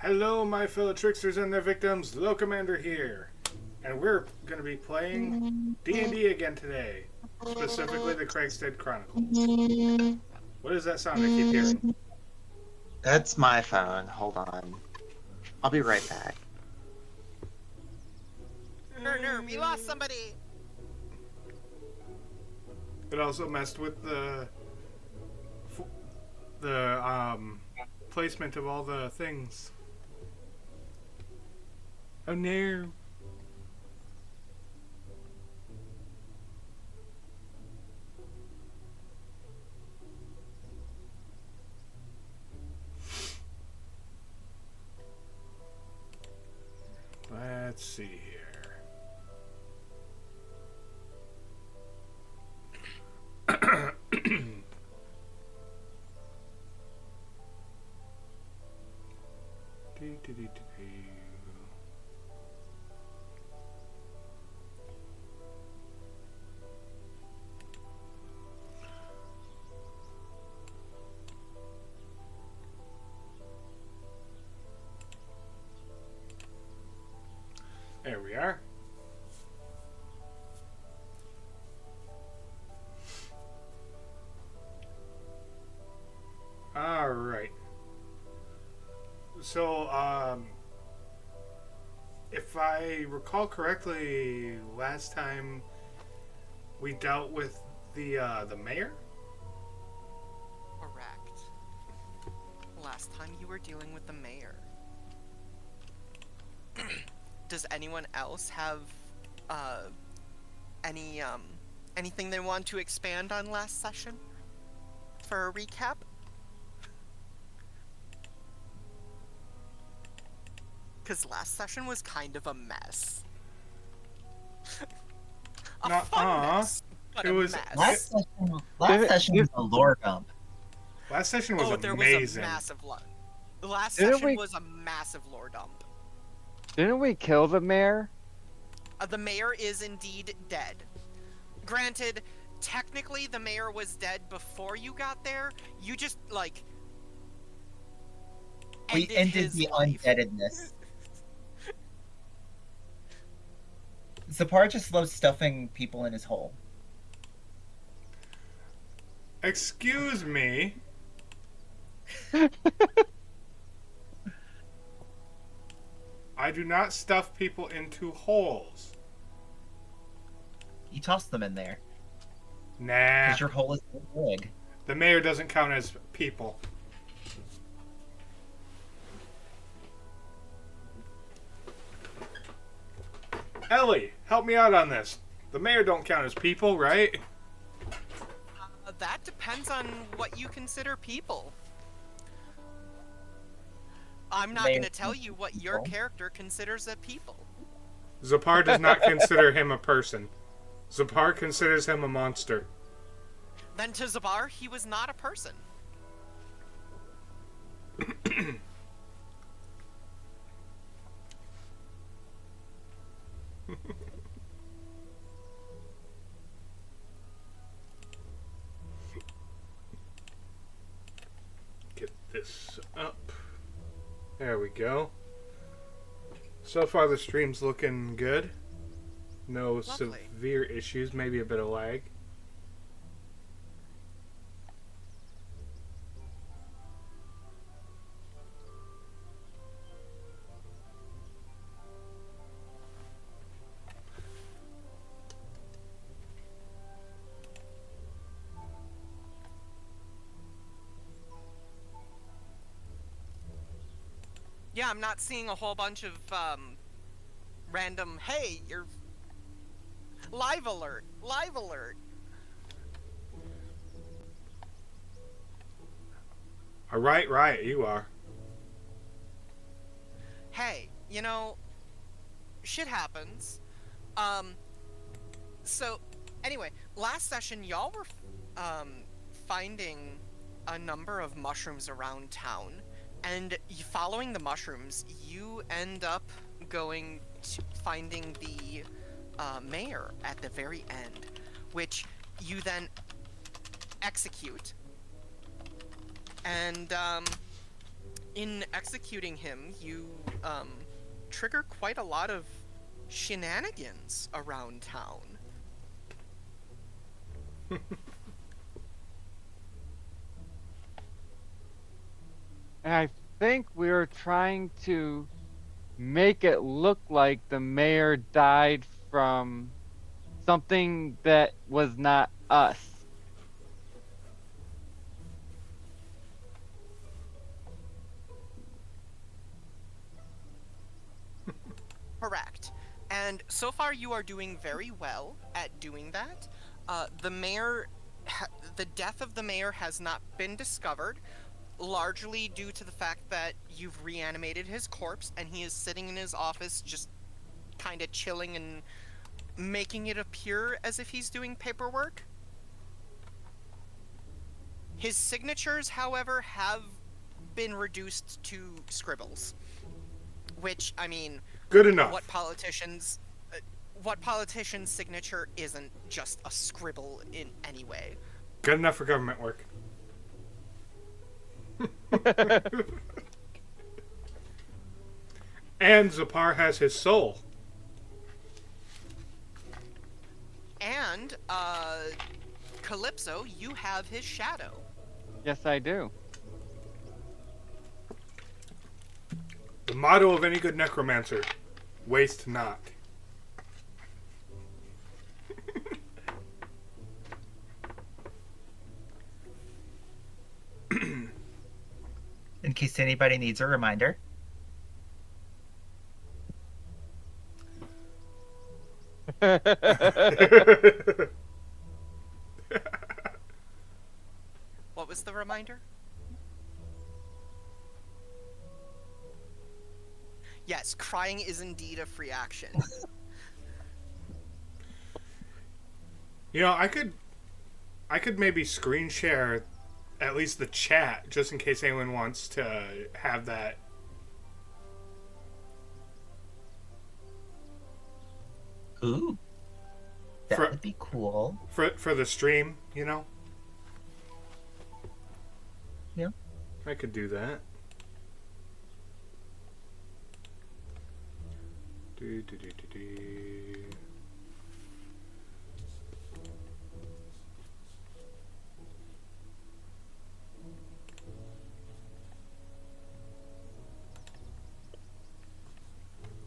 Hello, my fellow tricksters and their victims. Low Commander here, and we're going to be playing D&D again today, specifically the Cragstead Chronicles. What is that sound I keep hearing? That's my phone. Hold on. I'll be right back. We lost somebody! It also messed with the placement of all the things. Oh no. Let's see here. There we are. All right. So, if I recall correctly, last time we dealt with the mayor. Correct. Last time you were dealing with the mayor. Does anyone else have anything they want to expand on last session for a recap? Because last session was kind of a mess. A fun mess, but it was mess. Last session was a lore dump. Last session was amazing. There was a massive The last session was a massive lore dump. Didn't we kill the mayor? The mayor is indeed dead. Granted, technically the mayor was dead before you got there. You just, like... We ended the undeadedness. Zapar just loves stuffing people in his hole. Excuse me. I do not stuff people into holes. You toss them in there. Nah. Because your hole is so big. The mayor doesn't count as people. Ellie, help me out on this. The mayor don't count as people, right? That depends on what you consider people. I'm not going to tell you what your character considers a people. Zapar does not consider him a person. Zapar considers him a monster. Then to Zabar, he was not a person. Get this up. There we go. So far the stream's looking good. No Lovely. severe issues, maybe a bit of lag. Yeah, I'm not seeing a whole bunch of, random, hey, you're... Live alert! Live alert! Right, you are. Hey, you know, shit happens. So, anyway, last session, y'all were, finding a number of mushrooms around town. And following the mushrooms, you end up going to finding the mayor at the very end, which you then execute. And in executing him, you trigger quite a lot of shenanigans around town. And I think we were trying to make it look like the mayor died from something that was not us. Correct. And so far you are doing very well at doing that. The death of the mayor has not been discovered, largely due to the fact that you've reanimated his corpse and he is sitting in his office just kind of chilling and making it appear as if he's doing paperwork. His signatures, however, have been reduced to scribbles. Which, I mean, Good enough. what politician's signature isn't just a scribble in any way? Good enough for government work. And Zapar has his soul. And, Calypso, you have his shadow. Yes, I do. The motto of any good necromancer: waste not. In case anybody needs a reminder. What was the reminder? Yes, crying is indeed a free action. You know, I could maybe screen share at least the chat just in case anyone wants to have that. Ooh. That For- would be cool. For the stream, you know? Yeah. I could do that. Do, do, do, do, do.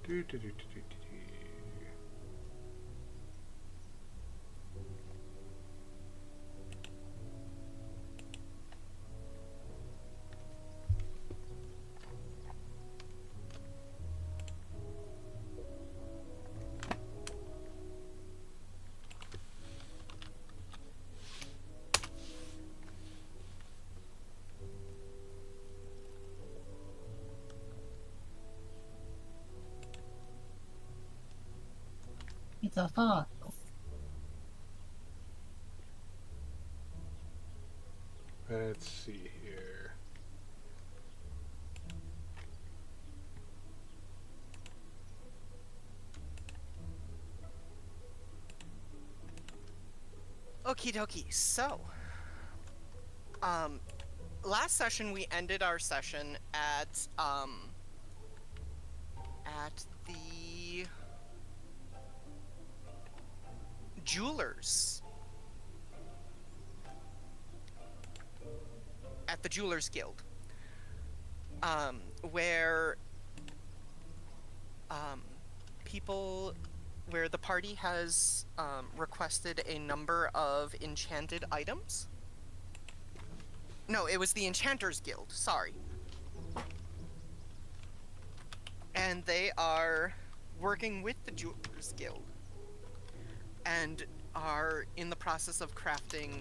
Do, do, do, do, do, do, do. It's a fox. Let's see here. Okie dokie, so, last session we ended our session at the Jewelers. At the Jewelers Guild. Where, where the party has, requested a number of enchanted items. No, it was the Enchanters Guild, sorry. And they are working with the Jewelers Guild. And are in the process of crafting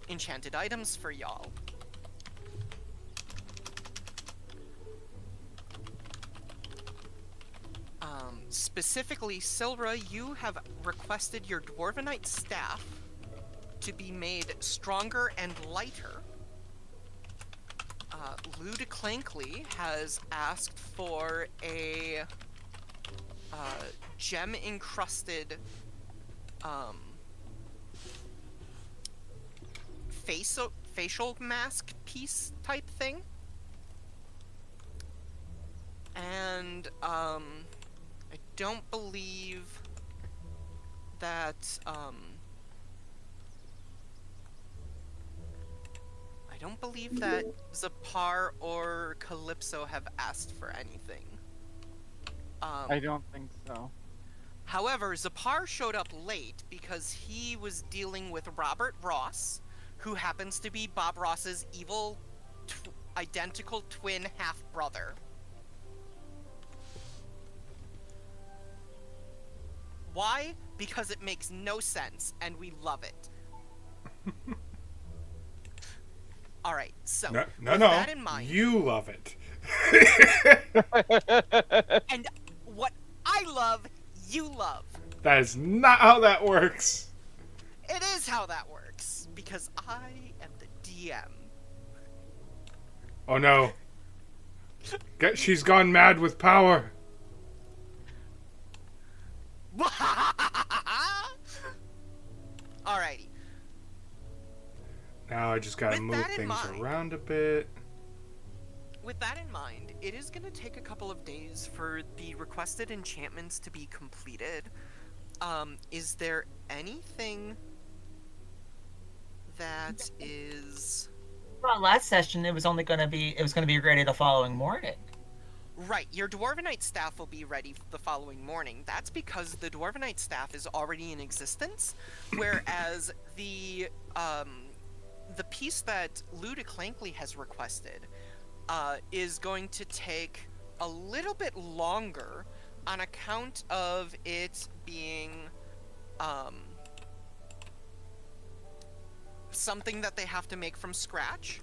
enchanted items for y'all. Specifically, Silra, you have requested your Dwarvenite staff to be made stronger and lighter. Lude Clankley has asked for a gem-encrusted facial mask piece type thing. And I don't believe that Zapar or Calypso have asked for anything. I don't think so. However, Zapar showed up late because he was dealing with Robert Ross, who happens to be Bob Ross's evil, identical twin half-brother. Why? Because it makes no sense, and we love it. Alright, so, No, with that in mind, you love it. and what I love, you love. That is not how that works. It is how that works, because I am the DM. Oh no. She's gone mad with power. Alrighty. Now I just gotta With move that in things mind- around a bit. With that in mind, it is going to take a couple of days for the requested enchantments to be completed. Is there anything that is... Well, last session it was gonna be ready the following morning. Right, your Dwarvenite staff will be ready the following morning. That's because the Dwarvenite staff is already in existence, whereas the piece that Luda Clankley has requested is going to take a little bit longer on account of it being something that they have to make from scratch.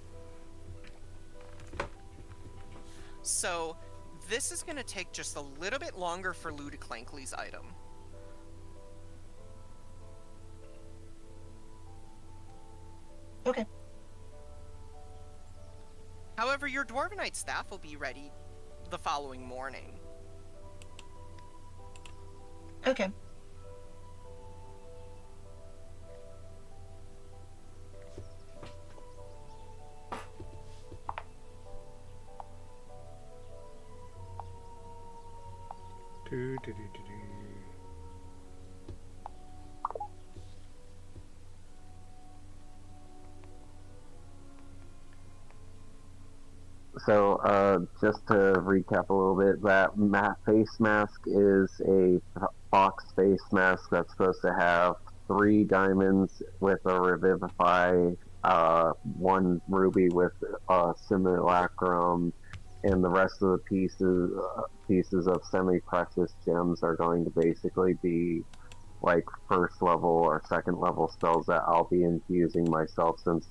So this is going to take just a little bit longer for Luda Clankley's item. Okay. However, your Dwarvenite staff will be ready the following morning. Okay. So, just to recap a little bit, that face mask is a fox face mask that's supposed to have 3 diamonds with a revivify, 1 ruby with a simulacrum, and the rest of the pieces of semi-precious gems are going to basically be like first level or second level spells that I'll be infusing myself, since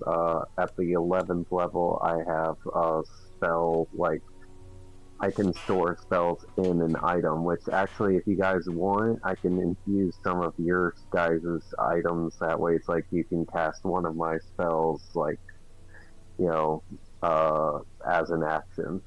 at the 11th level I have a spell, like I can store spells in an item, which actually if you guys want I can infuse some of your guys' items. That way it's like you can cast one of my spells, like, you know, as an action.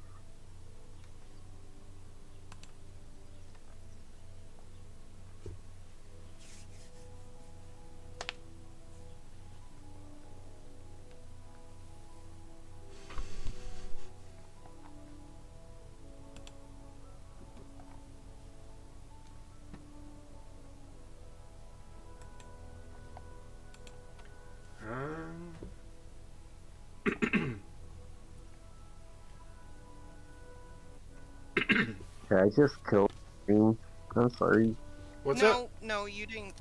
Did I just kill him? I'm sorry. What's no, up? No, you didn't.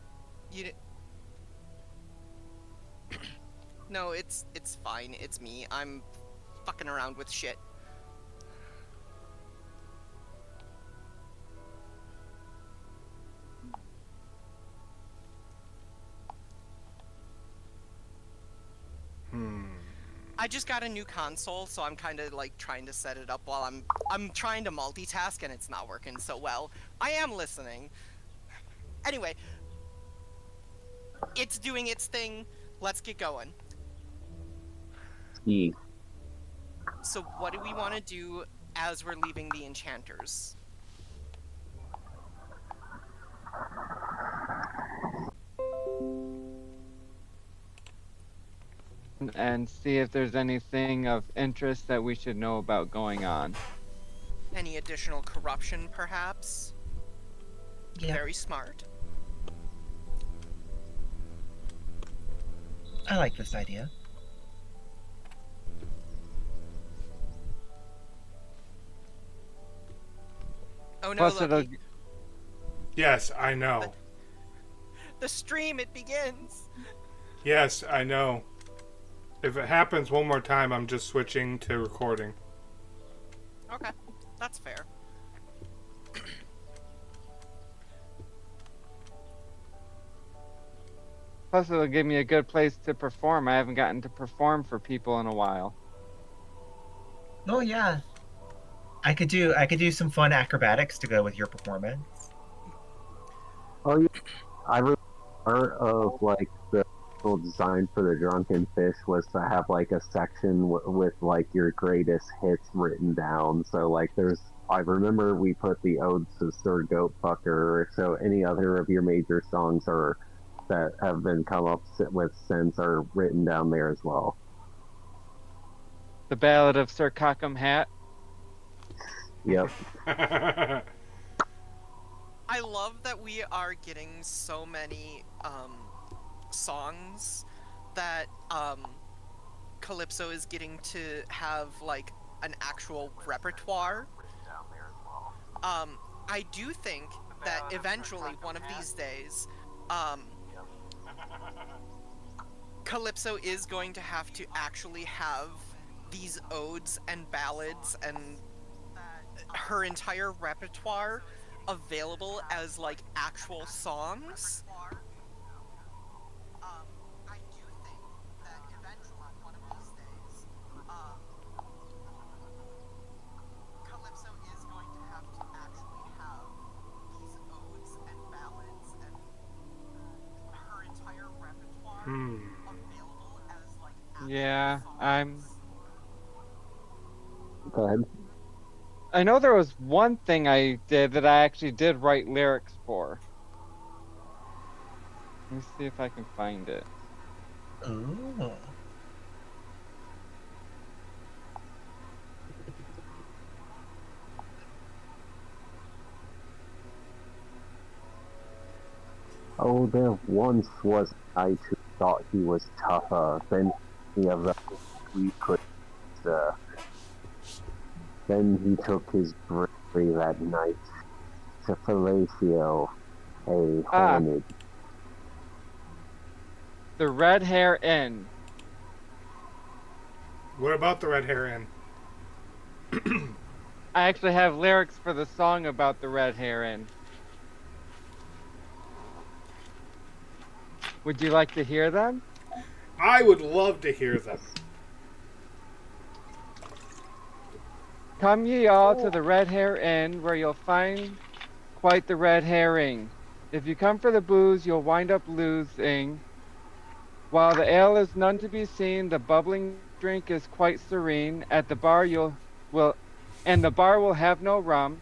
You didn't. No, it's fine. It's me. I'm fucking around with shit. I just got a new console, so I'm kind of like trying to set it up while I'm trying to multitask, and it's not working so well. I am listening. Anyway, it's doing its thing. Let's get going. Yeah. So what do we want to do as we're leaving the enchanters? And see if there's anything of interest that we should know about going on. Any additional corruption, perhaps? Yeah, Very smart. I like this idea. Oh no, Plus, it'll Loki. Yes, I know. The stream, it begins! Yes, I know. If it happens one more time, I'm just switching to recording. Okay, that's fair. plus it'll give me a good place to perform. I haven't gotten to perform for people in a while. Oh yeah, I could do some fun acrobatics to go with your performance. Oh yeah, I remember part of like the whole design for the Drunken Fish was to have like a section with like your greatest hits written down. So like I remember we put the odes to Sir Goatfucker. So any other of your major songs that have been come up with since are written down there as well. The Ballad of Sir Cockham Hat. Yep. I love that we are getting so many songs that Calypso is getting to have like an actual repertoire. I do think that eventually one of these days Calypso is going to have to actually have these odes and ballads and her entire repertoire available as like actual songs. I do think that eventually one of these days, Calypso is going to have to actually have these odes and ballads and her entire repertoire available as like actual Yeah, songs. Go ahead. I know there was one thing I did that I actually did write lyrics for. Let me see if I can find it. Ooh. Oh, there once was a knight who thought he was tougher than any of the we could. Then he took his bravery that night to fellatio a horned. The Red Hair Inn. What about the red hair in? I actually have lyrics for the song about the Red Hair Inn. Would you like to hear them? I would love to hear them. Come ye all to the Red Hair Inn, where you'll find quite the red herring. If you come for the booze, you'll wind up losing. While the ale is none to be seen, the bubbling drink is quite serene. At the bar the bar will have no rum.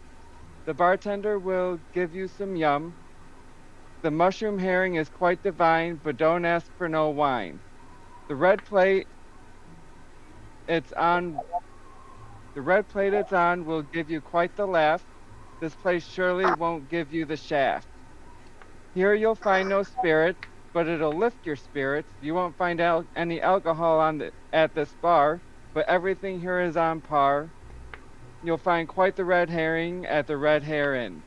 The bartender will give you some yum. The mushroom herring is quite divine, but don't ask for no wine. The red plate it's on will give you quite the laugh. This place surely won't give you the shaft. Here you'll find no spirit, but it'll lift your spirits. You won't find out any alcohol at this bar, but everything here is on par. You'll find quite the red herring at the Red Hair Inn.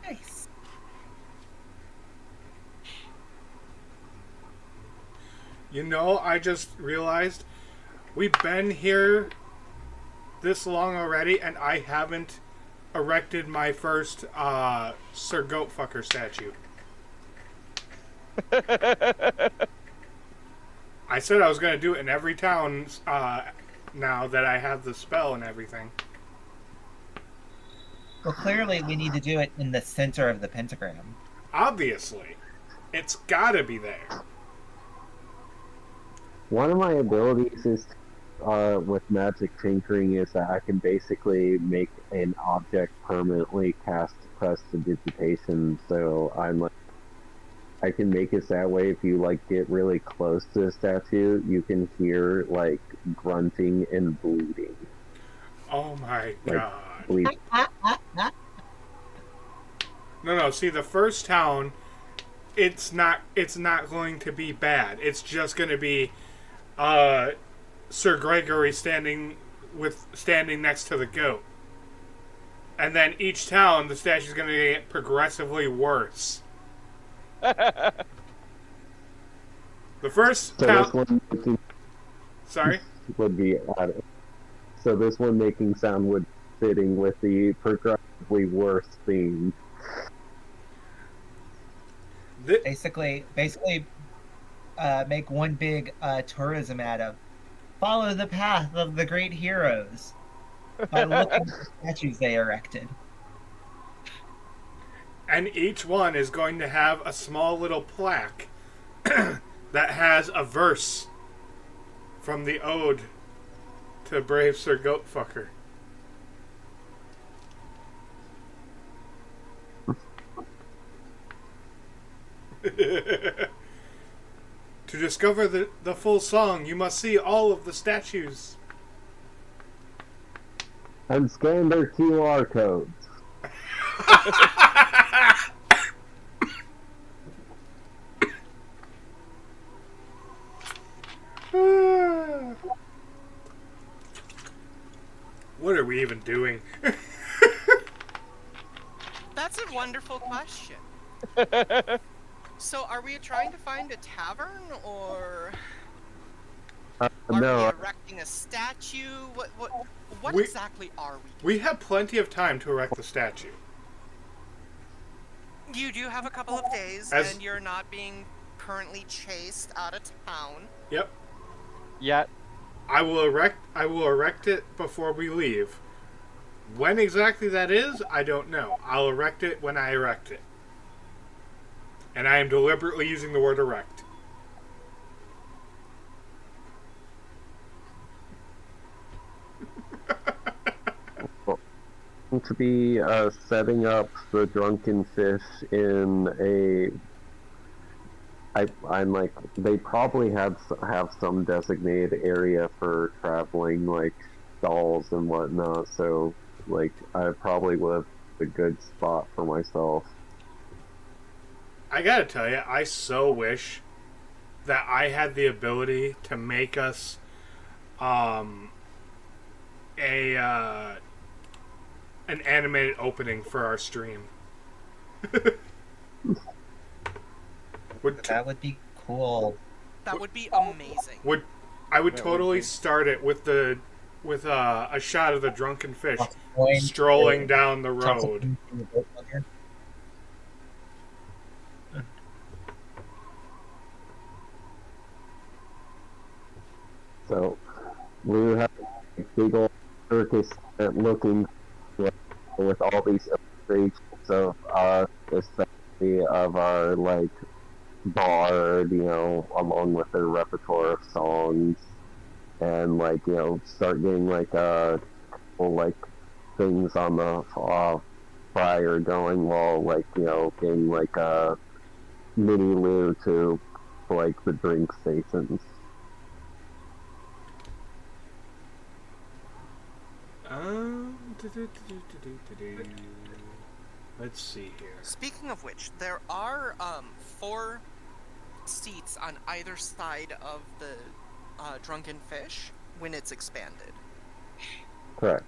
Nice. You know, I just realized we've been here this long already, and I haven't erected my first Sir Goatfucker statue. I said I was going to do it in every town now that I have the spell and everything. Well, clearly we need to do it in the center of the pentagram. Obviously. It's gotta be there. One of my abilities is with magic tinkering is that I can basically make an object permanently cast prestidigitation. So I'm like, I can make it that way. If you like get really close to the statue, you can hear like grunting and bleeding. Oh my Like, god. bleed. No. See, the first town, it's not going to be bad. It's just going to be Sir Gregory standing next to the goat. And then each town, the statue's going to get progressively worse. The first So town. this one making Sorry. would be added. So this one making sound would fitting with the progressively worse theme. Basically, make one big tourism ad of follow the path of the great heroes by looking at the statues they erected. And each one is going to have a small little plaque that has a verse from the ode to brave Sir Goatfucker. To discover the full song, you must see all of the statues. And scan their QR codes. What are we even doing? That's a wonderful question. So, are we trying to find a tavern, or are No, we erecting a statue? What We- exactly are we We have plenty of time to erect the statue. doing? You do have a couple of days, As- and you're not being currently chased out of town. Yep. Yet. I will erect it before we leave. When exactly that is, I don't know. I'll erect it when I erect it. And I am deliberately using the word erect. to be setting up the drunken fish in a. I'm like they probably have some designated area for traveling like stalls and whatnot. So like I probably would have a good spot for myself. I gotta tell you, I so wish that I had the ability to make us an animated opening for our stream. That would be cool. That would be amazing. I would That totally would be. start it with a shot of the drunken fish Going strolling to- down the road. So we have a big old circus looking with all these illustrations of especially of our like bard, along with their repertoire of songs, and like start getting like couple, like things on the fire going while like getting like a mini loo to like the drink stations. Let's see here. Speaking of which, there are 4 seats on either side of the drunken fish when it's expanded. Correct.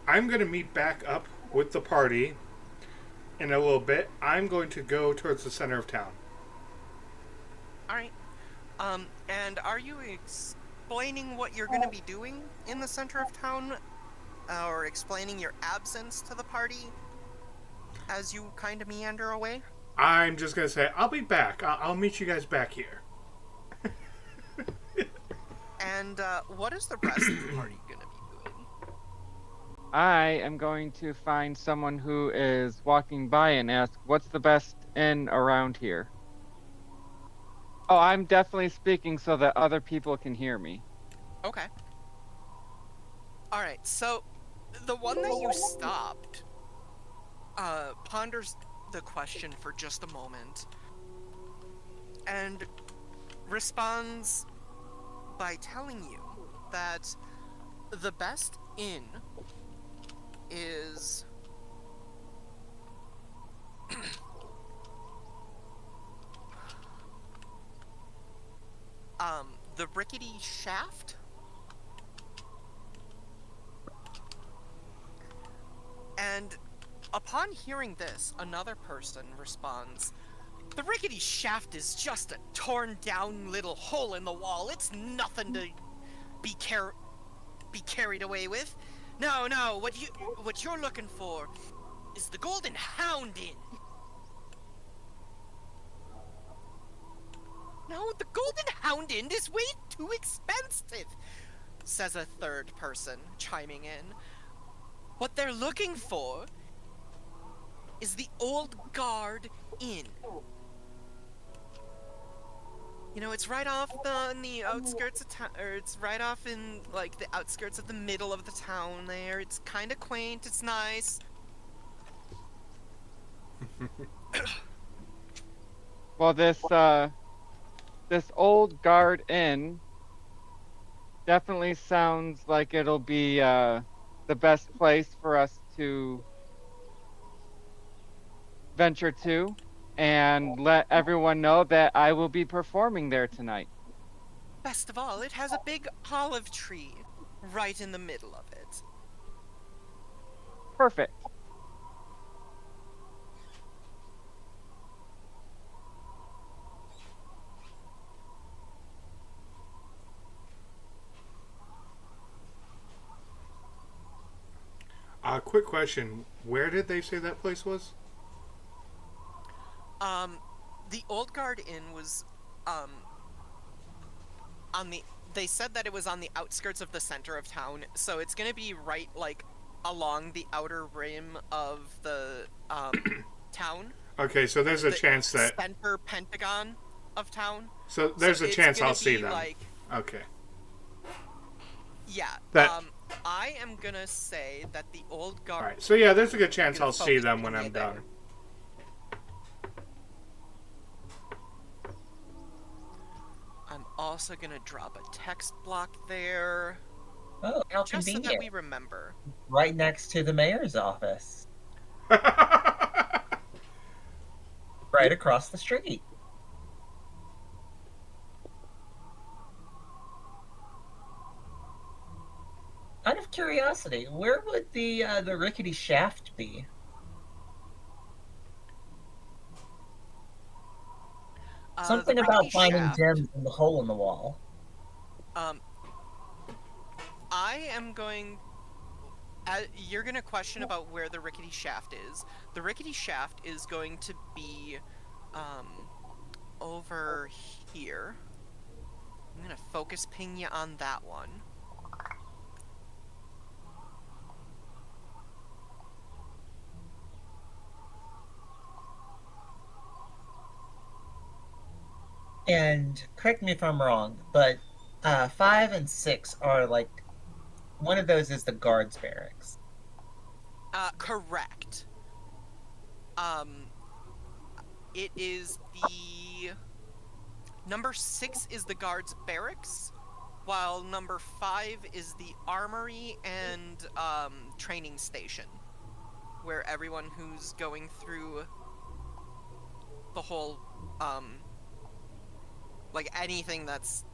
I'm going to meet back up with the party in a little bit. I'm going to go towards the center of town. Alright. And are you explaining what you're going to be doing in the center of town? Or explaining your absence to the party as you kind of meander away? I'm just going to say, I'll be back. I'll meet you guys back here. And what is the rest of the party going to be doing? I am going to find someone who is walking by and ask, what's the best inn around here? Oh, I'm definitely speaking so that other people can hear me. Okay. Alright, so the one that you stopped ponders the question for just a moment and responds by telling you that the best inn is the Rickety Shaft. And upon hearing this, another person responds, "The Rickety Shaft is just a torn down little hole in the wall. It's nothing to be carried away with. No, what you're looking for is the Golden Hound Inn." "No, the Golden Hound Inn is way too expensive," says a third person, chiming in. "What they're looking for is the Old Guard Inn. You know, it's right off on the outskirts of town, or it's right off in, like, the outskirts of the middle of the town there. It's kind of quaint, it's nice." Well, this Old Guard Inn definitely sounds like it'll be the best place for us to venture to, and let everyone know that I will be performing there tonight. Best of all, it has a big olive tree right in the middle of it. Perfect. Quick question. Where did they say that place was? The Old Guard Inn was, they said that it was on the outskirts of the center of town, so it's gonna be right, like, along the outer rim of the, town. Okay, so there's a chance that... center pentagon of town. So there's a chance I'll see them. Like, okay. yeah, That... I am gonna say that the Old Guard... Alright, so yeah, there's a good chance I'll see them when I'm done. I'm also gonna drop a text block there. Oh, how just convenient. so that we remember. Right next to the mayor's office. Right across the street. Out of curiosity, where would the rickety shaft be? Something about finding gems in the hole in the wall. I am going... you're going to question about where the rickety shaft is. The rickety shaft is going to be over here. I'm going to focus ping you on that one. And correct me if I'm wrong, but 5 and 6 are like, one of those is the guards barracks. Correct. It is the... Number 6 is the guards barracks, while number 5 is the armory and training station, where everyone who's going through the whole like anything that's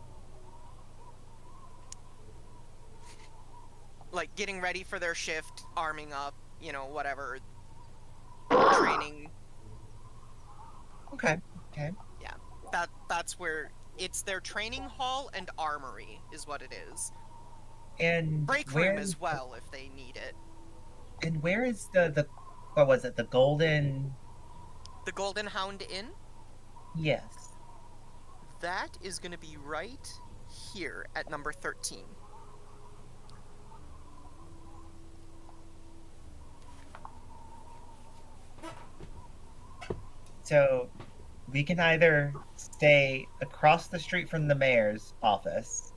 like getting ready for their shift, arming up, you know, whatever, training. Okay. Yeah, that's where it's their training hall and armory is what it is. And break room as well if they need it. And where is the what was it? The Golden Hound Inn? Yes. That is going to be right here at number 13. So we can either stay across the street from the mayor's office,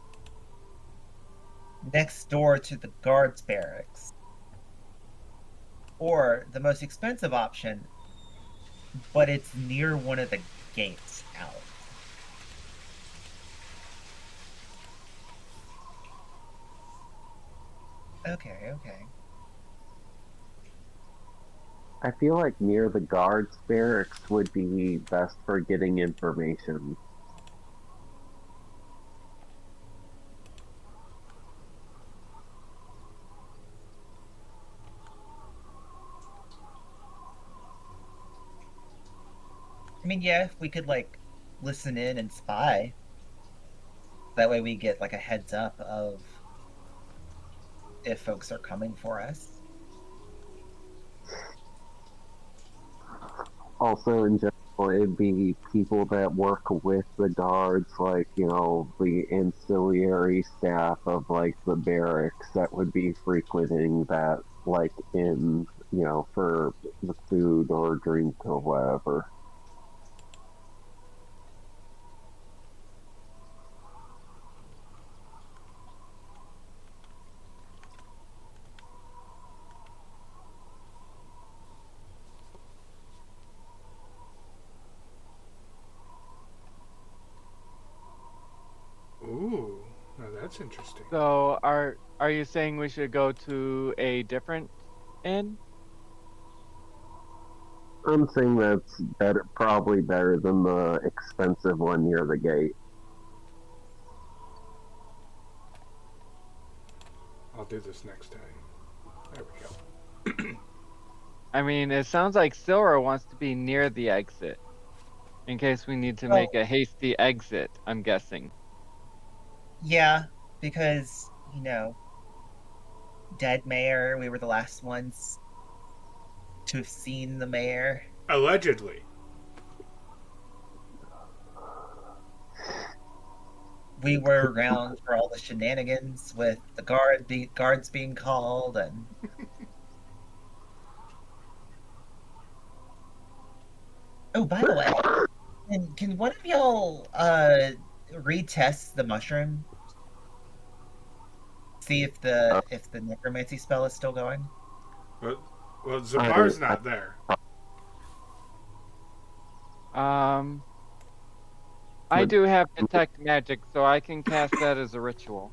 next door to the guards barracks. Or the most expensive option, but it's near one of the gates out. Okay, okay. I feel like near the guards barracks would be best for getting information. I mean, yeah, if we could, like, listen in and spy. That way we get, like, a heads up of if folks are coming for us. Also, in general, it'd be people that work with the guards, like, you know, the ancillary staff of, like, the barracks that would be frequenting that, like, in, you know, for the food or drink or whatever. Ooh, now that's interesting. So are you saying we should go to a different inn? I'm saying that's better, probably better than the expensive one near the gate. I'll do this next time. There we go. I mean, it sounds like Silra wants to be near the exit. In case we need to make a hasty exit, I'm guessing. Yeah, because, you know, dead mayor, we were the last ones to have seen the mayor. Allegedly. We were around for all the shenanigans with the guards being called and oh, by the way, can one of y'all retest the mushroom? See if the necromancy spell is still going. Well, Zabar's not there. I do have detect magic, so I can cast that as a ritual.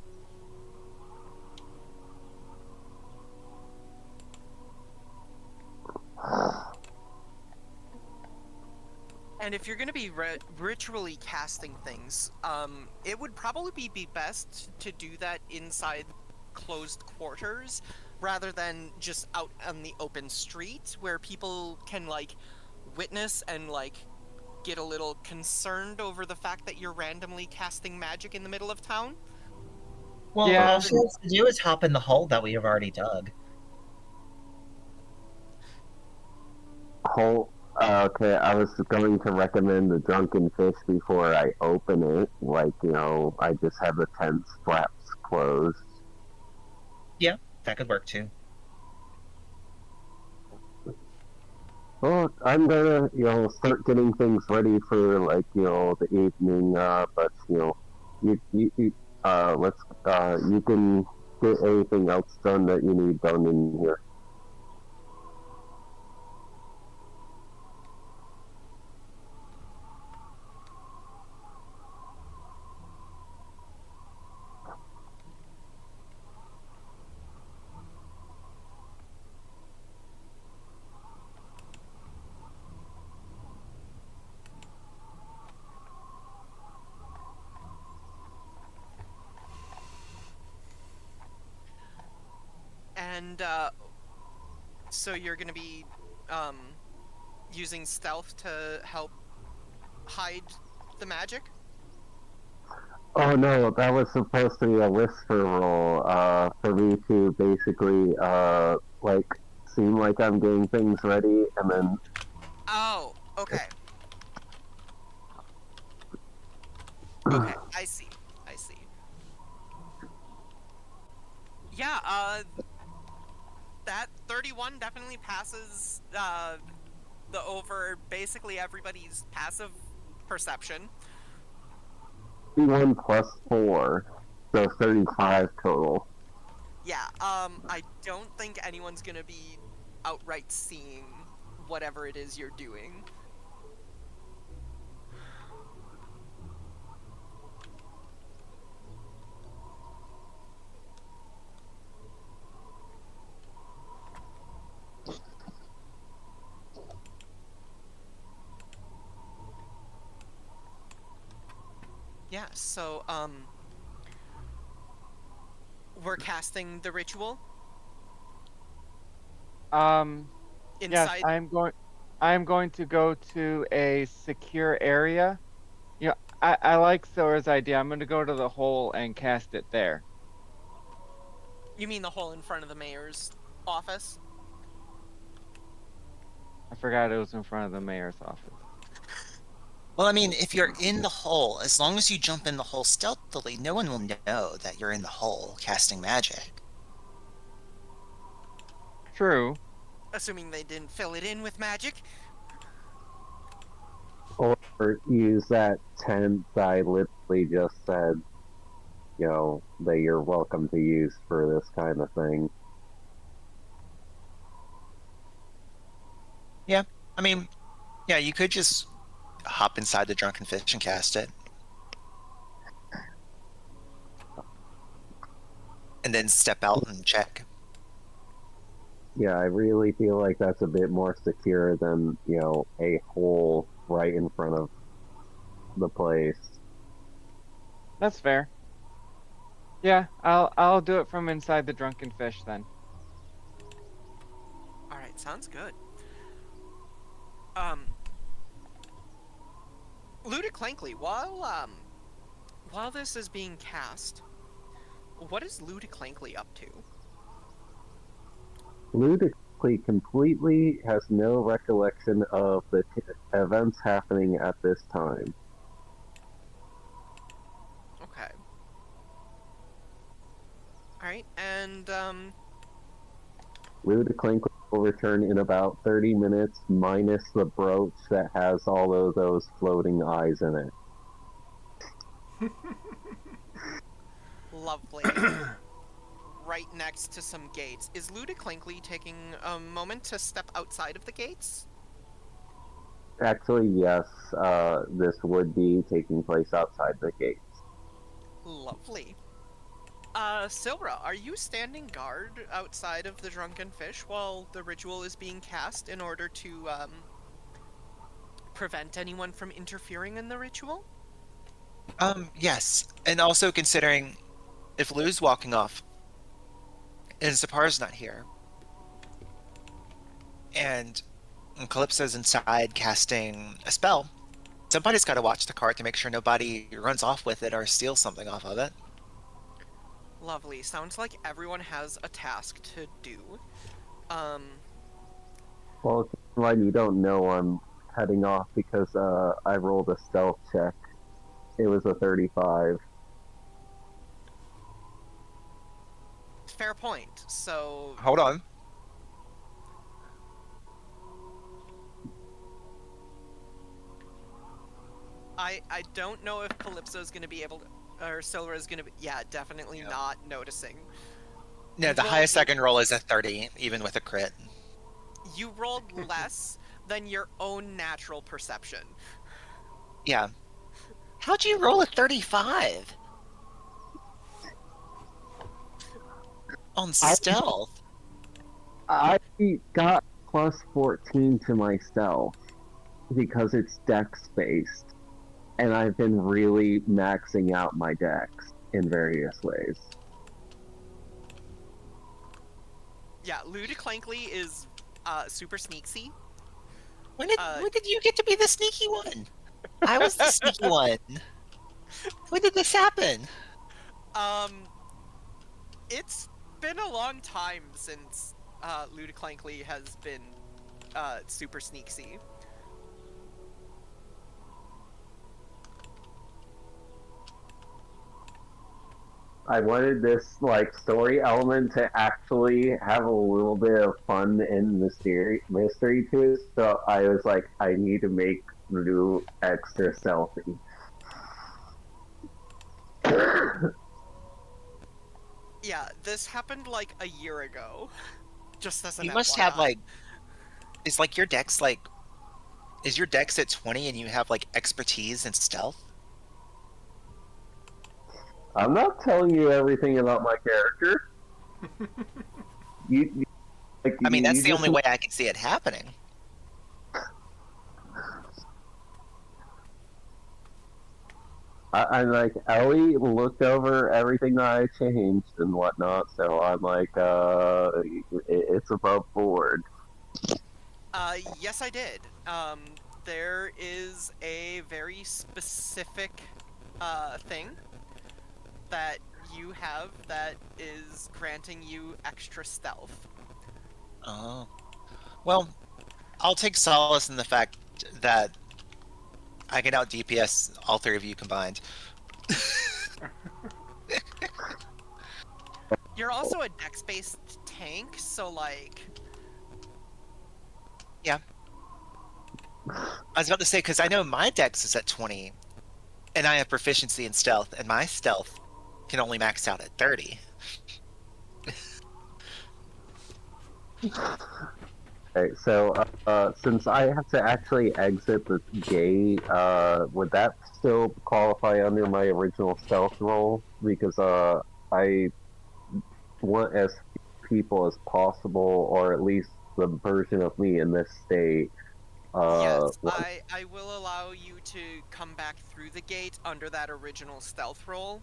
And if you're going to be ritually casting things, it would probably be best to do that inside closed quarters rather than just out on the open street where people can, like, witness and, like, get a little concerned over the fact that you're randomly casting magic in the middle of town. Well, Yeah. all she has to do is hop in the hole that we have already dug. Okay, I was going to recommend the drunken fish before I open it. Like, you know, I just have the tent flaps closed. Yeah, that could work too. Well, I'm gonna, you know, start getting things ready for, like, you know, the evening, but, you know, you can get anything else done that you need done in here. And, so you're gonna be, using stealth to help hide the magic? Oh no, that was supposed to be a whisper roll, for me to basically, like, seem like I'm getting things ready, and then... Oh, okay. Okay, I see. Yeah, that 31 definitely passes, over basically everybody's passive perception. 31 plus 4, so 35 total. Yeah, I don't think anyone's gonna be outright seeing whatever it is you're doing. Yeah, so, we're casting the ritual Yes, inside. I'm going to go to a secure area. You know, I like Sora's idea. I'm going to go to the hole and cast it there. You mean the hole in front of the mayor's office? I forgot it was in front of the mayor's office. Well, I mean, if you're in the hole, as long as you jump in the hole stealthily, no one will know that you're in the hole casting magic. True. Assuming they didn't fill it in with magic. Or use that tense I literally just said, that you're welcome to use for this kind of thing. Yeah, I mean, yeah, you could just hop inside the drunken fish and cast it. And then step out and check. Yeah, I really feel like that's a bit more secure than, a hole right in front of the place. That's fair. Yeah, I'll do it from inside the drunken fish then. Alright, sounds good. Ludiclankly, while this is being cast, what is Ludiclankly up to? Ludicrously completely has no recollection of the events happening at this time. Okay. Alright, and, Ludiclink will return in about 30 minutes, minus the brooch that has all of those floating eyes in it. lovely. Right next to some gates. Is Ludiclankly taking a moment to step outside of the gates? Actually, yes, this would be taking place outside the gates. Lovely. Silra, are you standing guard outside of the drunken fish while the ritual is being cast in order to, prevent anyone from interfering in the ritual? Yes, and also considering if Lou's walking off and Zapar's not here, and Calypso's inside casting a spell, somebody's got to watch the cart to make sure nobody runs off with it or steals something off of it. Lovely. Sounds like everyone has a task to do. Well, like you don't know I'm heading off because I rolled a stealth check. It was a 35. Fair point. So, Hold on. I don't know if Calypso's gonna be able to, or Silra's gonna be, yeah, definitely Yeah. not noticing. No, You the rolled- highest I can roll is a 30, even with a crit. You rolled less than your own natural perception. Yeah. How'd you roll a 35? On stealth? I got plus 14 to my stealth because it's dex based, and I've been really maxing out my dex in various ways. Yeah, Ludiclankly is super sneaky. When did you get to be the sneaky one? I was the sneaky one. When did this happen? It's been a long time since Ludiclankly has been super sneaky. I wanted this story element to actually have a little bit of fun and mystery to it, so I was like, I need to make Lou extra stealthy. Yeah, Yeah, this happened like a year ago. Just as an You must FYI. have like, is like your dex like, is your dex at 20 and you have like expertise in stealth? I'm not telling you everything about my character. You like I mean, you that's the just only way I can see it happening. I like Ellie looked over everything that I changed and whatnot, so I'm like, it's above board. Yes, I did. There is a very specific thing that you have that is granting you extra stealth. Oh. Well, I'll take solace in the fact that I can out DPS all three of you combined. You're also a dex-based tank, so like, Yeah. I was about to say, because I know my dex is at 20, and I have proficiency in stealth, and my stealth can only max out at 30. Okay, so since I have to actually exit the gate, would that still qualify under my original stealth roll? Because I want as few people as possible, or at least the version of me in this state. yes, Want- I will allow you to come back through the gate under that original stealth roll.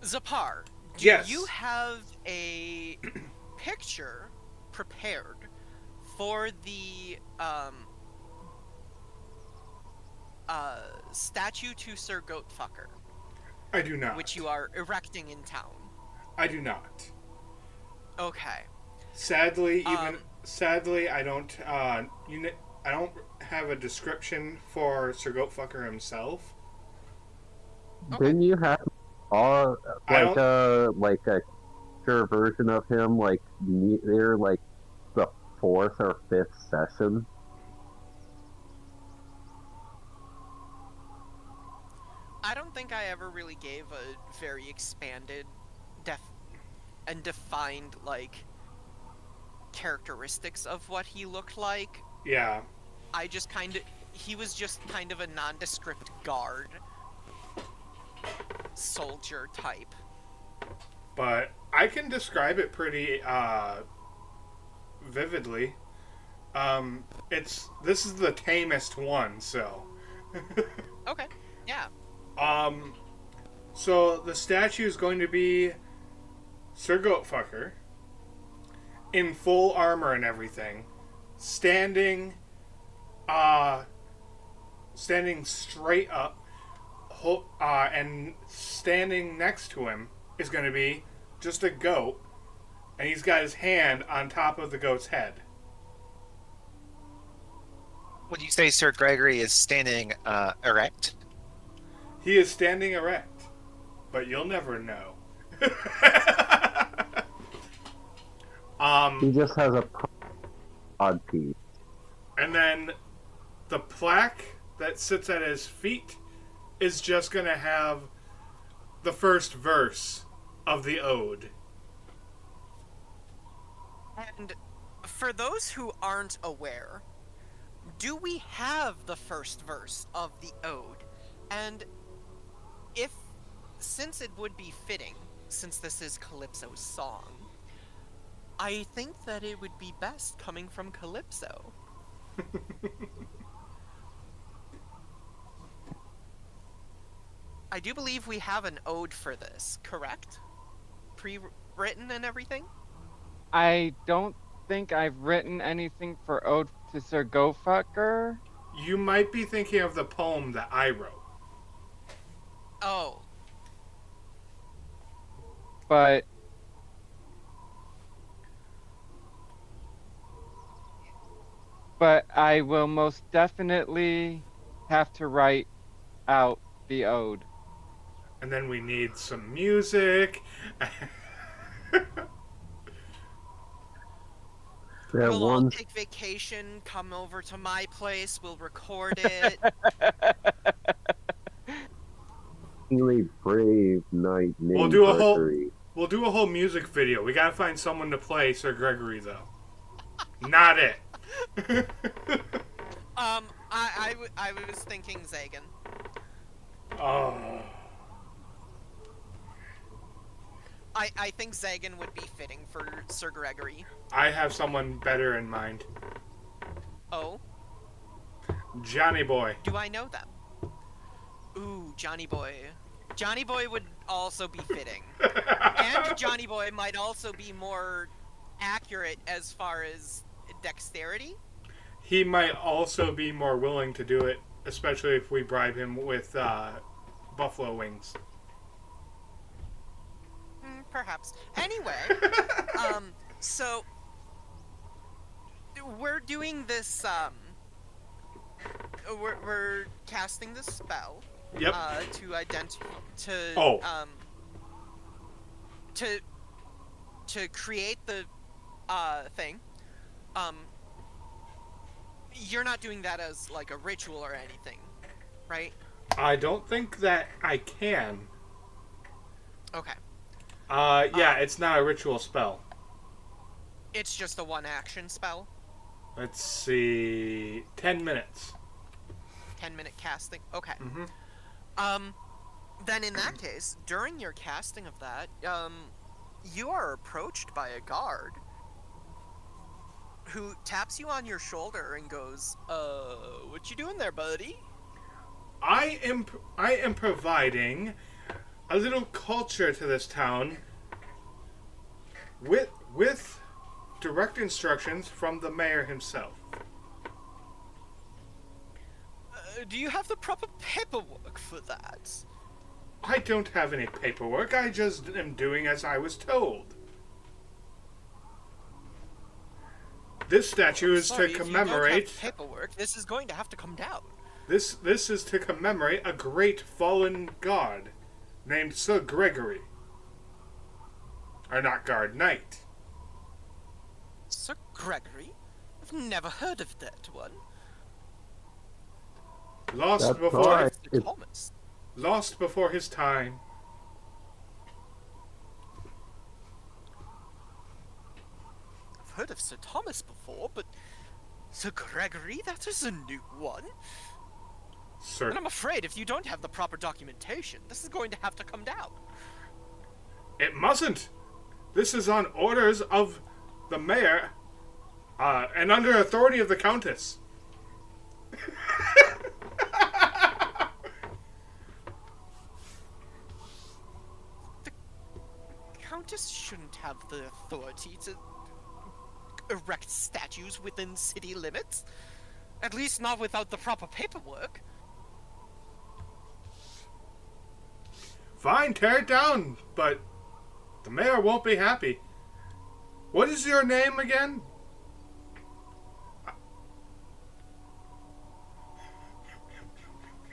Zapar, do Yes. you have a picture prepared for the statue to Sir Goatfucker, I do not. which you are erecting in town? I do not. Okay. Sadly, Um, sadly, I don't. I don't have a description for Sir Goatfucker himself. Okay. Didn't you have I like a pure version of him like near like the fourth or fifth session? I don't think I ever really gave a very expanded and defined like characteristics of what he looked like. Yeah. I just he was just kind of a nondescript guard soldier type. But I can describe it pretty vividly. This is the tamest one, so. Okay. Yeah. So the statue is going to be Sir Goatfucker in full armor and everything, standing straight up, and standing next to him is going to be just a goat, and he's got his hand on top of the goat's head. Would you say Sir Gregory is standing erect? He is standing erect, but you'll never know. He just has a odd piece. And then the plaque that sits at his feet is just going to have the first verse of the ode. And for those who aren't aware, do we have the first verse of the ode? And since it would be fitting, since this is Calypso's song, I think that it would be best coming from Calypso. I do believe we have an ode for this, correct? Pre-written and everything? I don't think I've written anything for Ode to Sir Goatfucker. You might be thinking of the poem that I wrote. Oh. But I will most definitely have to write out the ode. And then we need some music. That We'll all one take vacation, come over to my place, we'll record it. shockingly brave knight We'll named do a whole Gregory. we'll do a whole music video. We gotta find someone to play Sir Gregory though. Not it. I was thinking Zagan. Oh. I think Zagan would be fitting for Sir Gregory. I have someone better in mind. Oh, Johnny Boy. do I know them? Ooh, Johnny Boy. Johnny Boy would also be fitting. And Johnny Boy might also be more accurate as far as dexterity. He might also be more willing to do it, especially if we bribe him with buffalo wings. Perhaps. Anyway, so we're doing this. We're casting this spell. Yep. To identify to create the thing. You're not doing that as like a ritual or anything, right? I don't think that I can. Okay. Yeah, it's not a ritual spell. It's just a one action spell. Let's see. 10 minutes. 10-minute casting. Okay. Mm-hmm. Then in that case, during your casting of that, you are approached by a guard who taps you on your shoulder and goes, what you doing there, buddy? I am providing a little culture to this town with direct instructions from the mayor himself. Do you have the proper paperwork for that? I don't have any paperwork. I just am doing as I was told. This statue is Sorry, to if you commemorate. don't have paperwork, this is going to have to come down. This is to commemorate a great fallen god named Sir Gregory. Or not guard, knight. Sir Gregory? I've never heard of that one. Lost That's before right. Sir Thomas. lost before his time. I've heard of Sir Thomas before, but Sir Gregory? That is a new one. Sir And I'm afraid if you don't have the proper documentation, this is going to have to come down. It mustn't. This is on orders of the mayor, and under authority of the countess. Countess shouldn't have the authority to erect statues within city limits. At least not without the proper paperwork. Fine, tear it down, but the mayor won't be happy. What is your name again?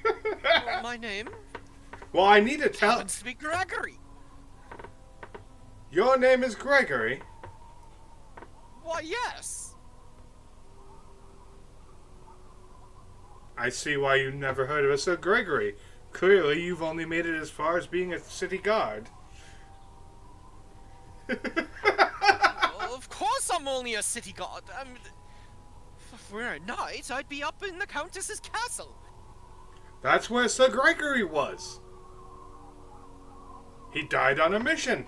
Well, my name Well, I need to tell. happens to be Gregory. Your name is Gregory. Why, yes. I see why you never heard of a Sir Gregory. Clearly, you've only made it as far as being a city guard. Well, of course I'm only a city guard. If we're a knight, I'd be up in the Countess's castle. That's where Sir Gregory was. He died on a mission.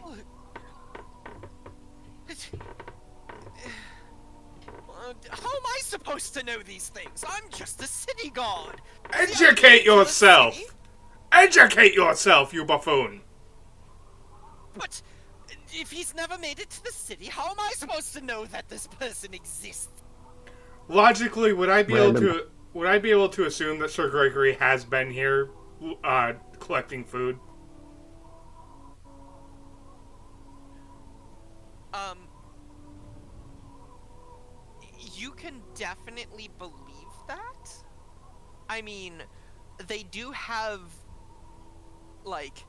How am I supposed to know these things? I'm just a city guard. Educate yourself! Educate yourself, you buffoon! But if he's never made it to the city, how am I supposed to know that this person exists? Logically, would I be Random. able to assume that Sir Gregory has been here, collecting food? You can definitely believe that. I mean, they do have, like,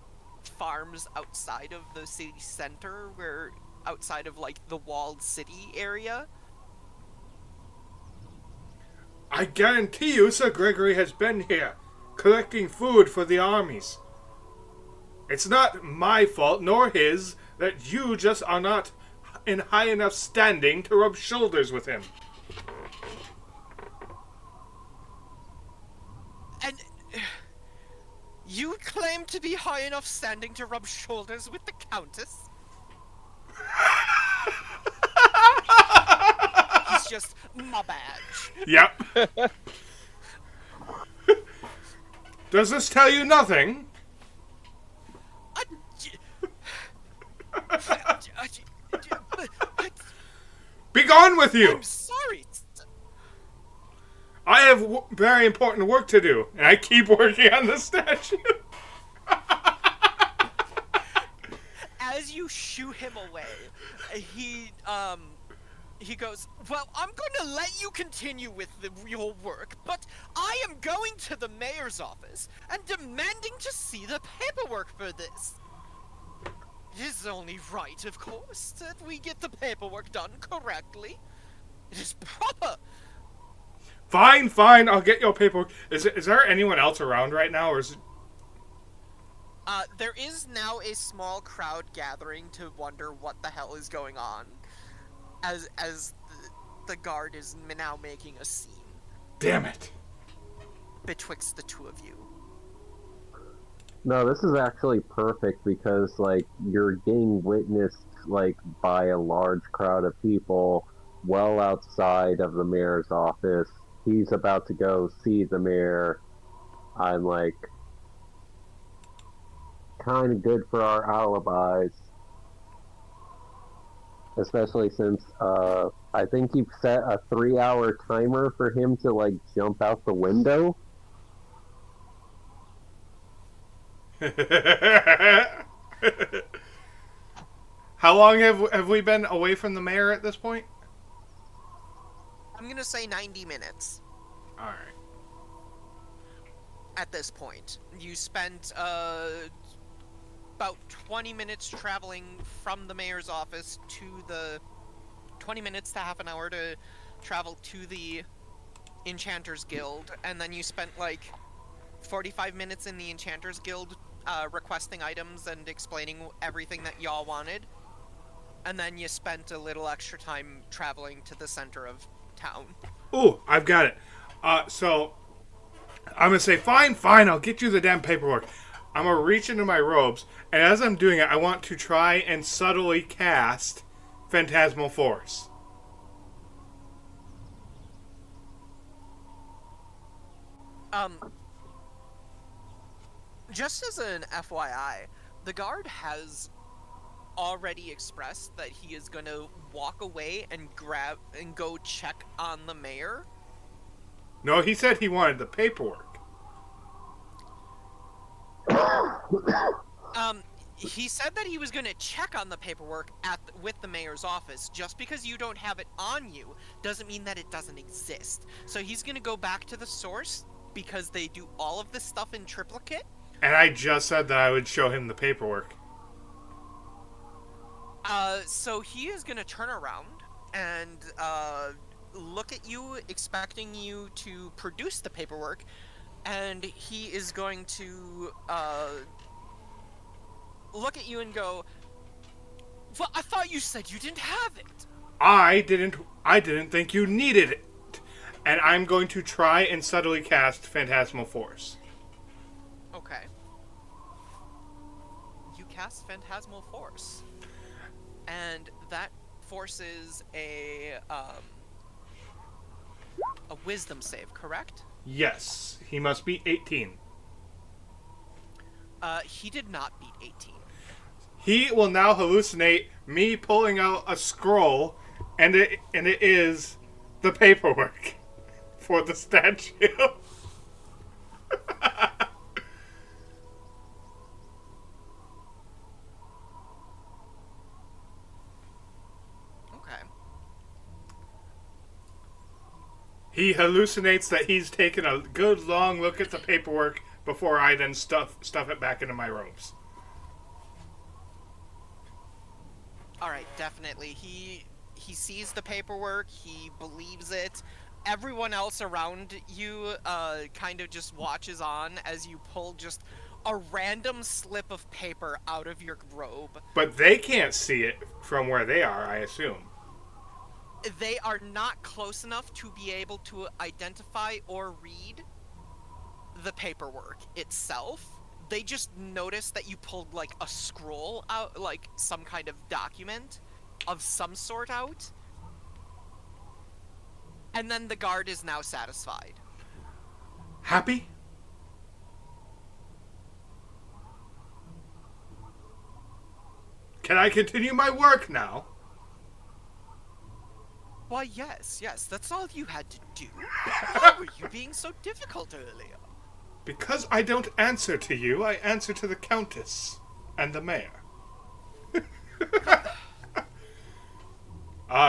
farms outside of the city center, where outside of, like, the walled city area. I guarantee you Sir Gregory has been here, collecting food for the armies. It's not my fault, nor his, that you just are not in high enough standing to rub shoulders with him. And you claim to be high enough standing to rub shoulders with the Countess? He's just my badge. Yep. Does this tell you nothing? Be gone with you! I'm sorry. I have very important work to do, and I keep working on the statue. As you shoo him away, he goes, well, I'm going to let you continue with your work, but I am going to the mayor's office and demanding to see the paperwork for this. It is only right, of course, that we get the paperwork done correctly. It is proper. Fine, fine, I'll get your paperwork. Is there anyone else around right now, or is it... There is now a small crowd gathering to wonder what the hell is going on, as the guard is now making a scene. Damn it. Betwixt the two of you. No, this is actually perfect because, like, you're getting witnessed, like, by a large crowd of people well outside of the mayor's office. He's about to go see the mayor. I'm, like, kind of good for our alibis. Especially since, I think you've set a 3-hour timer for him to, like, jump out the window. How long have we been away from the mayor at this point? I'm gonna say 90 minutes. Alright. At this point. You spent, about 20 minutes traveling from the mayor's office to the... 20 minutes to half an hour to travel to the Enchanters Guild, and then you spent, like, 45 minutes in the Enchanters Guild, requesting items and explaining everything that y'all wanted. And then you spent a little extra time traveling to the center of town. Ooh, I've got it. So, I'm gonna say, fine, I'll get you the damn paperwork. I'm gonna reach into my robes, and as I'm doing it, I want to try and subtly cast Phantasmal Force. Just as an FYI, the guard has already expressed that he is going to walk away and go check on the mayor. No, he said he wanted the paperwork. He said that he was going to check on the paperwork with the mayor's office. Just because you don't have it on you doesn't mean that it doesn't exist. So he's going to go back to the source because they do all of this stuff in triplicate. And I just said that I would show him the paperwork. So he is going to turn around and look at you, expecting you to produce the paperwork, and he is going to look at you and go, well, I thought you said you didn't have it. I didn't think you needed it. And I'm going to try and subtly cast Phantasmal Force. Okay. You cast Phantasmal Force. And that forces a wisdom save, correct? Yes, he must be 18. He did not beat 18. He will now hallucinate me pulling out a scroll, and it is the paperwork for the statue. Okay. He hallucinates that he's taken a good long look at the paperwork before I then stuff it back into my robes. All right, definitely. He sees the paperwork. He believes it. everyone else around you kind of just watches on as you pull just a random slip of paper out of your robe. But they can't see it from where they are, I assume. They are not close enough to be able to identify or read the paperwork itself. They just notice that you pulled like a scroll out, like some kind of document of some sort out. And then the guard is now satisfied. Happy? Can I continue my work now? Why, yes, that's all you had to do. Why were you being so difficult earlier? Because I don't answer to you, I answer to the Countess and the Mayor.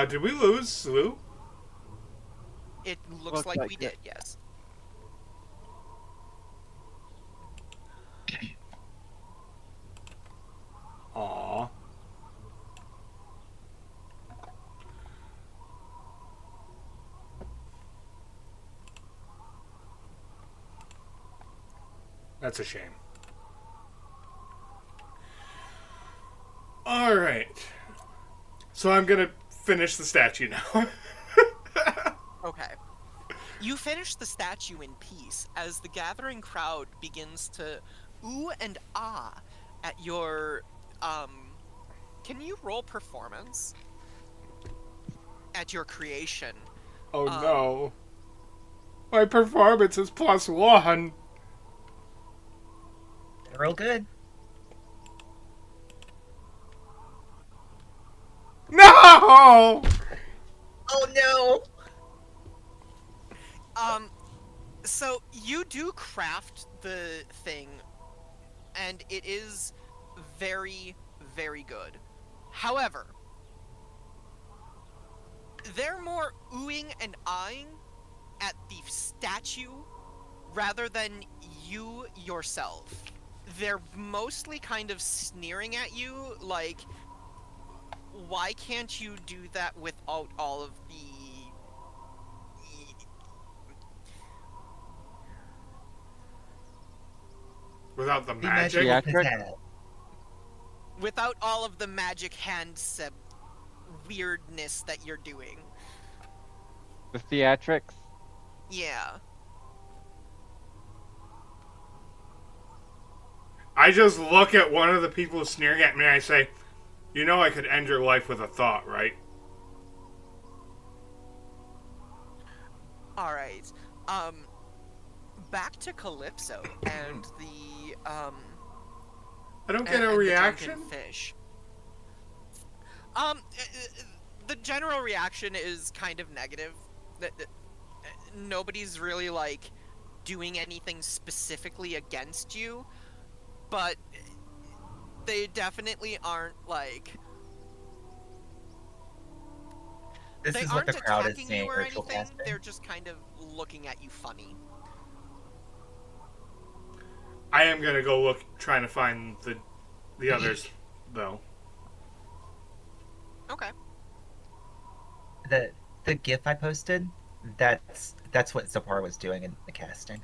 Did we lose Lou? It looks like we did, yes. Aww. That's a shame. Alright. So I'm gonna finish the statue now. Okay. You finish the statue in peace as the gathering crowd begins to ooh and ah at your, can you roll performance? At your creation. Oh no. My performance is +1. Real good. No! Oh no! So you do craft the thing, and it is very, very good. However, they're more oohing and eyeing at the statue rather than you yourself. They're mostly kind of sneering at you, like, why can't you do that without all of the... Without the The magic? Yeah. without all of the magic hand weirdness that you're doing. The theatrics. Yeah. I just look at one of the people sneering at me and I say, you know I could end your life with a thought, right? Alright. Back to Calypso and the, I don't get and a the reaction? drunken fish. The general reaction is kind of negative. That nobody's really, like, doing anything specifically against you, but they definitely aren't, like... This They is what aren't the crowd is attacking saying. you or Ritual anything, casting. they're just kind of looking at you funny. I am gonna go look, trying to find the others, though. Okay. The GIF I posted, that's what Zipar was doing in the casting.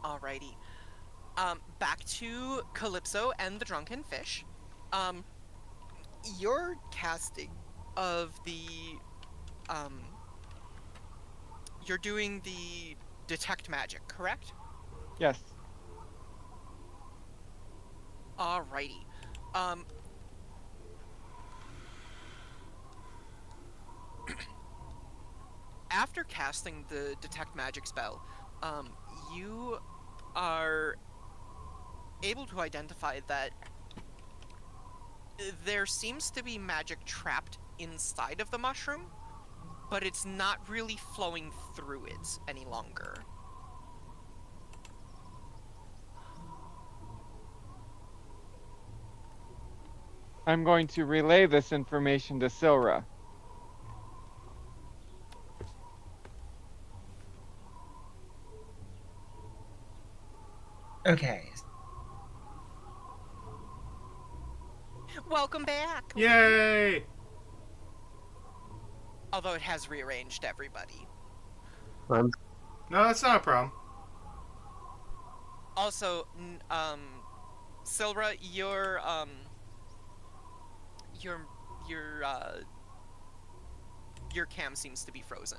Alrighty. Back to Calypso and the drunken fish. Your casting of the, you're doing the detect magic, correct? Yes. Alrighty. After casting the detect magic spell, you are able to identify that there seems to be magic trapped inside of the mushroom, but it's not really flowing through it any longer. I'm going to relay this information to Silra. Okay. Welcome back. Yay! Although it has rearranged everybody. I'm No, that's not a problem. Also, Silra, your cam seems to be frozen.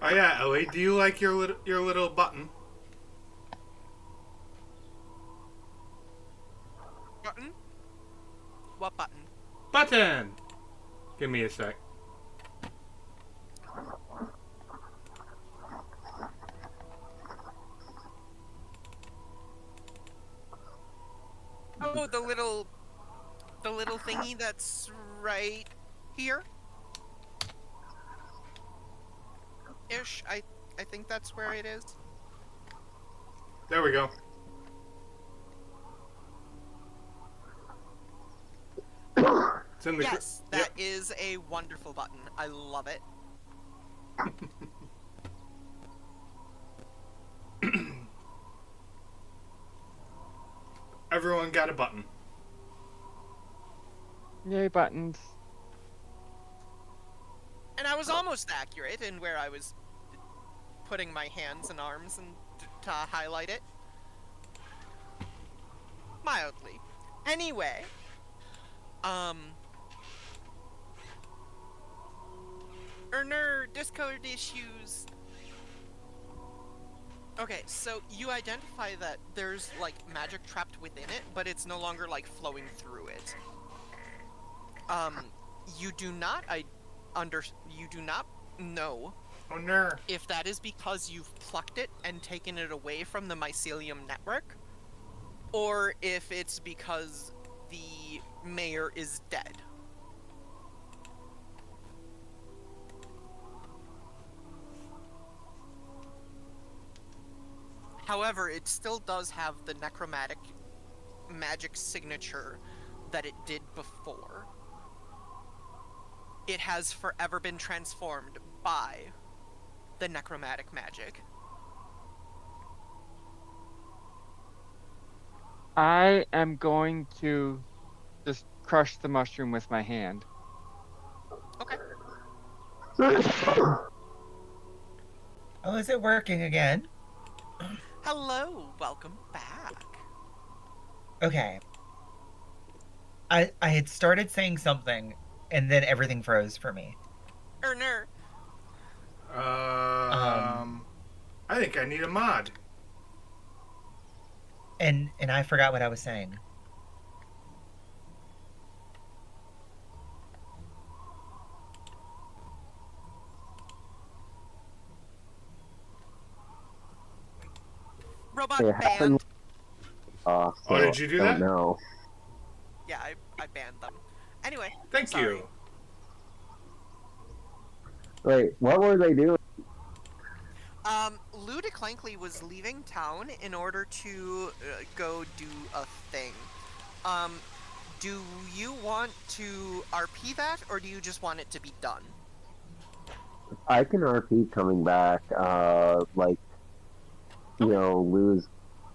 Oh yeah, Ellie, do you like your little button? Button? What button? Button! Give me a sec. Oh, the little thingy that's right here. Ish. I think that's where it is. There we go. It's in the Yes, that is a wonderful button. I love it. Everyone got a button. Yay, buttons. And I was almost accurate in where I was putting my hands and arms and to highlight it. Mildly. Anyway, Erner, Discord issues. Okay, so you identify that there's like magic trapped within it, but it's no longer like flowing through it. You do not you do not know Oh no. if that is because you've plucked it and taken it away from the mycelium network, or if it's because the mayor is dead. However, it still does have the necromantic magic signature that it did before. It has forever been transformed by the necromantic magic. I am going to just crush the mushroom with my hand. Okay. Oh, is it working again? Hello, welcome back. Okay. I had started saying something, and then everything froze for me. Erner. I think I need a mod. And I forgot what I was saying. Robot It banned. happened. So Oh, did you do I that? don't know. Yeah, I banned them. Anyway, Thank sorry. you. Wait, what were they doing? Lou DeClankly was leaving town in order to go do a thing. Do you want to RP that, or do you just want it to be done? I can RP coming back. Lou's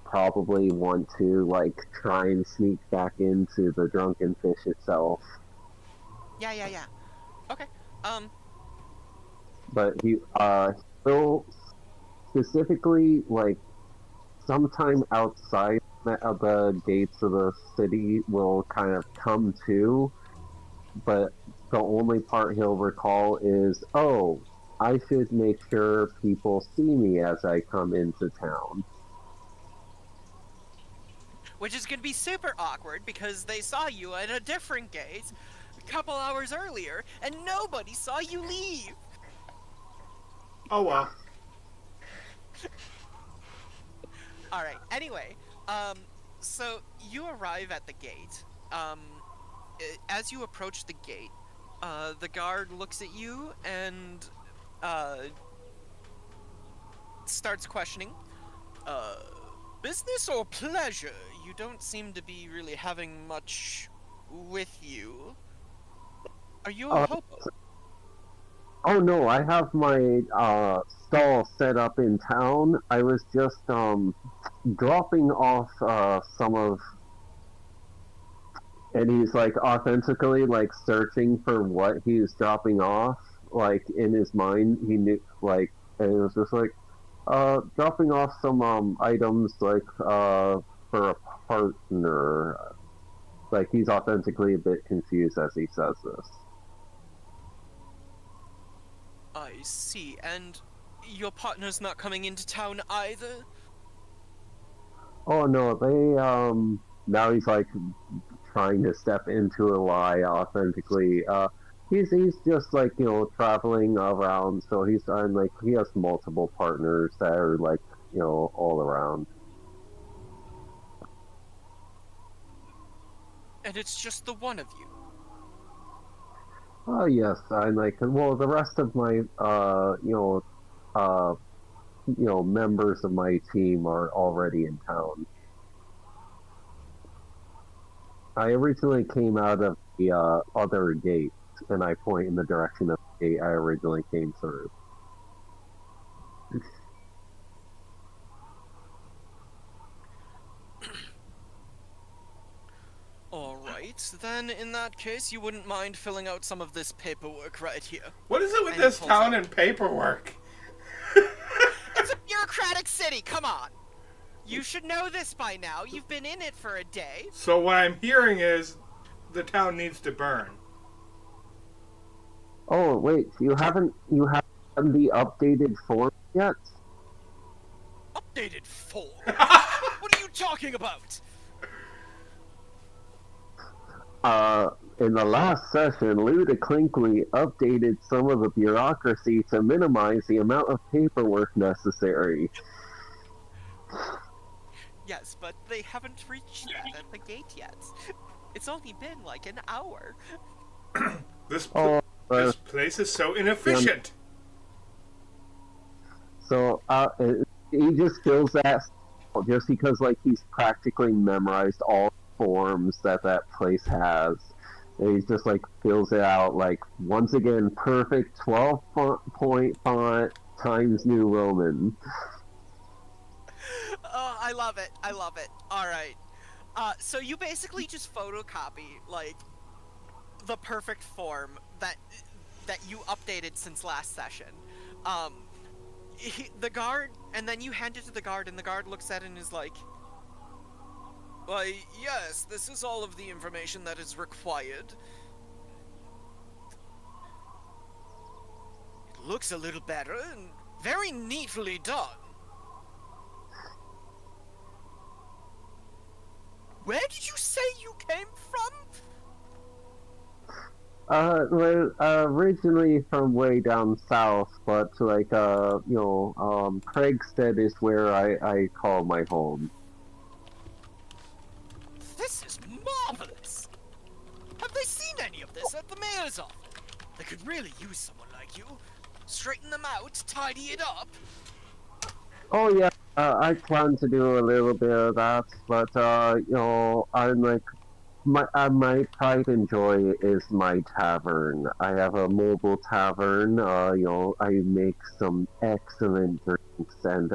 probably want to try and sneak back into the drunken fish itself. Yeah. Okay. But he'll specifically sometime outside of the gates of the city will kind of come to, but the only part he'll recall is, oh, I should make sure people see me as I come into town. Which is gonna be super awkward because they saw you at a different gate a couple hours earlier, and nobody saw you leave. Oh well. All right. Anyway, so you arrive at the gate. As you approach the gate, the guard looks at you and starts questioning. Business or pleasure? You don't seem to be really having much with you. Are you a Uh, hobo? oh no, I have my stall set up in town. I was just dropping off some of, and he's like authentically like searching for what he's dropping off. Like in his mind, he knew like, and it was just like dropping off some items like for a partner. Like he's authentically a bit confused as he says this. I see. And your partner's not coming into town either? Oh no, they now he's like trying to step into a lie authentically. He's just like, you know, traveling around, so he's on like he has multiple partners that are like, you know, all around. And it's just the one of you. Oh yes, I'm like, well, the rest of my members of my team are already in town. I originally came out of the other gate, and I point in the direction of the gate I originally came through. Alright, then in that case, you wouldn't mind filling out some of this paperwork right here. What is it with And this pulls town out- and paperwork? It's a bureaucratic city, come on! You should know this by now, you've been in it for a day. So what I'm hearing is the town needs to burn. Oh wait, you haven't the updated form yet? Updated form? What are you talking about? In the last session, Luda Clinkley updated some of the bureaucracy to minimize the amount of paperwork necessary. Yes, but they haven't reached that at the gate yet. It's only been like an hour. This Oh, place is so inefficient. so he just fills that just because like he's practically memorized all the forms that place has. And he's just like fills it out like once again perfect 12-point font Times New Roman. Oh, I love it. I love it. All right. So you basically just photocopy like the perfect form that you updated since last session. The guard, and then you hand it to the guard, and the guard looks at it and is like, "Why, yes, this is all of the information that is required. It looks a little better and very neatly done. Where did you say you came from?" Well, originally from way down south, but like, Cragstead is where I call my home. This is marvelous! Have they seen any of this at the mayor's office? They could really use someone like you. Straighten them out, tidy it up. Oh yeah, I plan to do a little bit of that, but I'm like, my pride and joy is my tavern. I have a mobile tavern. I make some excellent drinks, and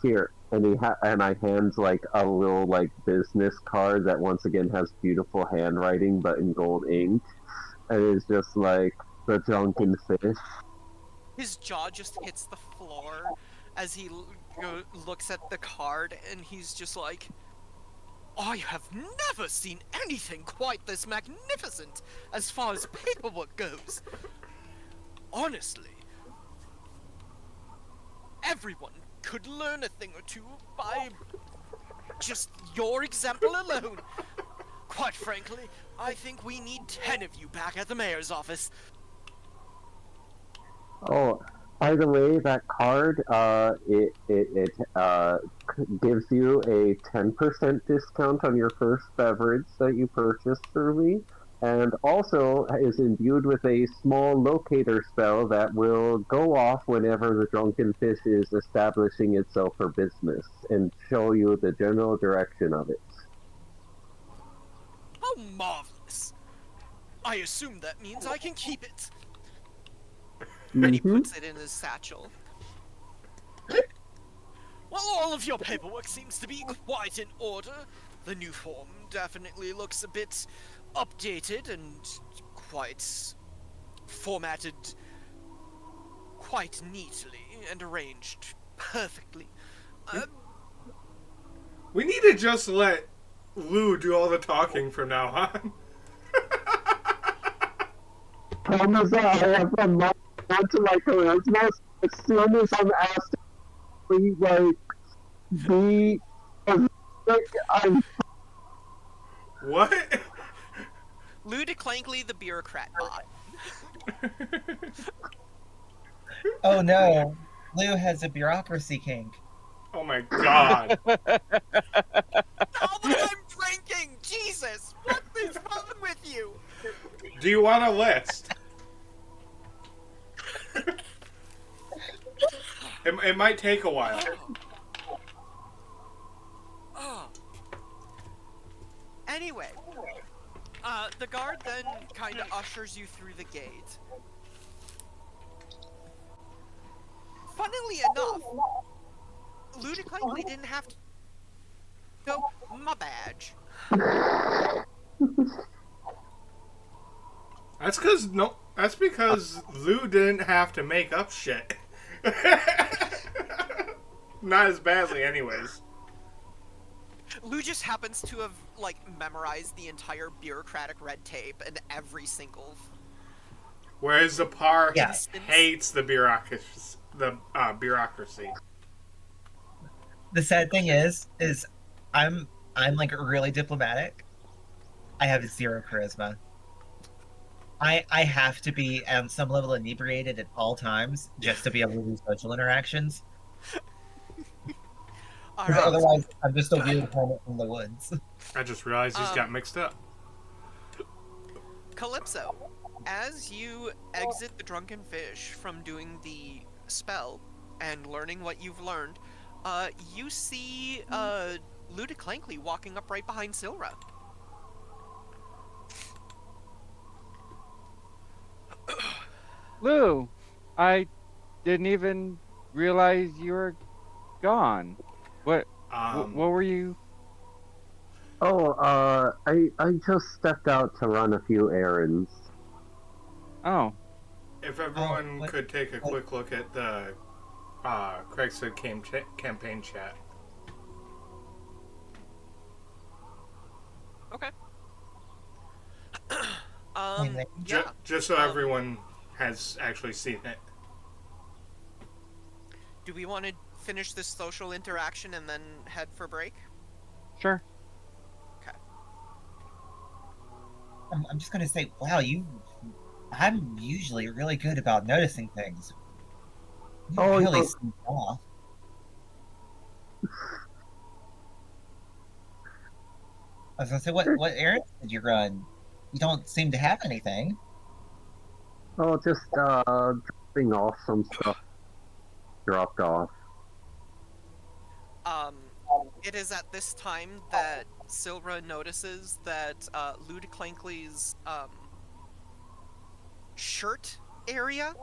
here. And I hands like a little like business card that once again has beautiful handwriting but in gold ink, and it's just like the drunken fish. His jaw just hits the floor as he looks at the card, and he's just like, "I have never seen anything quite this magnificent as far as paperwork goes. Honestly, everyone could learn a thing or two by just your example alone. Quite frankly, I think we need 10 of you back at the mayor's office." Oh, by the way, that card gives you a 10% discount on your first beverage that you purchase through me, and also is imbued with a small locator spell that will go off whenever the drunken fish is establishing itself for business and show you the general direction of it. How marvelous! I assume that means I can keep it. And he puts it in his satchel. Well, all of your paperwork seems to be quite in order. The new form definitely looks a bit updated and quite formatted quite neatly and arranged perfectly. We need to just let Lou do all the talking from now on. Promise I have a month to my charisma. As soon as I'm asked to be I'm What? Lou DeClankly, the bureaucrat bot. Oh no, Lou has a bureaucracy kink. Oh my god. Now that I'm drinking! Jesus! What is wrong with you? Do you want a list? It might take a while. Oh. Anyway, the guard then kind of ushers you through the gate. Funnily enough, Ludicrously didn't have to go my badge. That's because Lou didn't have to make up shit. Not as badly, anyways. Lou just happens to have, like, memorized the entire bureaucratic red tape and every single... Whereas the par Yeah. hates the bureaucracy. The sad thing is I'm like really diplomatic. I have 0 charisma. I have to be on some level inebriated at all times just to be able to do social interactions. All 'Cause right. otherwise, I'm just a weird hermit from the woods. I just realized these got mixed up. Calypso, as you exit the drunken fish from doing the spell and learning what you've learned, you see Ludiclankly walking up right behind Silra. Lou, I didn't even realize you were gone. What were you? I just stepped out to run a few errands. Oh, If everyone what- could take a quick look at the Cragstead campaign chat. Okay. Ju- Yeah. just so everyone has actually seen it. Do we want to finish this social interaction and then head for break? sure. I'm just gonna say, wow, I'm usually really good about noticing things. You Oh, really no. sneaked off. I was gonna say, what errands did you run? You don't seem to have anything. Oh, just dropping off some stuff. Dropped off. It is at this time that Silra notices that Ludiclankly's shirt area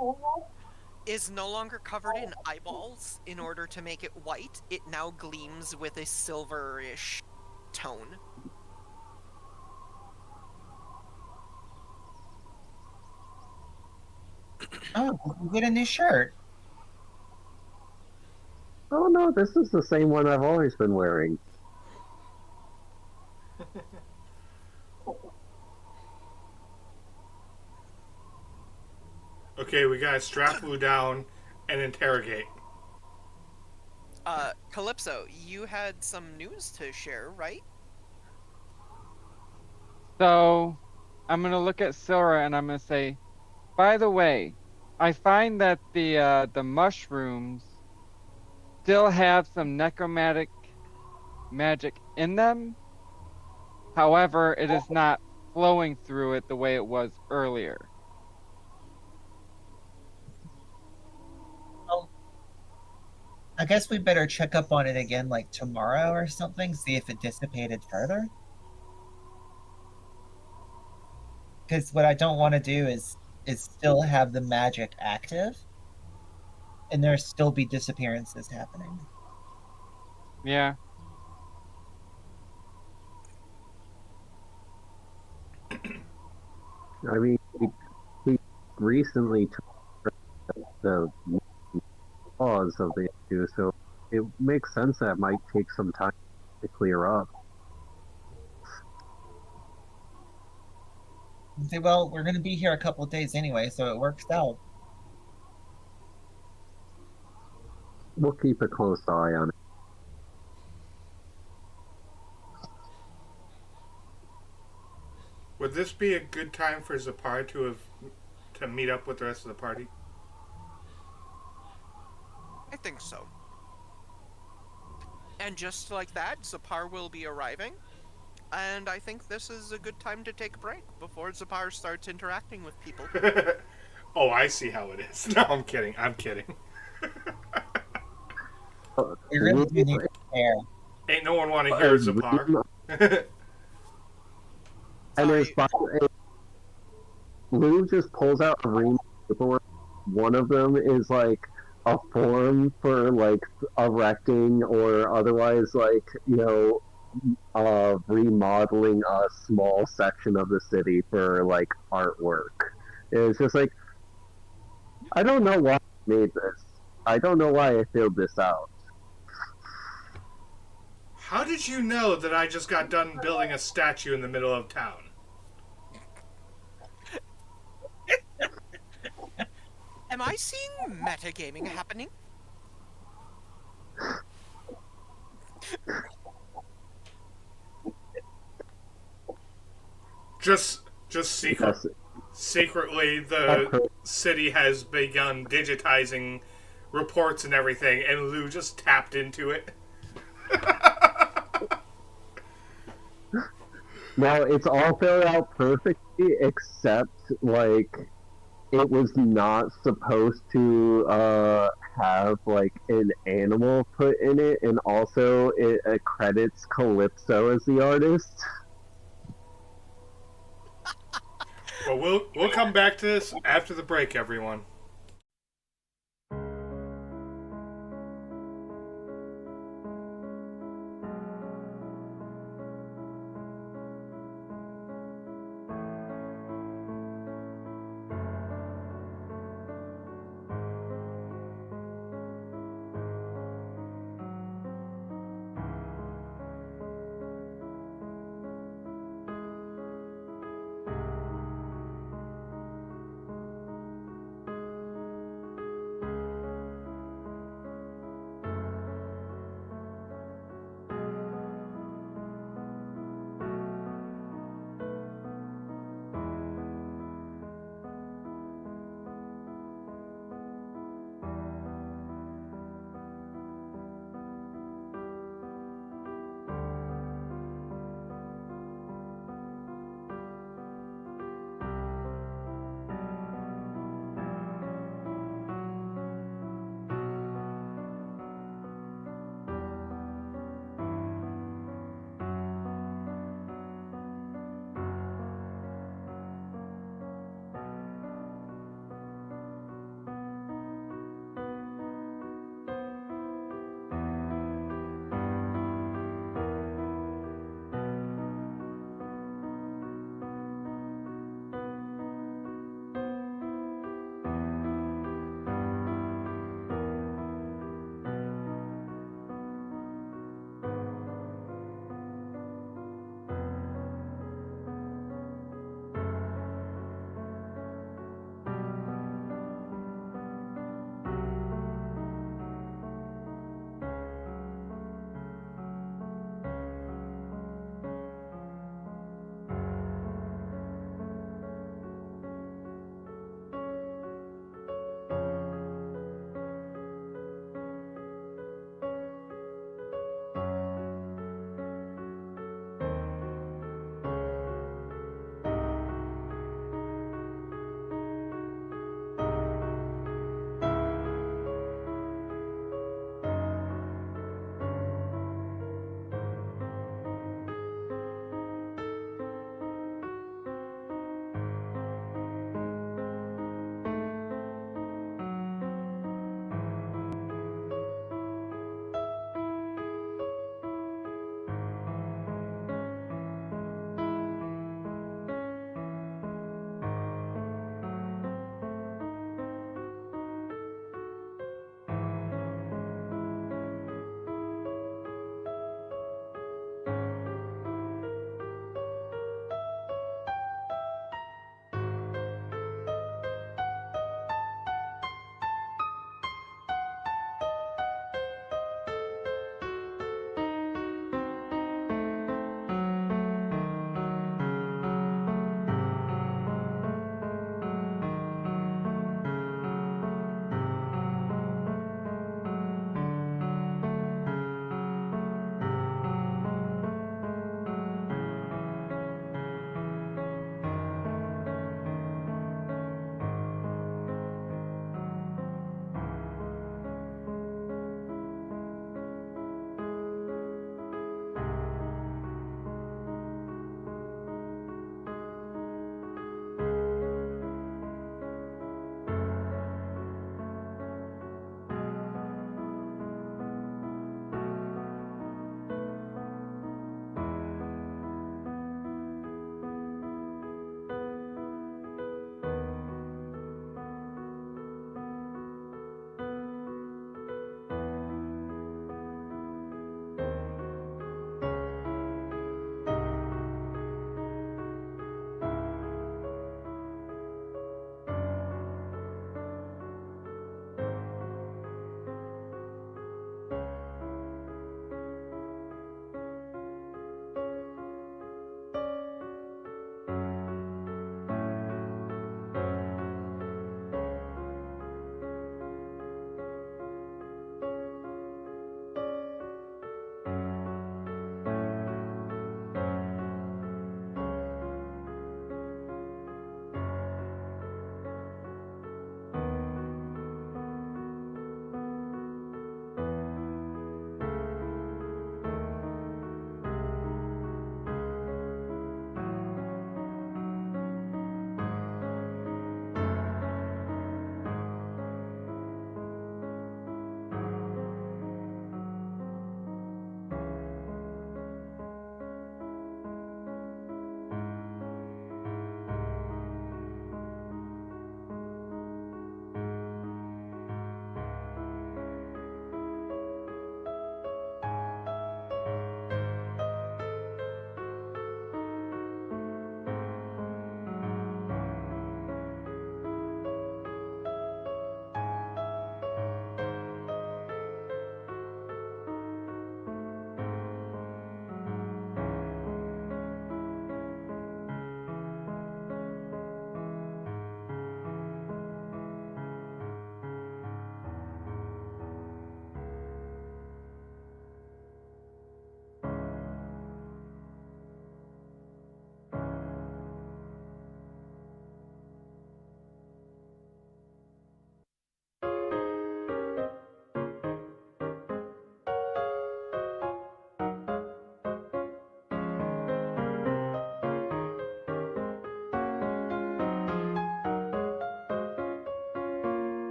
is no longer covered in eyeballs. In order to make it white, it now gleams with a silverish tone. Oh, you get a new shirt. Oh no, this is the same one I've always been wearing. Okay, we gotta strap Lou down and interrogate. Calypso, you had some news to share, right? So, I'm gonna look at Sora and I'm gonna say, by the way, I find that the mushrooms still have some necromantic magic in them. However, it is not flowing through it the way it was earlier. Well, I guess we better check up on it again like tomorrow or something, see if it dissipated further. Because what I don't want to do is still have the magic active and there still be disappearances happening. Yeah. I mean, we recently took the cause of the issue, so it makes sense that it might take some time to clear up. Say, well, we're going to be here a couple of days anyway, so it works out. We'll keep a close eye on it. Would this be a good time for Zapar to meet up with the rest of the party? I think so. And just like that, Zapar will be arriving. And I think this is a good time to take a break before Zapar starts interacting with people. Oh, I see how it is. No, I'm kidding. I'm kidding. We really do need to prepare. Ain't no one want to hear Zapar. And Sorry. as Lou just pulls out a ream of paperwork. One of them is like a form for like erecting or otherwise like, remodeling a small section of the city for like artwork. It's just like, I don't know why I made this. I don't know why I filled this out. How did you know that I just got done building a statue in the middle of town? Am I seeing metagaming happening? Just secretly, the city has begun digitizing reports and everything, and Lou just tapped into it. Now it's all filled out perfectly, except like it was not supposed to have like an animal put in it, and also it credits Calypso as the artist. Well, we'll come back to this after the break, everyone.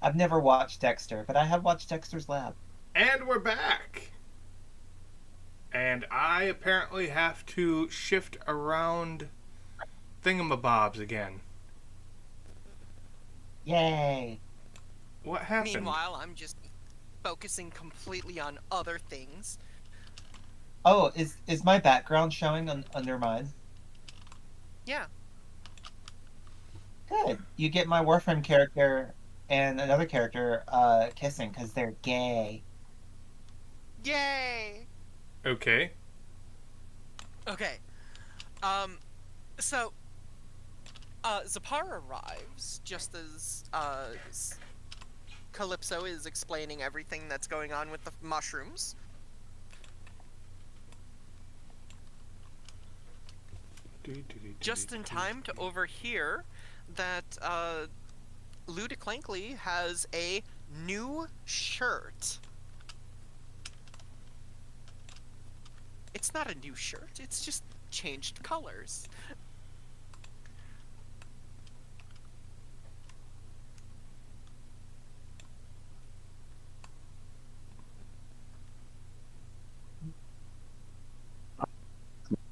I've never watched Dexter, but I have watched Dexter's Lab. And we're back. And I apparently have to shift around thingamabobs again. Yay! What happened? Meanwhile, I'm just focusing completely on other things. Oh, is my background showing under mine? Yeah. Good. You get my Warframe character and another character kissing because they're gay. Yay! Okay. Okay. So, Zapara arrives just as, Calypso is explaining everything that's going on with the mushrooms. Just in time to overhear that, Luda Clankley has a new shirt. It's not a new shirt, it's just changed colors.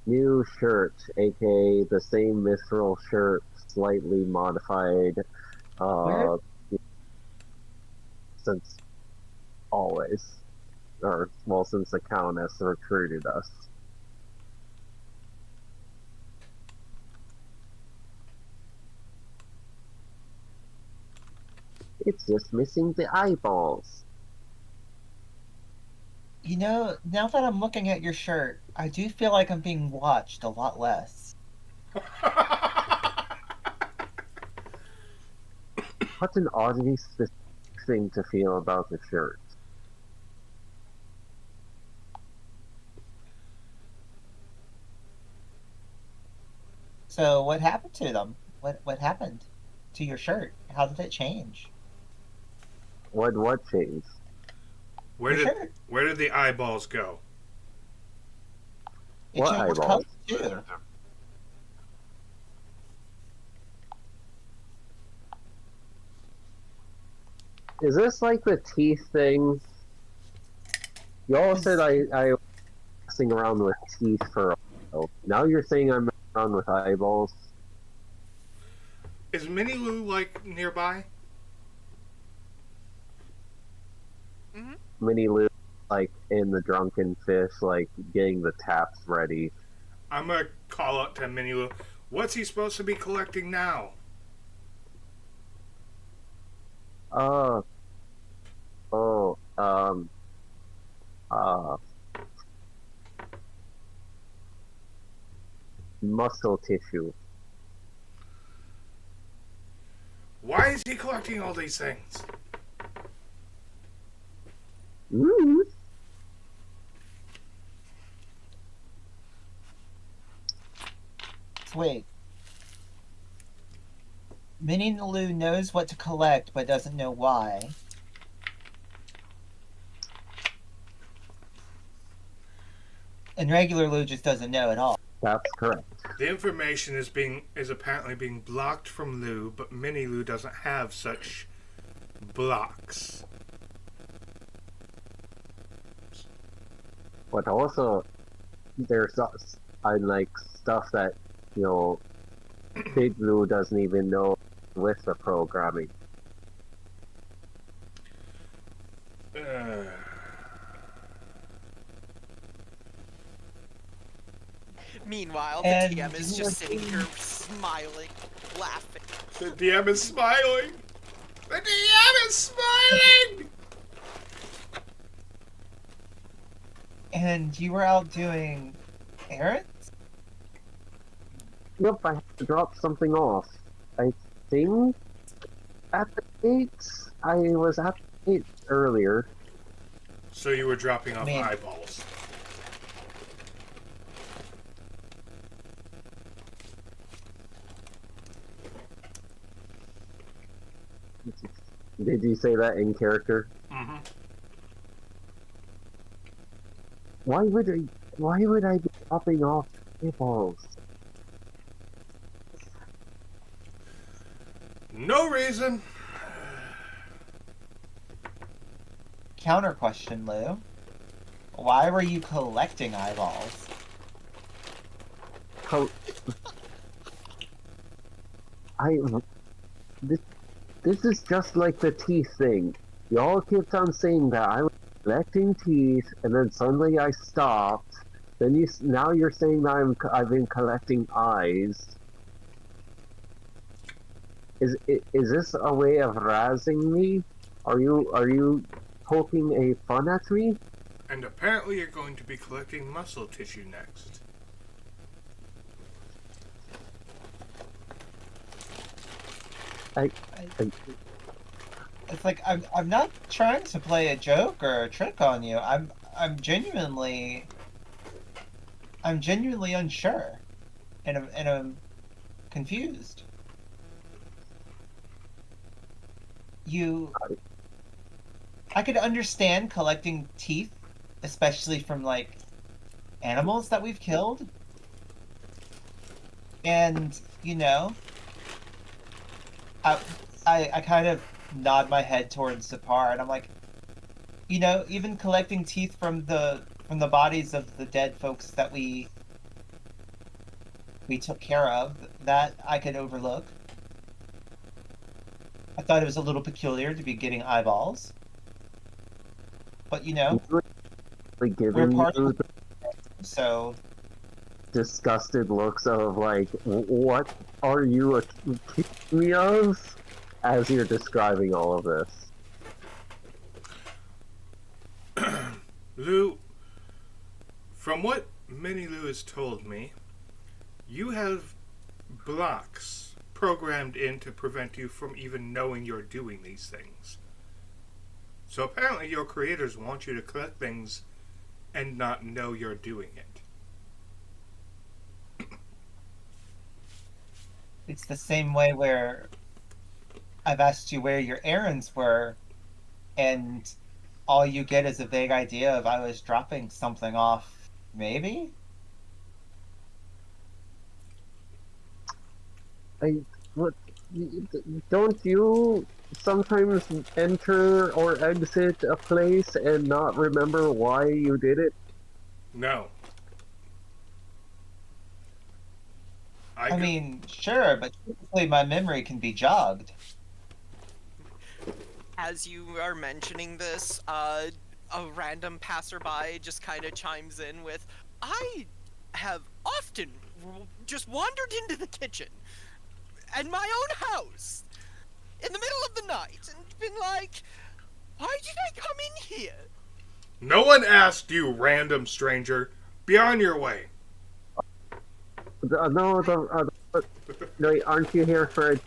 New shirt, aka the same visceral shirt, slightly modified, since always. Or, well, since the Countess recruited us. It's just missing the eyeballs. You know, now that I'm looking at your shirt, I do feel like I'm being watched a lot less. What an oddly specific thing to feel about the shirt. So what happened to them? What happened to your shirt? How did it change? What changed? Where Your did shirt. where did the eyeballs go? It What changed eyeballs? color too. Is this like the teeth thing? Y'all said I was messing around with teeth for a while. Now you're saying I'm messing around with eyeballs? Is Minnie Lou like nearby? Mm-hmm. Minnie Lou, like, in the drunken fish, like, getting the taps ready. I'm gonna call out to Minnie Lou. What's he supposed to be collecting now? Oh, muscle tissue. Why is he collecting all these things? Ooh. Wait. Minnie Lou knows what to collect, but doesn't know why. And regular Lou just doesn't know at all. That's correct. The information is apparently being blocked from Lou, but Minnie Lou doesn't have such blocks. But also, there's like stuff that you know Big Blue doesn't even know with the programming. Meanwhile, the And TM is you just were sitting here smiling, laughing. The DM is smiling. The DM is smiling. And you were out doing errands? Yep, I had to drop something off. I think at the gates. I was at the gate earlier. So you were dropping off Man. eyeballs. Did you say that in character? Mm-hmm. Why would I be dropping off eyeballs? No reason. Counter question, Lou. Why were you collecting eyeballs? How I this is just like the teeth thing. Y'all kept on saying that I was collecting teeth, and then suddenly I stopped. Then now you're saying that I've been collecting eyes. Is this a way of razzing me? Are you poking a fun at me? And apparently you're going to be collecting muscle tissue next. It's like I'm not trying to play a joke or a trick on you. I'm genuinely unsure, and I'm confused. I could understand collecting teeth, especially from like animals that we've killed, and I kind of nod my head towards Zapar, and I'm like, even collecting teeth from the bodies of the dead folks that we took care of, that I could overlook. I thought it was a little peculiar to be getting eyeballs, but Like we're giving part you of the so disgusted looks of like, what are you accusing me of? As you're describing all of this. Lou, from what Minnie Lou has told me, you have blocks programmed in to prevent you from even knowing you're doing these things. So apparently your creators want you to collect things and not know you're doing it. it's the same way where I've asked you where your errands were, and all you get is a vague idea of I was dropping something off, maybe? What? Don't you sometimes enter or exit a place and not remember why you did it? No. I mean, sure, but typically my memory can be jogged. As you are mentioning this, a random passerby just kind of chimes in with, I have often just wandered into the kitchen and my own house in the middle of the night and been like, why did I come in here? No one asked you, random stranger. Be on your way. No, aren't you here for it?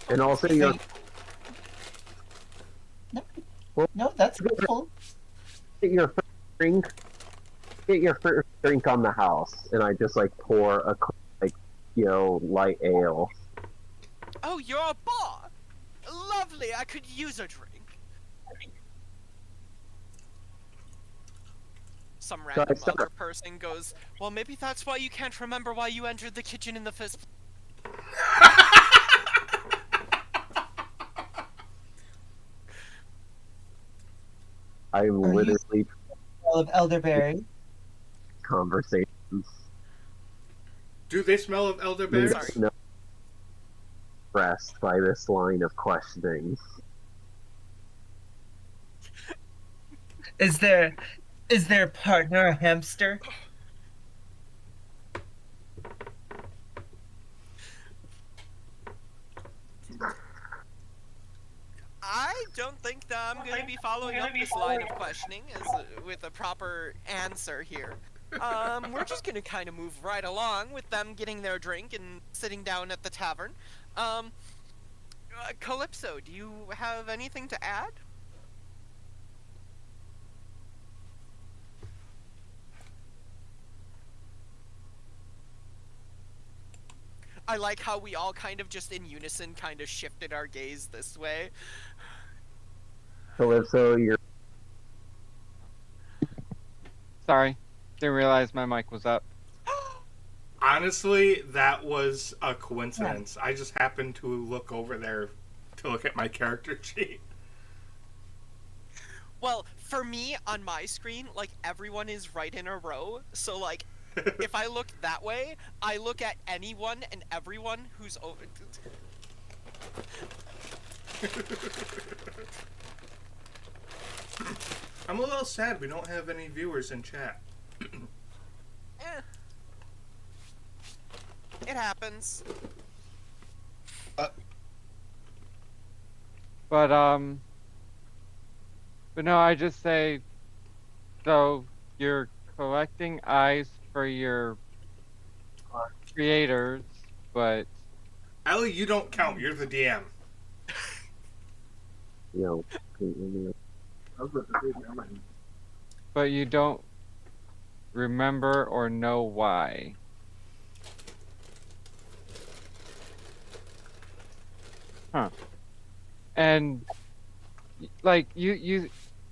And also, you're No, that's cool. get your first drink. Get your first drink on the house, and I just like pour a light ale. Oh, you're a bar. Lovely, I could use a drink. Some random other person goes, well, maybe that's why you can't remember why you entered the kitchen in the first place. I'm literally smell of elderberry. Conversations. Do they smell of elderberries? Sorry. No impressed by this line of questioning. Is their partner a hamster? I don't think that I'm going to be following up this line of questioning with a proper answer here. We're just going to kind of move right along with them getting their drink and sitting down at the tavern. Calypso, do you have anything to add? I like how we all kind of just in unison kind of shifted our gaze this way. Calypso, you're Sorry, didn't realize my mic was up. Honestly, that was a coincidence. I just happened to look over there to look at my character sheet. Well, for me, on my screen, like, everyone is right in a row, so, like, if I look that way, I look at anyone and everyone who's over... I'm a little sad we don't have any viewers in chat. Eh. It happens. But no, I just say, so you're collecting eyes for your creators, but Ellie, you don't count. You're the DM. you know, but you don't remember or know why. Huh. And like you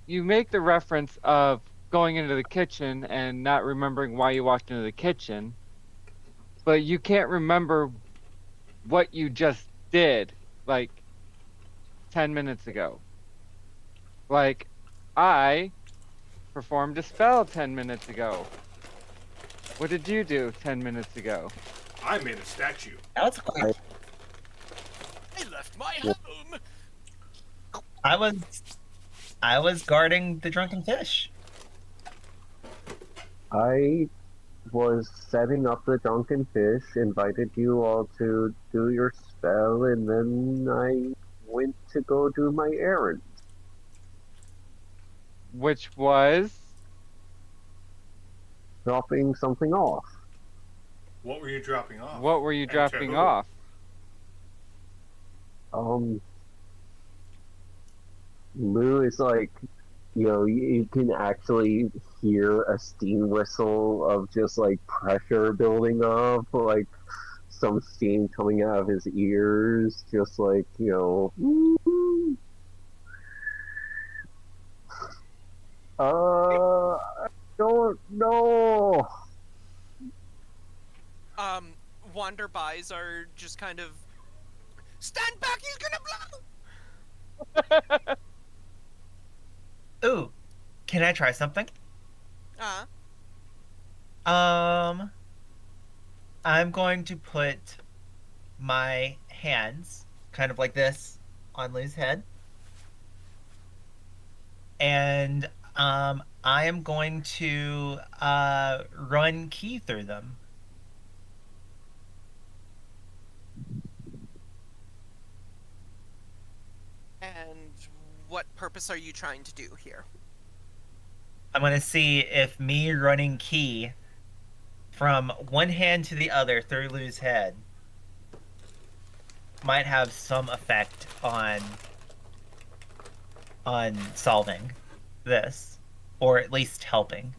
make the reference of going into the kitchen and not remembering why you walked into the kitchen, but you can't remember what you just did like 10 minutes ago. Like, I performed a spell 10 minutes ago. What did you do 10 minutes ago? I made a statue. That was quick. I left my home! I was guarding the drunken fish. I was setting up the drunken fish, invited you all to do your spell, and then I went to go do my errand. Which was... Dropping something off. What were you dropping off? What were you And to dropping who? off? Lou is like, you can actually hear a steam whistle of just like pressure building up, like some steam coming out of his ears, just like, I don't know. Wanderbys are just kind of... Stand back, he's gonna blow! Ooh, can I try something? I'm going to put my hands kind of like this on Lou's head. And I am going to run key through them. And what purpose are you trying to do here? I'm going to see if me running key from one hand to the other through Lou's head might have some effect on solving this, or at least helping.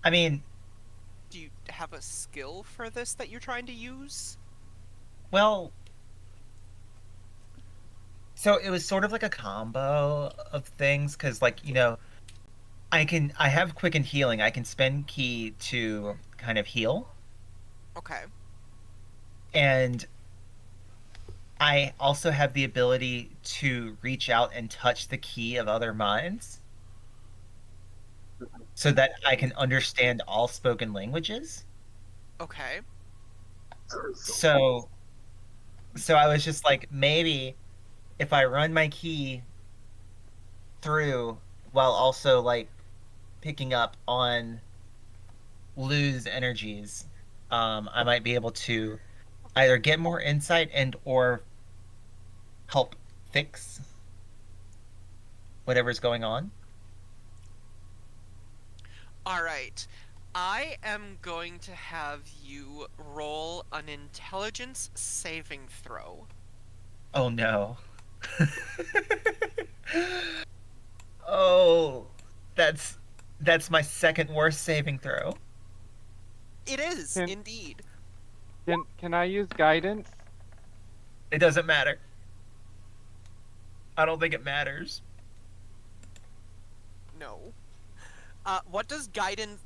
I mean, Do you have a skill for this that you're trying to use? well, so it was sort of like a combo of things, because, like, I have quicken healing. I can spend key to kind of heal, Okay. and I also have the ability to reach out and touch the key of other minds so that I can understand all spoken languages. Okay. So so I was just like, maybe if I run my key through while also like picking up on Lou's energies, I might be able to either get more insight and or help fix whatever's going on. All right. I am going to have you roll an intelligence saving throw. Oh no. Oh, that's that's my second worst saving throw. It is Can indeed. can I use guidance? It doesn't matter. I don't think it matters. No. What does guidance?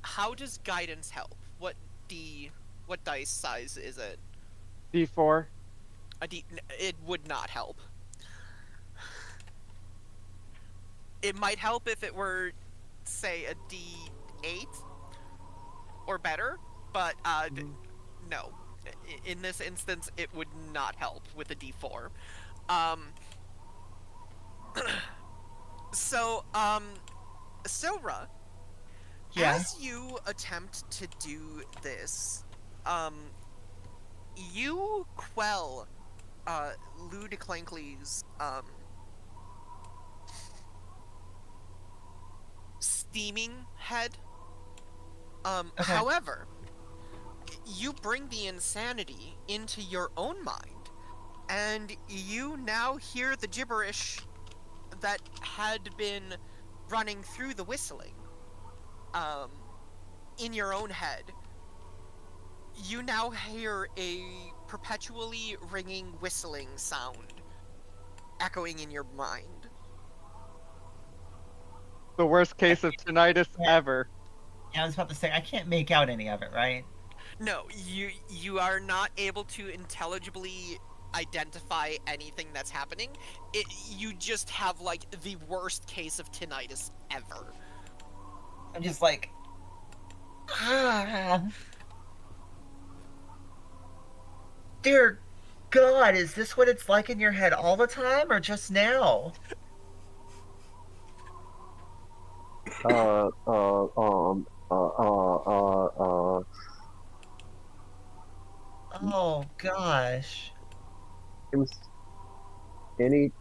How does guidance help? What dice size is it? D4. It would not help. It might help if it were, say, a D8 or better, but no. In this instance, it would not help with a D4. So, Silra, Yeah. as you attempt to do this, you quell Lou de Clankly's steaming head. Okay. However, you bring the insanity into your own mind, and you now hear the gibberish that had been running through the whistling in your own head. You now hear a perpetually ringing whistling sound echoing in your mind. The worst case of tinnitus ever. Yeah, I was about to say I can't make out any of it, right? No, you are not able to intelligibly identify anything that's happening. You just have like the worst case of tinnitus ever. I'm just like, ah. Dear God, is this what it's like in your head all the time or just now? Uh, uh, um, uh, uh, uh, uh, Oh gosh. any,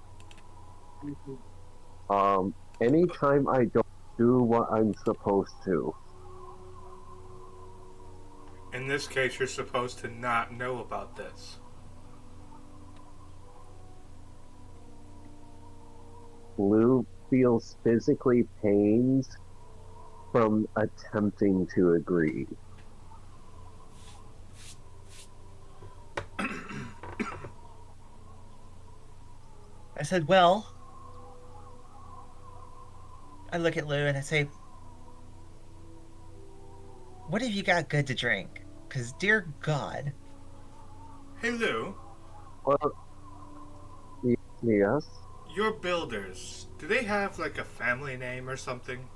anytime I don't do what I'm supposed to, In this case, you're supposed to not know about this. Lou feels physically pained from attempting to agree. I said, well, I look at Lou and I say, what have you got good to drink? Because, dear God. Hey Lou, Well, yes. your builders, do they have like a family name or something?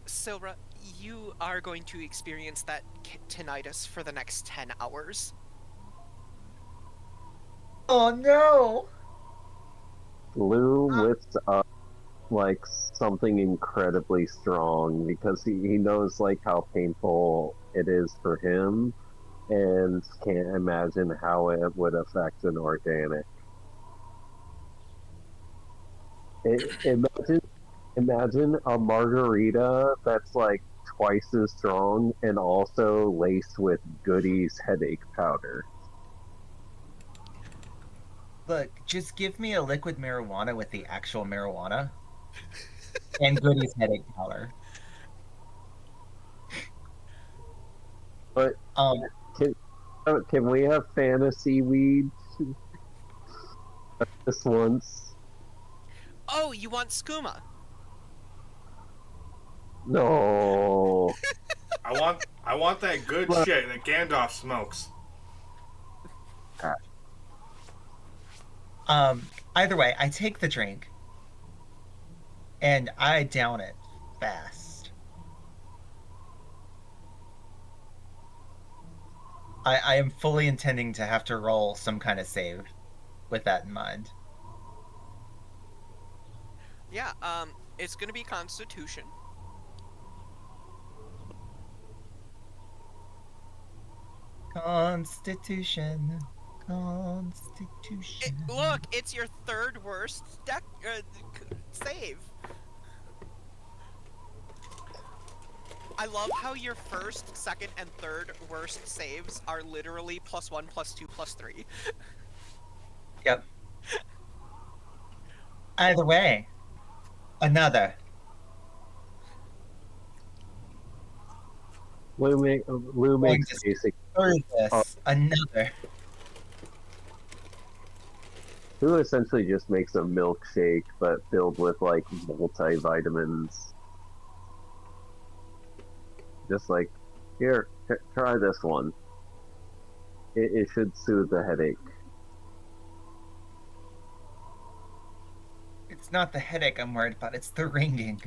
Silra, you are going to experience that tinnitus for the next 10 hours. Oh no! Lou lifts up like something incredibly strong because he knows like how painful it is for him and can't imagine how it would affect an organic. Imagine a margarita that's like twice as strong and also laced with Goody's headache powder. Look, just give me a liquid marijuana with the actual marijuana and Goody's headache powder. But Um, can we have fantasy weed just once? Oh, you want skooma? No. I I want that good Look. shit that Gandalf smokes. Either way, I take the drink and I down it fast. I am fully intending to have to roll some kind of save with that in mind. Yeah, it's gonna be Constitution. Constitution. Look, it's your third worst save. I love how your first, second, and third worst saves are literally +1, +2, +3. Yep. Either way, another. Lou makes Just basic. through this, Oh. another. Lou essentially just makes a milkshake, but filled with like multivitamins. Just like, here, try this one. It should soothe the headache. It's not the headache I'm worried about, it's the ringing.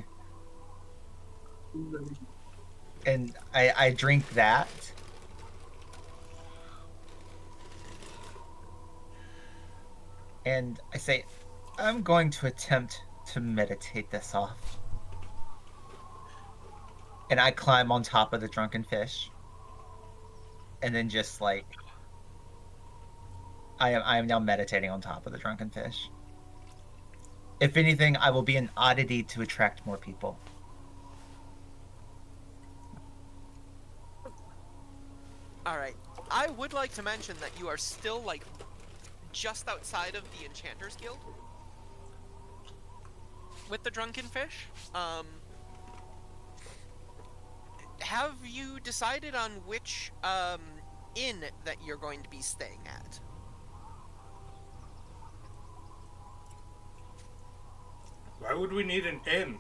And I drink that. And I say, I'm going to attempt to meditate this off. And I climb on top of the drunken fish. And then just like I am now meditating on top of the drunken fish. If anything, I will be an oddity to attract more people. Alright, I would like to mention that you are still, like, just outside of the Enchanter's Guild with the drunken fish. Have you decided on which inn that you're going to be staying at? Why would we need an inn?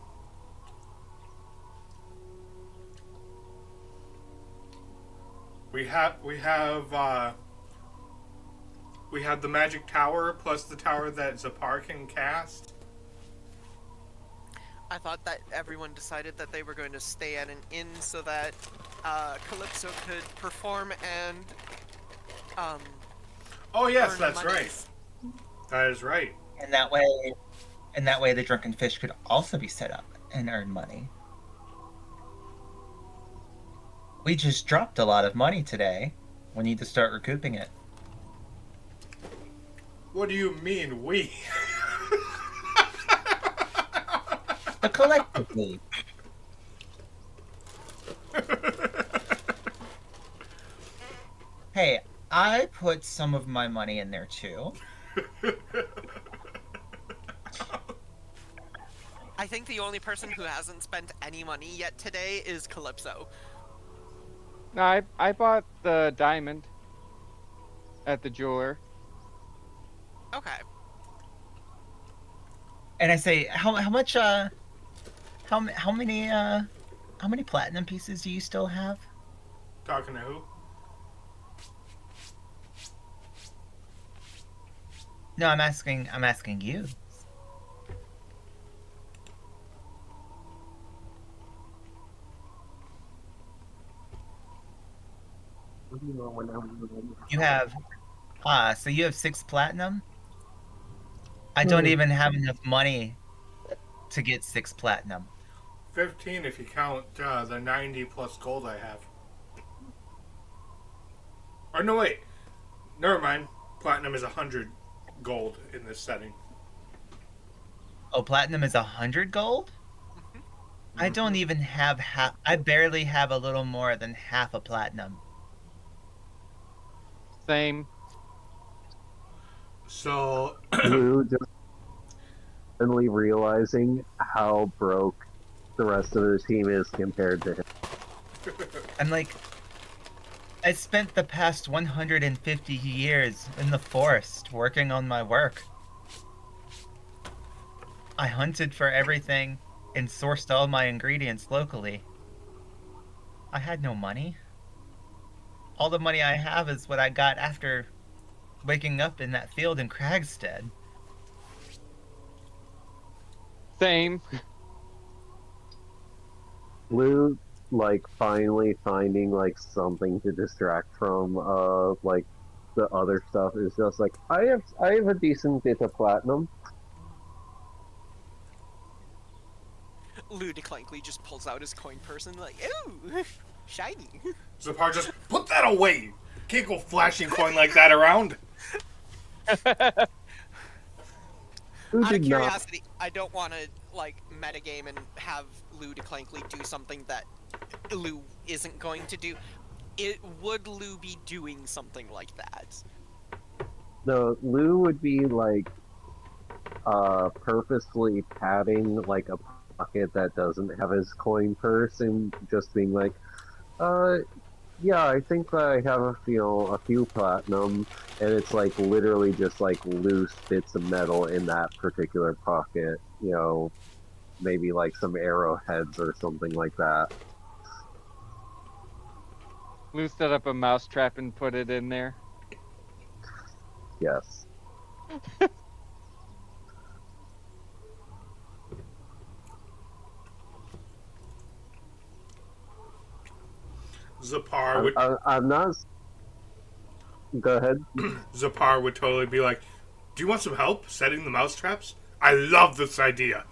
We have the magic tower plus the tower that Zapar can cast. I thought that everyone decided that they were going to stay at an inn so that Calypso could perform and Oh yes, earn that's money. right. That is right. And that way the drunken fish could also be set up and earn money. We just dropped a lot of money today. We need to start recouping it. What do you mean, we? But collectively. Hey, I put some of my money in there too. I think the only person who hasn't spent any money yet today is Calypso. No, I bought the diamond at the jeweler. Okay. And I say, how much how many platinum pieces do you still have? Talking to who? No, I'm asking you. You have so you have 6 platinum? I don't even have enough money to get 6 platinum. 15 if you count the 90 plus gold I have. Or no, wait. Never mind. Platinum is 100 gold in this setting. Oh, platinum is 100 gold? I don't even have half. I barely have a little more than half a platinum. Same. So, Lou just suddenly realizing how broke the rest of the team is compared to him. I'm like, I spent the past 150 years in the forest working on my work. I hunted for everything and sourced all my ingredients locally. I had no money. all the money I have is what I got after waking up in that field in Cragstead. Same. Lou, like, finally finding, like, something to distract from, like, the other stuff is just like, I have a decent bit of platinum. Lou DeClankly just pulls out his coin purse and like, ooh, shiny. Zapar, just put that away. Can't go flashing coin like that around. Who Out of did not? curiosity, I don't want to like metagame and have Lou DeClankly do something that Lou isn't going to do. Would Lou be doing something like that? No, Lou would be like purposefully padding like a pocket that doesn't have his coin purse and just being like, yeah, I think I have a few platinum, and it's like literally just like loose bits of metal in that particular pocket, maybe like some arrowheads or something like that. Lou set up a mousetrap and put it in there. Yes. Zapar would I'm not. Go ahead. Zapar would totally be like, "Do you want some help setting the mouse traps? I love this idea."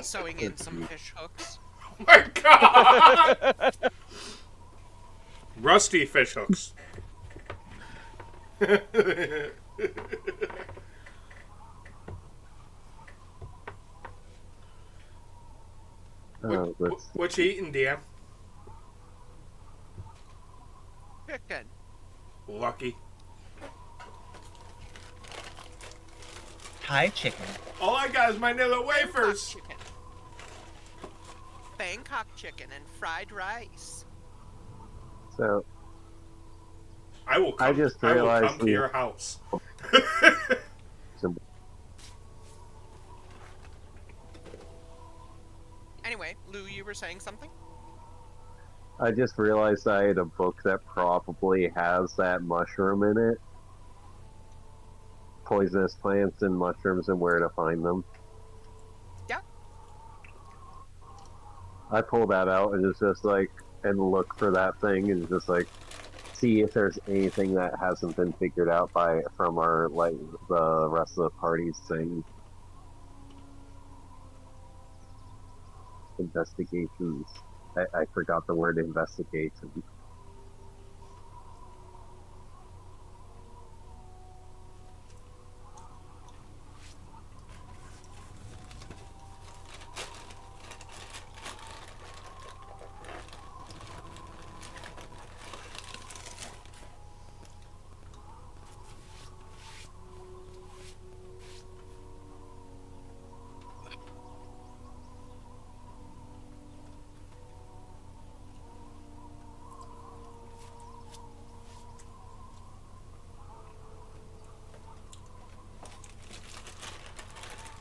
Sewing in some fish hooks. Oh my god! Rusty fish hooks. What you eating, DM? Chicken. Lucky. Thai chicken. All I got is my Nilla wafers. Chicken. Bangkok chicken and fried rice. So I will come, just I will realized come to we- your house. Anyway, Lou, you were saying something? I just realized I had a book that probably has that mushroom in it. Poisonous plants and mushrooms and where to find them. Yeah. I pull that out and it's just like, and look for that thing and just like, see if there's anything that hasn't been figured out from our, like, the rest of the party's thing. Investigations. I forgot the word investigation.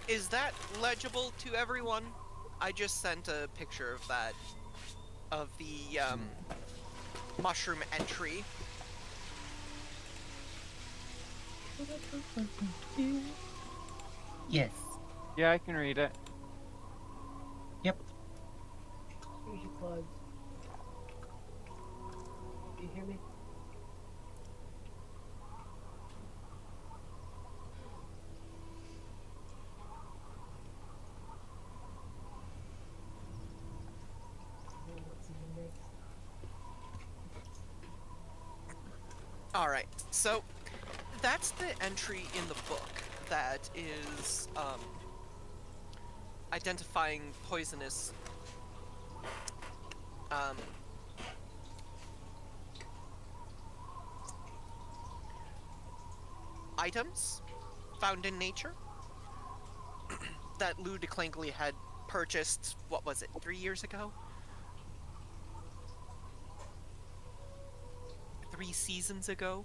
Is that legible to everyone? I just sent a picture of that, of the mushroom entry. Yes. Yeah, I can read it. Yep. Here's your plugs. Do you hear me? Alright, so that's the entry in the book that is identifying poisonous items found in nature that Lou DeClankly had purchased, what was it, 3 years ago? 3 seasons ago?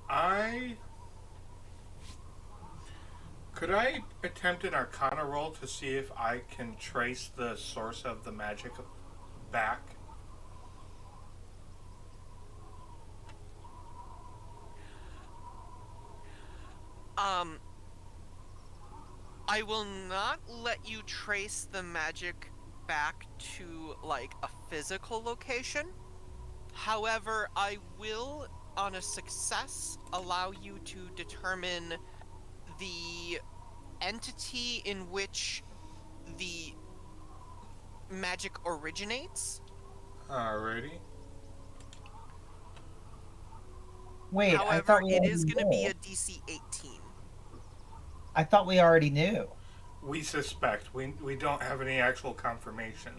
I could I attempt an Arcana roll to see if I can trace the source of the magic back? Um, I will not let you trace the magic back to like a physical location. However, I will, on a success, allow you to determine the entity in which the magic originates. Alrighty. Wait, I However, thought we it already is going to be knew. a DC 18. I thought we already knew. We suspect. We don't have any actual confirmation.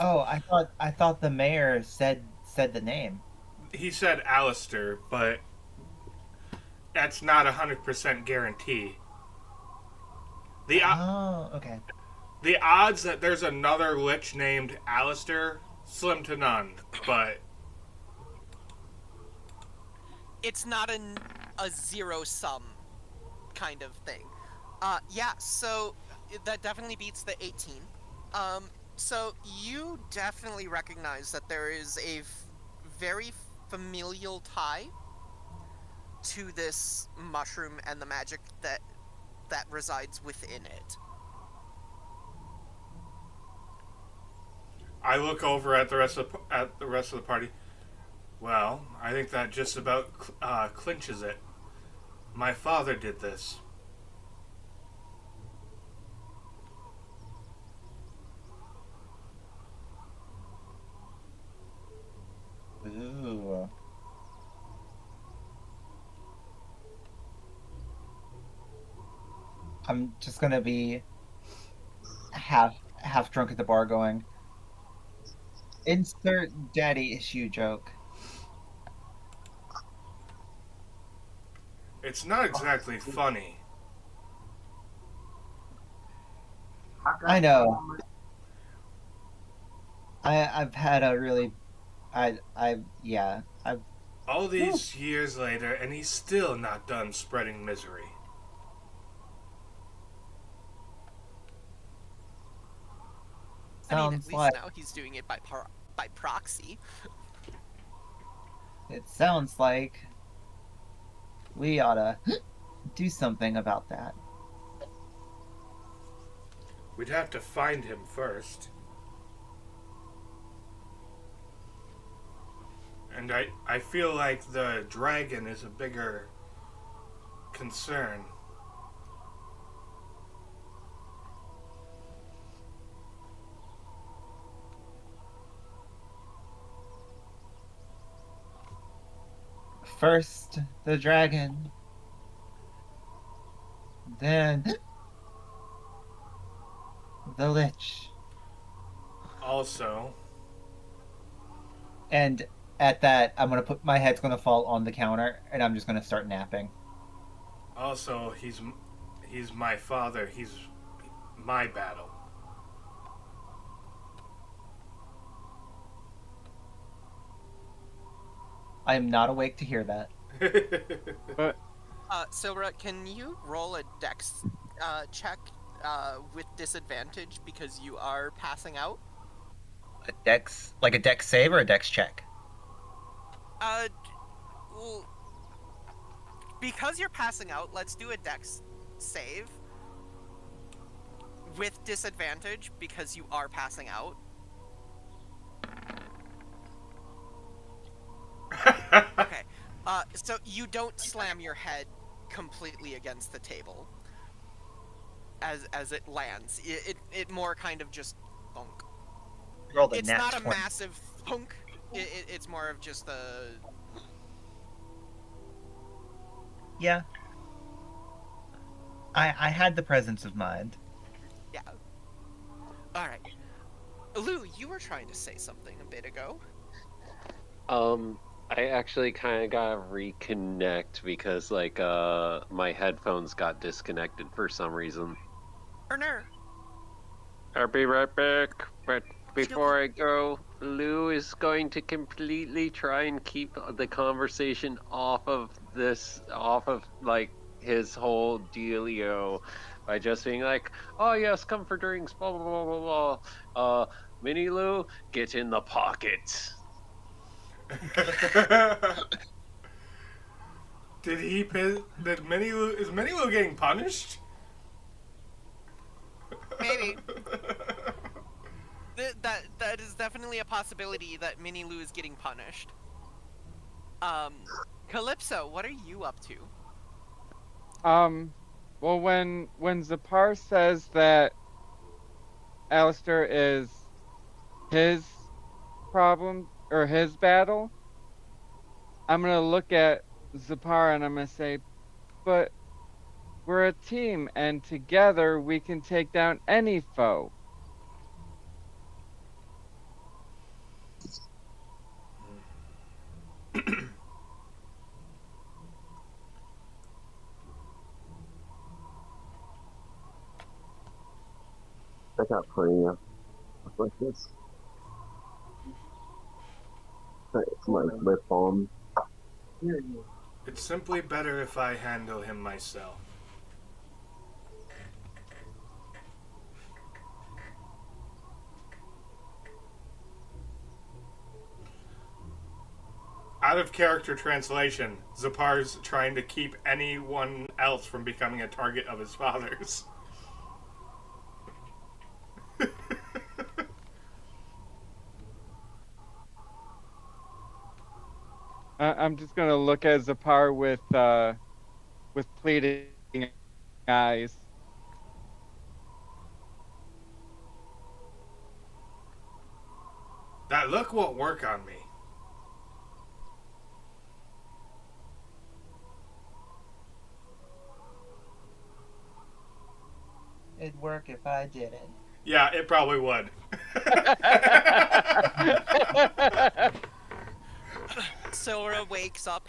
Oh, I thought the mayor said the name. He said Alistair, but that's not 100% guarantee. Oh, okay. The odds that there's another lich named Alistair, slim to none, but It's not a zero sum kind of thing. Yeah, so that definitely beats the 18. So you definitely recognize that there is a very familial tie to this mushroom and the magic that resides within it. I look over at the rest of the party. Well, I think that just about clinches it. My father did this. Ooh. I'm just gonna be half drunk at the bar going, insert daddy issue joke. It's not exactly funny. I know. I've had a really yeah. I've All these years later, and he's still not done spreading misery. I mean, at sounds least like now he's doing it by proxy. it sounds like we oughta do something about that. We'd have to find him first. And I feel like the dragon is a bigger concern. First the dragon, then the lich. Also, And at that, my head's gonna fall on the counter, and I'm just gonna start napping. he's my father. He's my battle. I am not awake to hear that. But Silra, can you roll a dex check with disadvantage because you are passing out? Like a dex save or a dex check? Well, because you're passing out, let's do a dex save with disadvantage because you are passing out. Okay. So you don't slam your head completely against the table as it lands. It more kind of just thunk. Rolled a It's nat not a 20. massive thunk. It's more of just a... Yeah. I had the presence of mind. Yeah. Alright. Lou, you were trying to say something a bit ago. I actually kind of got to reconnect because, like, my headphones got disconnected for some reason. Erner. I'll be right back, but before I go, Lou is going to completely try and keep the conversation off of like his whole dealio by just being like, "Oh yes, come for drinks." Blah blah blah blah blah. Mini Lou, get in the pocket. Did he piss? Did Mini Lou? Is Mini Lou getting punished? Maybe. That is definitely a possibility that Mini Lou is getting punished. Calypso, what are you up to? Well, when Zapar says that Alistair is his problem or his battle, I'm gonna look at Zapar and I'm gonna say, but we're a team and together we can take down any foe. I got plenty of stuff like this. It's like lip balm. It's simply better if I handle him myself. Out of character translation, Zapar's trying to keep anyone else from becoming a target of his father's. I'm just gonna look at Zapar with pleading eyes. That look won't work on me. It'd work if I did it. Yeah, it probably would. Sora wakes up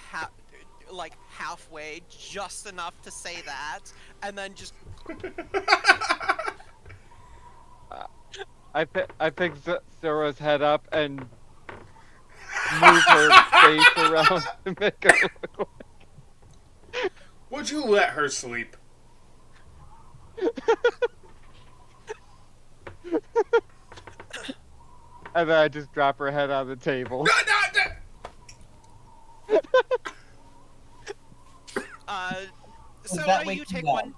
halfway, just enough to say that, and then just I pick Zora's head up and move her face around to make her look Would you let her sleep? and then I just drop her head on the table. Does Sora, that wake you take you up? one.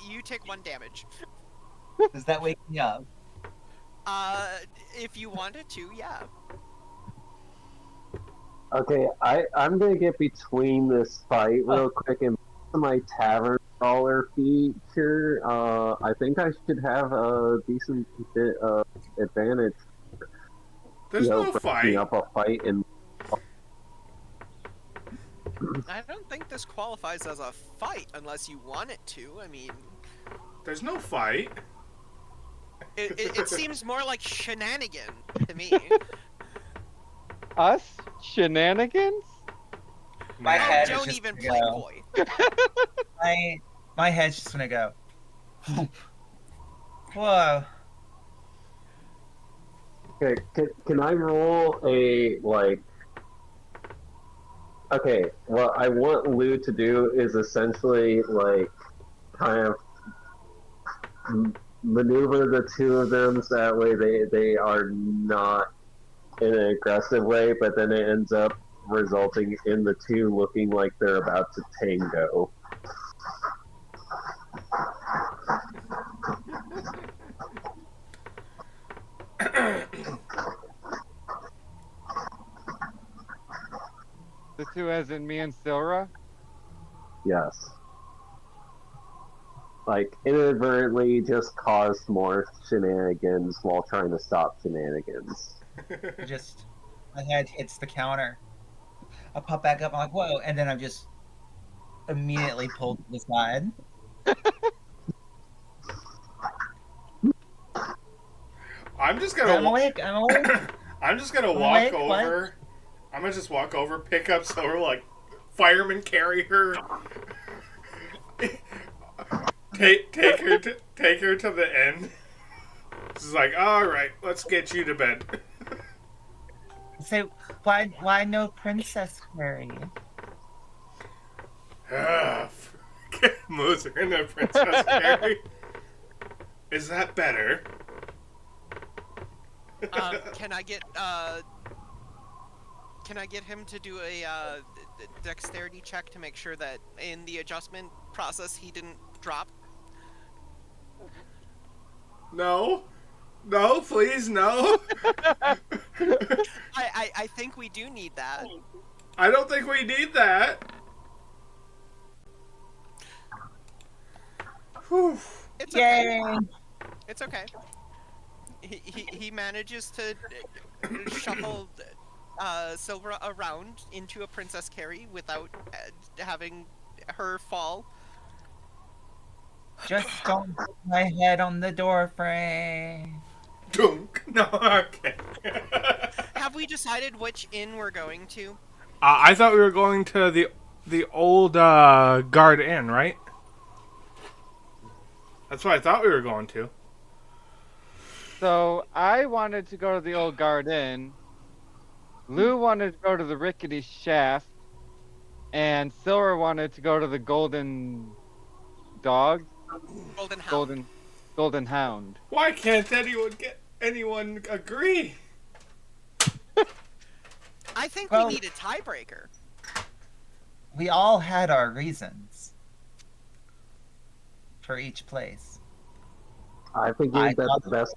You take 1 damage. Does that wake me up? If you wanted to, yeah. Okay, I'm gonna get between this fight real quick and my tavern crawler feature. I think I should have a decent bit of advantage. There's no breaking fight. up a fight and I don't think this qualifies as a fight unless you want it to. I mean, There's no fight. it seems more like shenanigan to me. Us? Shenanigans? My No. head is Don't just even gonna play go. coy. My head's just gonna go. Whoa. okay, can I roll a like? Okay, what I want Lou to do is essentially like kind of maneuver the two of them so that way they are not in an aggressive way, but then it ends up resulting in the two looking like they're about to tango. The two as in me and Silra? Yes. Like, inadvertently just caused more shenanigans while trying to stop shenanigans. Just my head hits the counter. I pop back up. I'm like, whoa, and then I'm just immediately pulled to the side. I'm just gonna. I'm awake. I'm awake. I'm just gonna I'm walk awake, what? over. I'm gonna just walk over, pick up Silver, like fireman carry her, take her to the end. It's like, all right, let's get you to bed. So why no Princess Carrie? Moves her into Princess Carrie. Is that better? Can I get him to do a dexterity check to make sure that in the adjustment process he didn't drop? No. No, please, no. I think we do need that. I don't think we need that. Whew. It's okay. Yay! It's okay. He manages to shuffle Silvera around into a Princess Carrie without having her fall. Just don't put my head on the door frame. Dunk. No, okay. Have we decided which inn we're going to? I thought we were going to the old Guard Inn, right? That's what I thought we were going to. So I wanted to go to the old garden. Lou wanted to go to the rickety shaft, and Silver wanted to go to the golden dog, Golden Hound. golden hound. Why can't anyone agree? I think Well- we need a tiebreaker. We all had our reasons for each place. I think that's thought- the best.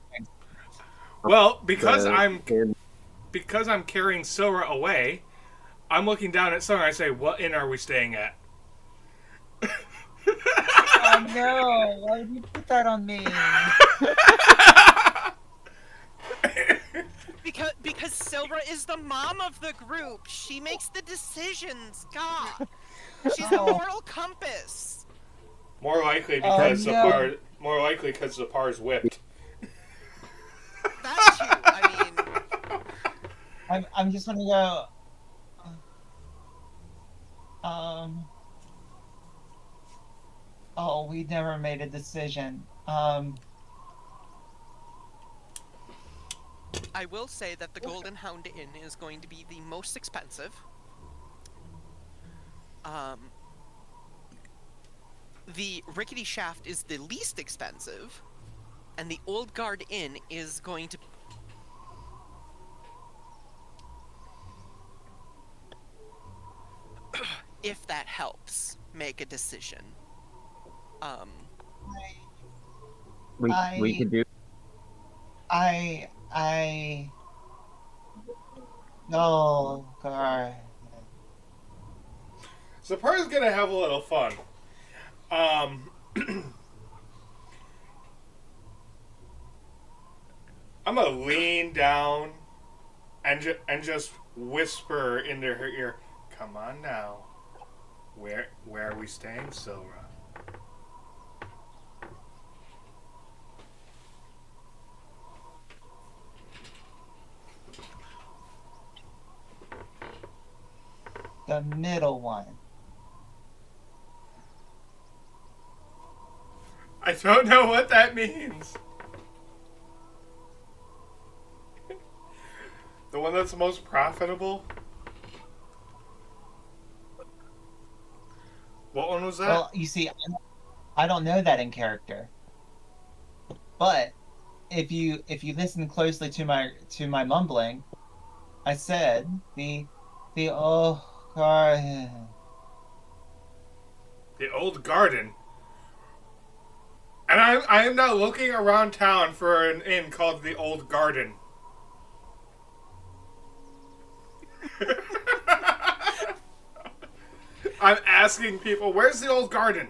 Well, because uh, I'm in- carrying Silra away, I'm looking down at Silra and I say, "What inn are we staying at?" Oh no! Why would you put that on me? Because Silvera is the mom of the group. She makes the decisions. God, she's the Oh. moral compass. More likely Oh, because no. Zapar's whipped. That's you. I mean, I'm just gonna go. Oh, we never made a decision. I will say that the Golden Hound Inn is going to be the most expensive. The Rickety Shaft is the least expensive, and the Old Guard Inn is going to. If that helps, make a decision. we could do. No, God. Zapar's gonna have a little fun. I'm gonna lean down and just whisper into her ear, "Come on now. Where are we staying, Silra?" The middle one. I don't know what that means. The one that's most profitable? What one was that? Well, you see, I don't know that in character. But if you listen closely to my mumbling, I said the oh God. The old garden. And I am now looking around town for an inn called the Old Garden. I'm asking people, where's the Old Garden?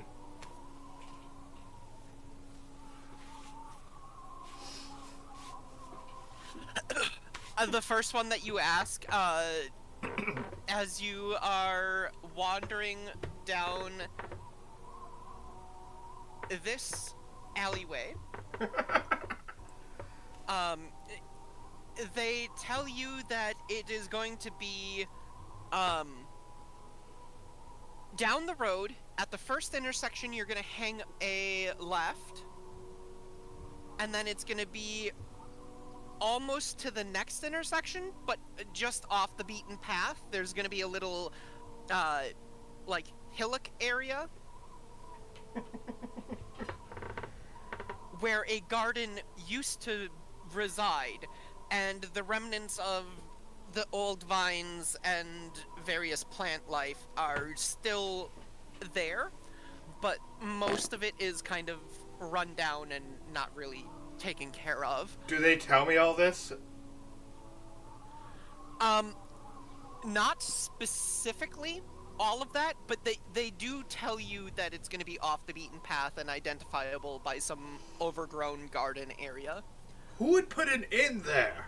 The first one that you ask, as you are wandering down this alleyway, they tell you that it is going to be, down the road, at the first intersection, you're gonna hang a left, and then it's gonna be almost to the next intersection, but just off the beaten path. There's gonna be a little, like, hillock area where a garden used to reside, and the remnants of the old vines and various plant life are still there, but most of it is kind of run down and not really taken care of. Do they tell me all this? Not specifically all of that, but they do tell you that it's going to be off the beaten path and identifiable by some overgrown garden area. Who would put an inn there?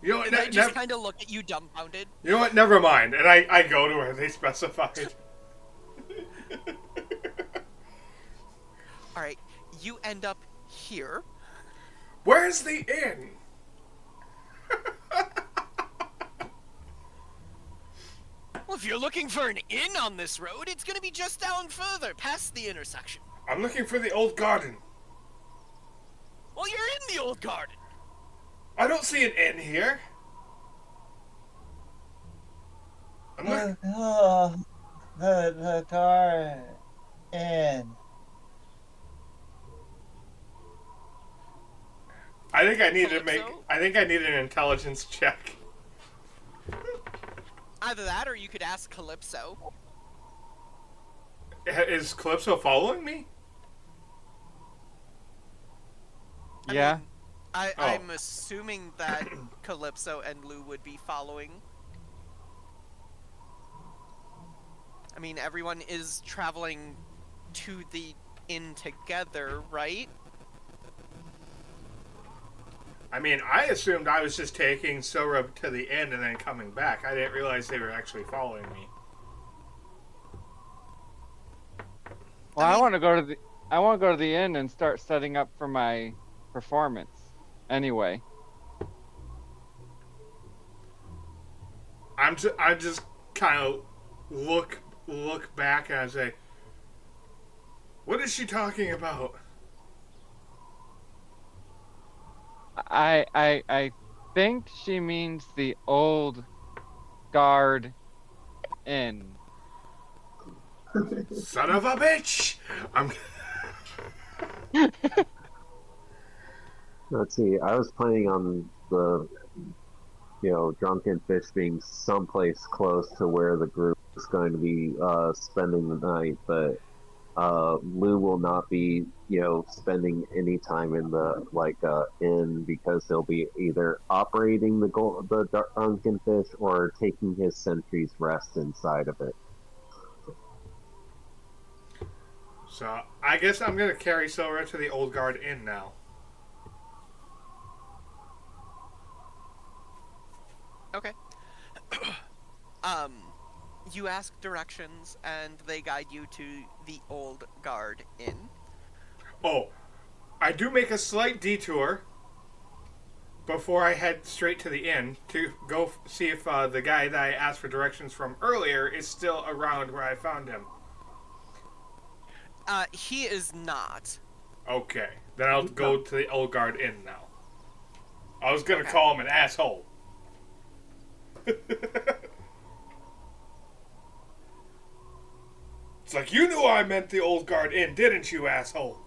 You know what? They just kind of look at you dumbfounded. You know what? Never mind. And I go to where they specified. All right, you end up here. Where's the inn? Well, if you're looking for an inn on this road, it's going to be just down further, past the intersection. I'm looking for the old garden. Well, you're in the old garden. I don't see an inn here. I'm not... The garden. I think I need to make. Calypso? I think I need an intelligence check. Either that, or you could ask Calypso. Is Calypso following me? I Yeah. mean, I'm assuming that Calypso and Lou would be following. I mean, everyone is traveling to the inn together, right? I mean, I assumed I was just taking Sora to the inn and then coming back. I didn't realize they were actually following me. Well, I want to go to the inn and start setting up for my performance. Anyway. I just kind of look back and I say, "What is she talking about?" I think she means the old guard inn. Son of a bitch! Let's see. I was planning on the, drunken fish being someplace close to where the group is going to be spending the night, but Lou will not be, spending any time in the inn because he'll be either operating the drunken fish or taking his sentry's rest inside of it. So I guess I'm gonna carry Sora to the Old Guard Inn now. Okay. You ask directions, and they guide you to the Old Guard Inn. Oh, I do make a slight detour before I head straight to the inn to go see if the guy that I asked for directions from earlier is still around where I found him. He is not. Okay, then I'll go to the Old Guard Inn now. I was gonna call him an asshole. It's like, you knew I meant the Old Guard Inn, didn't you, asshole?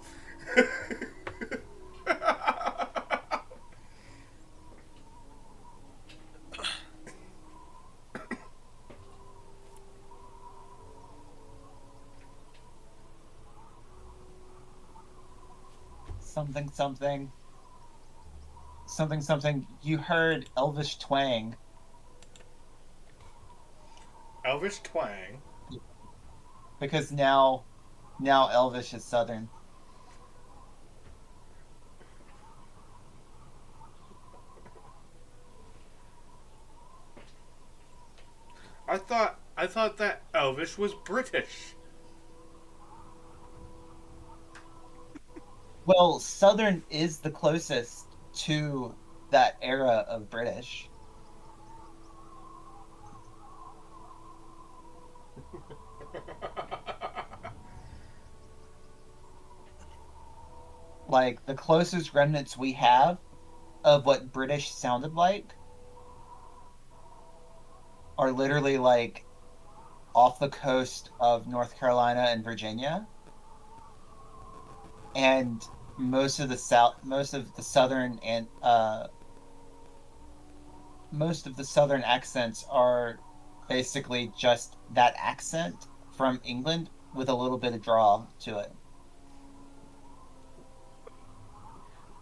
Something. You heard Elvish twang. Elvish twang. Because now Elvish is Southern. I thought that Elvish was British. Well, Southern is the closest to that era of British. like the closest remnants we have of what British sounded like are literally like off the coast of North Carolina and Virginia, and most of the southern and most of the southern accents are basically just that accent from England with a little bit of drawl to it.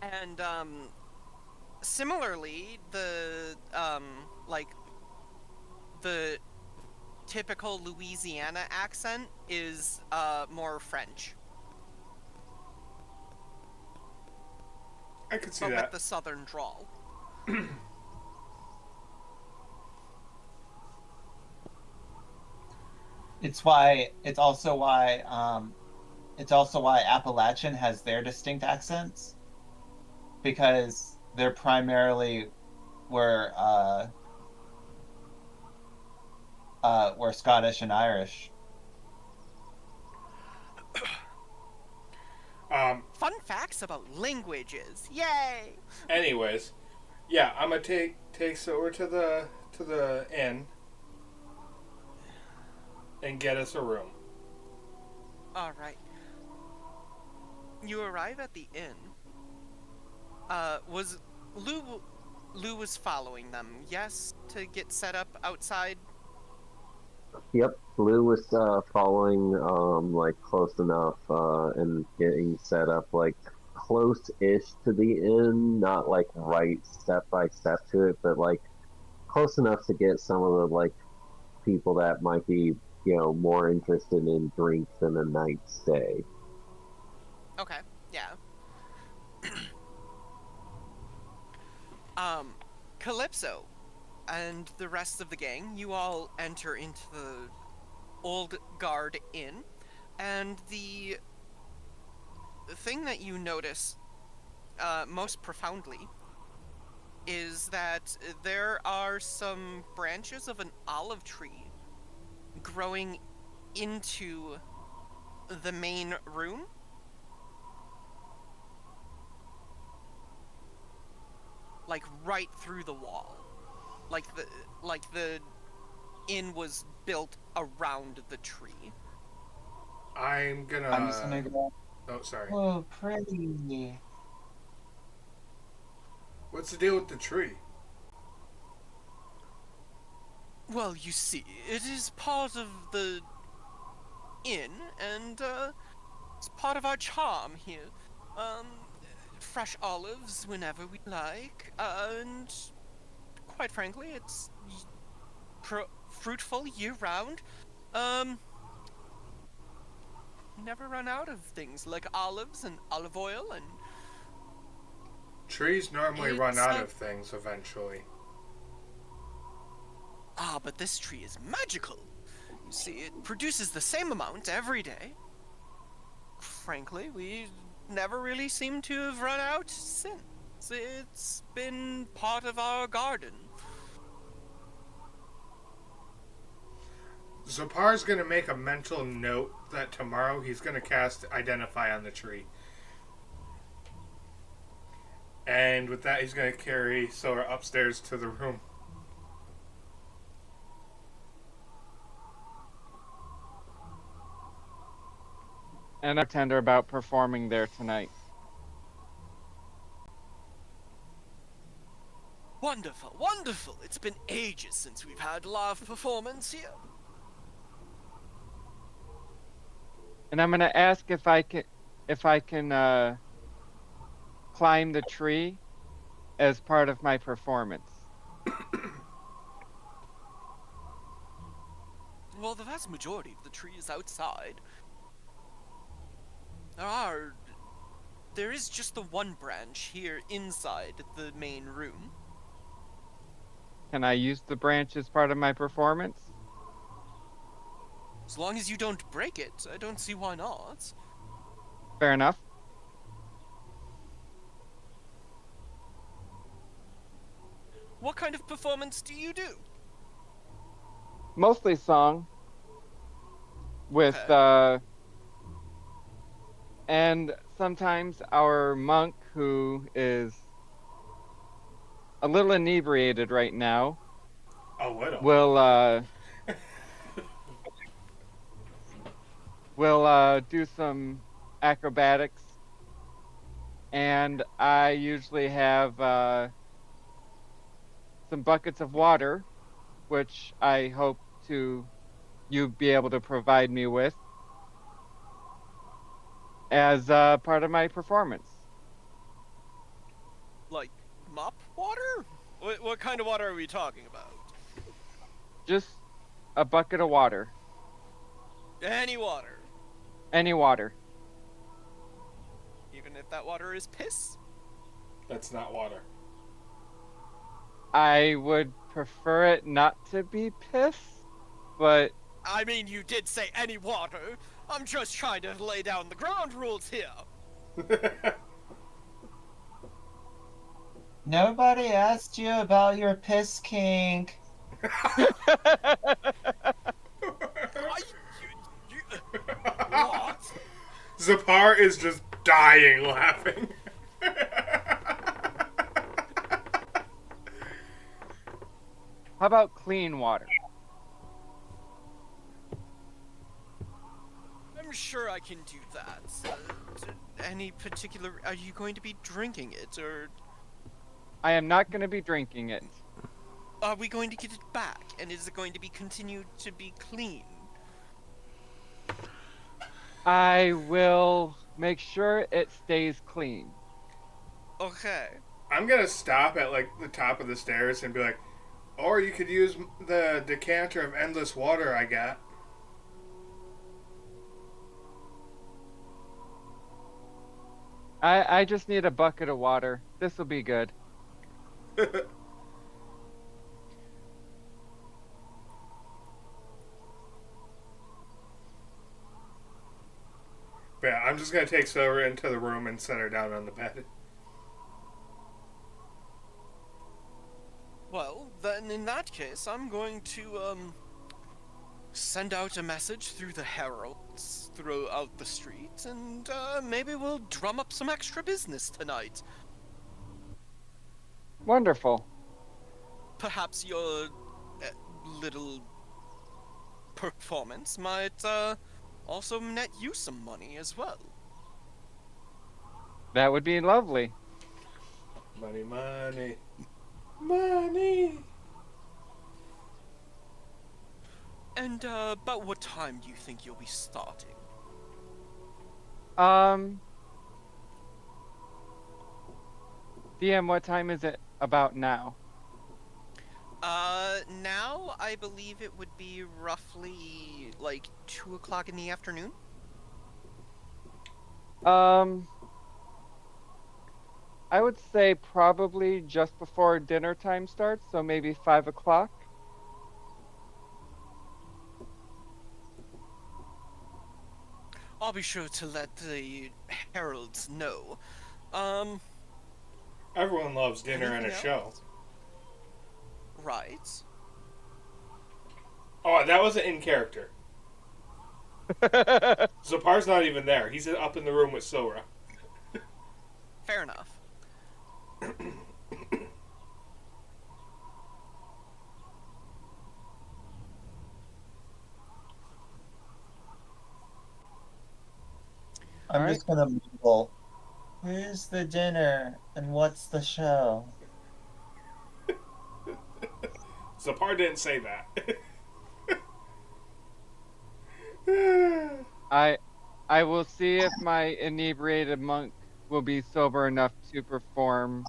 And similarly, the like the typical Louisiana accent is more French, I could see but that. with the southern drawl. It's also why Appalachian has their distinct accents, because they're primarily were Scottish and Irish. Fun facts about languages. Yay! Anyways, yeah, I'm gonna take us over to the inn and get us a room. All right. You arrive at the inn. Was Lou was following them? Yes, to get set up outside. Yep, Blue was following like close enough and getting set up like close-ish to the inn, not like right step by step to it, but like close enough to get some of the like people that might be more interested in drinks than a night stay. Okay. Yeah. Calypso and the rest of the gang, you all enter into the Old Guard Inn, and the thing that you notice most profoundly is that there are some branches of an olive tree growing into the main room. Like right through the wall. Like the inn was built around the tree. I'm gonna. I'm just gonna go. Oh, sorry. Oh, pretty. What's the deal with the tree? Well, you see, it is part of the inn, and it's part of our charm here. Fresh olives whenever we like, and quite frankly, it's fruitful year round. Never run out of things like olives and olive oil, and Trees normally run It's out a- of things eventually. but this tree is magical. You see, it produces the same amount every day. Frankly, we never really seem to have run out since. It's been part of our garden. Zapar's gonna make a mental note that tomorrow he's gonna cast Identify on the tree. And with that, he's gonna carry Sora upstairs to the room. And I tender about performing there tonight. Wonderful, wonderful! It's been ages since we've had live performance here. And I'm gonna ask if I can climb the tree as part of my performance. Well, the vast majority of the tree is outside. There is just the one branch here inside the main room. Can I use the branch as part of my performance? As long as you don't break it, I don't see why not. Fair enough. What kind of performance do you do? Mostly song. With Okay. and sometimes our monk, who is a little inebriated right now, A little. will do some acrobatics, and I usually have some buckets of water, which I hope to you be able to provide me with as part of my performance. Like mop water? What kind of water are we talking about? Just a bucket of water. Any water, Any water. even if that water is piss. That's not water. I would prefer it not to be piss, but I mean, you did say any water. I'm just trying to lay down the ground rules here. Nobody asked you about your piss kink. What? Zapar is just dying laughing. how about clean water? I'm sure I can do that. Any particular... Are you going to be drinking it, or I am not going to be drinking it. are we going to get it back? And is it going to be continued to be clean? I will make sure it stays clean. Okay. I'm gonna stop at like the top of the stairs and be like, or you could use the decanter of endless water I got. I just need a bucket of water. This will be good. But yeah, I'm just gonna take Silver into the room and set her down on the bed. Well, then in that case, I'm going to, send out a message through the heralds throughout the street, and, maybe we'll drum up some extra business tonight. Wonderful. Perhaps your little performance might, also net you some money as well. That would be lovely. Money, money, money. And, about what time do you think you'll be starting? DM, what time is it about now? Now I believe it would be roughly like 2 o'clock in the afternoon. I would say probably just before dinner time starts, so maybe 5 o'clock. I'll be sure to let the heralds know. Everyone loves dinner and a Anything show. else? Right. Oh, that wasn't in character. Zapar's not even there. He's up in the room with Sora. Fair enough. I'm Alright. just gonna Google. Where's the dinner and what's the show? Zapar didn't say that. I will see if my inebriated monk will be sober enough to perform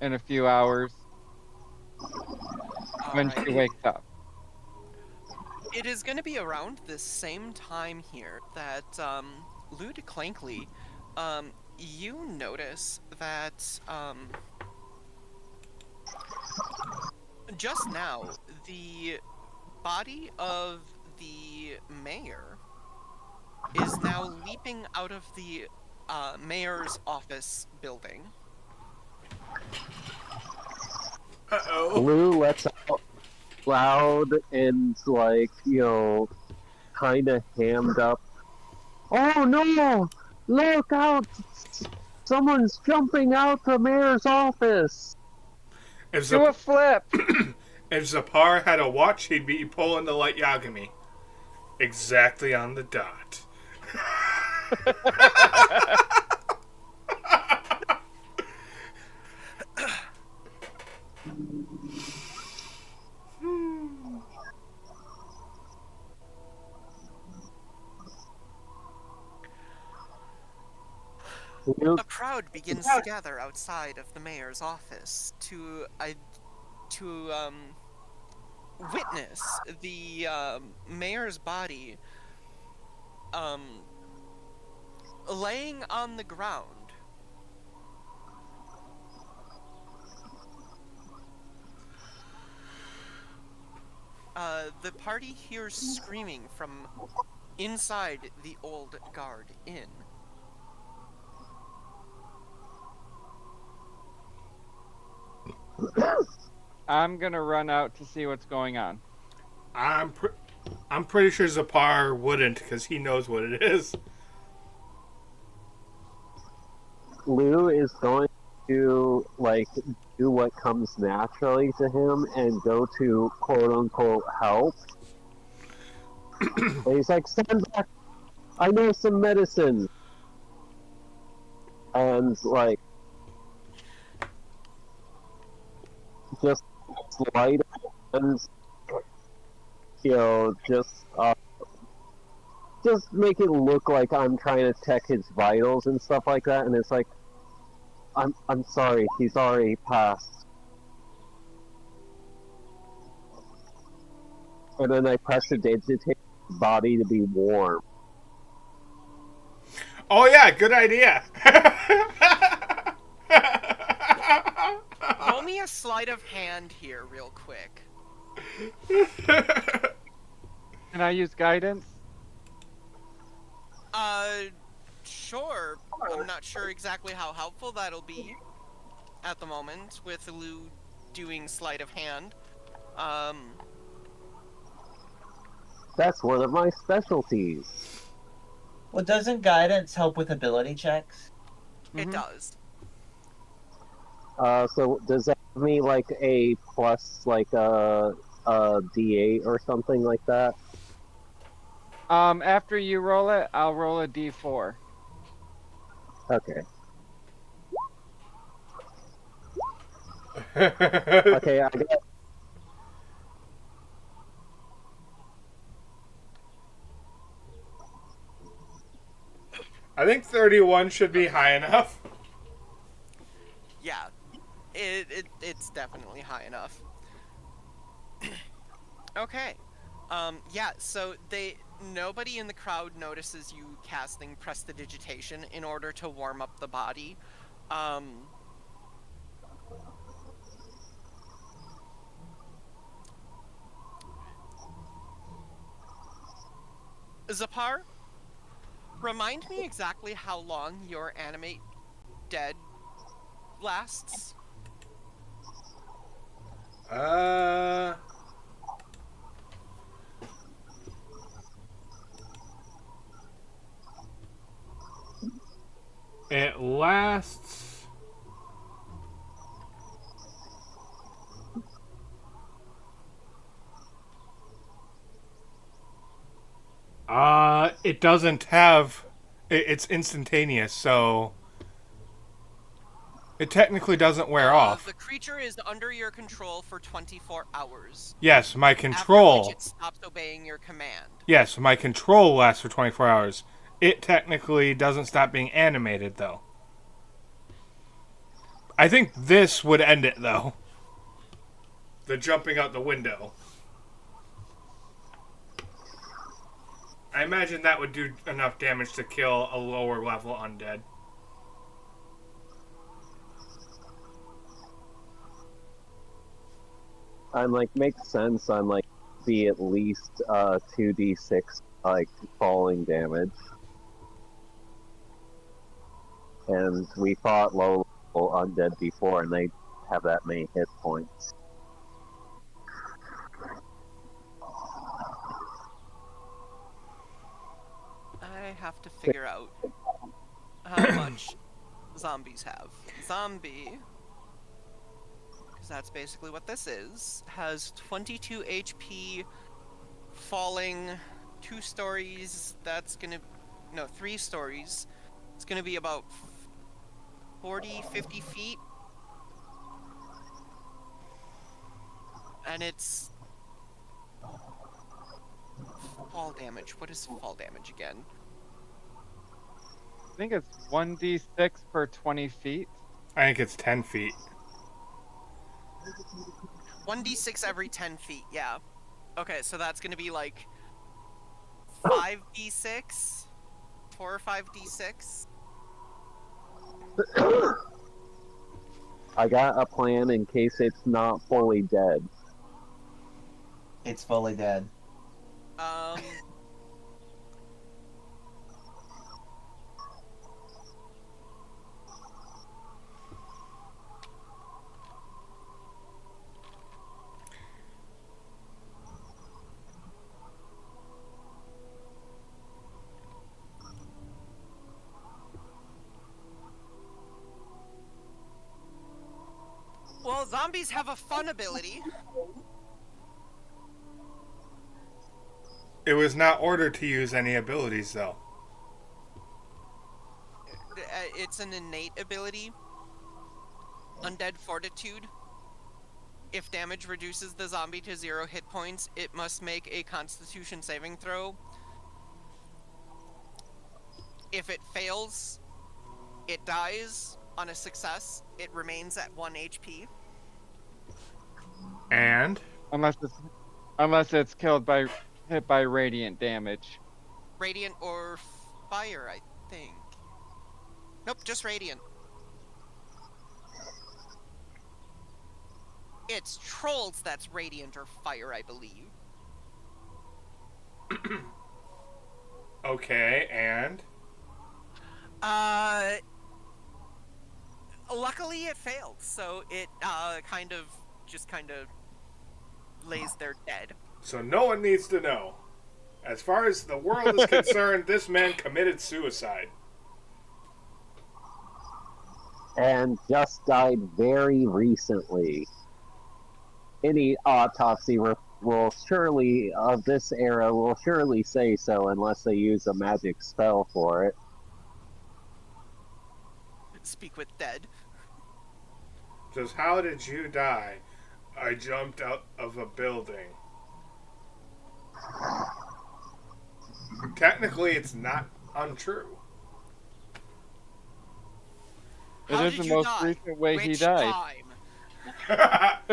in a few hours when she Alrighty. wakes up. It is going to be around this same time here that, Lud Clankley, you notice that, just now, the body of the mayor is now leaping out of the, mayor's office building. Uh-oh. Blue lets out loud and like, kind of hammed up. Oh no! Look out! Someone's jumping out the mayor's office! If, Do a Zap- flip. if Zapar had a watch, he'd be pulling the light Yagami. Exactly on the dot. A crowd begins to gather outside of the mayor's office to witness the mayor's body laying on the ground. The party hears screaming from inside the Old Guard Inn. I'm gonna run out to see what's going on. I'm pretty sure Zapar wouldn't, because he knows what it is. Lou is going to, like, do what comes naturally to him and go to quote-unquote help. And he's like, stand back! I know some medicine! And, like, just slight hands, just make it look like I'm trying to check his vitals and stuff like that, and it's like, I'm sorry, he's already passed. And then I press the digitate his body to be warm. Oh yeah, good idea. Roll me a sleight of hand here, real quick. Can I use guidance? Sure. I'm not sure exactly how helpful that'll be at the moment with Lou doing sleight of hand. That's one of my specialties. Well, doesn't guidance help with ability checks? It does. So does that give me like a plus, like a D8 or something like that? After you roll it, I'll roll a D4. Okay. Okay, I got. I think 31 should be high enough. Yeah. It's definitely high enough. Okay. Yeah, so nobody in the crowd notices you casting prestidigitation in order to warm up the body. Zapar, remind me exactly how long your animate dead lasts. It lasts. It doesn't have. It's instantaneous, so it technically doesn't wear off. The creature is under your control for 24 hours. Yes, my After control. which it stops obeying your command. Yes, my control lasts for 24 hours. It technically doesn't stop being animated, though. I think this would end it, though. The jumping out the window. I imagine that would do enough damage to kill a lower level undead. I'm like, makes sense. I'm like, be at least 2d6 like falling damage. And we fought low level undead before, and they have that many hit points. I have to figure out much zombies have. Zombie, because that's basically what this is, has 22 HP, falling 2 stories. That's gonna, no, 3 stories. It's gonna be about 40, 50 feet. And it's fall damage. What is fall damage again? I think it's 1d6 per 20 feet. I think it's 10 feet. 1d6 every 10 feet, yeah. Okay, so that's gonna be like 5d6? 4 or 5d6? I got a plan in case it's not fully dead. It's fully dead. Well, zombies have a fun ability. It was not ordered to use any abilities, though. It's an innate ability. Undead Fortitude. If damage reduces the zombie to 0 hit points, it must make a Constitution saving throw. If it fails, it dies. On a success, it remains at 1 HP. And Unless it's hit by radiant damage. Radiant or fire, I think. Nope, just radiant. It's trolls that's radiant or fire, I believe. okay, and Luckily it failed, so it kind of lays there dead. so no one needs to know. As far as the world is concerned, this man committed suicide. And just died very recently. Any autopsy will surely, of this era, will surely say so unless they use a magic spell for it. Speak with dead. Says, how did you die? I jumped out of a building. Technically, it's not untrue. It How is did the you most die? recent way he Which died. time?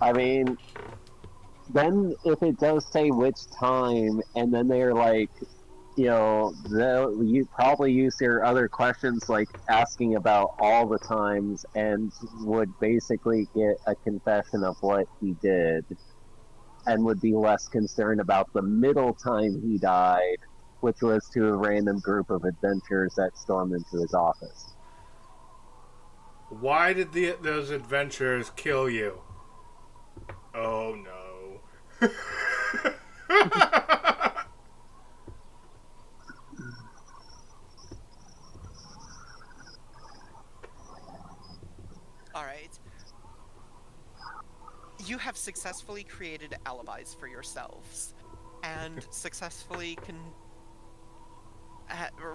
I mean, then if it does say which time, and then they're like, you know, you probably use their other questions like asking about all the times and would basically get a confession of what he did and would be less concerned about the middle time he died, which was to a random group of adventurers that stormed into his office. Why did those adventurers kill you? Oh no. Alright. You have successfully created alibis for yourselves, and successfully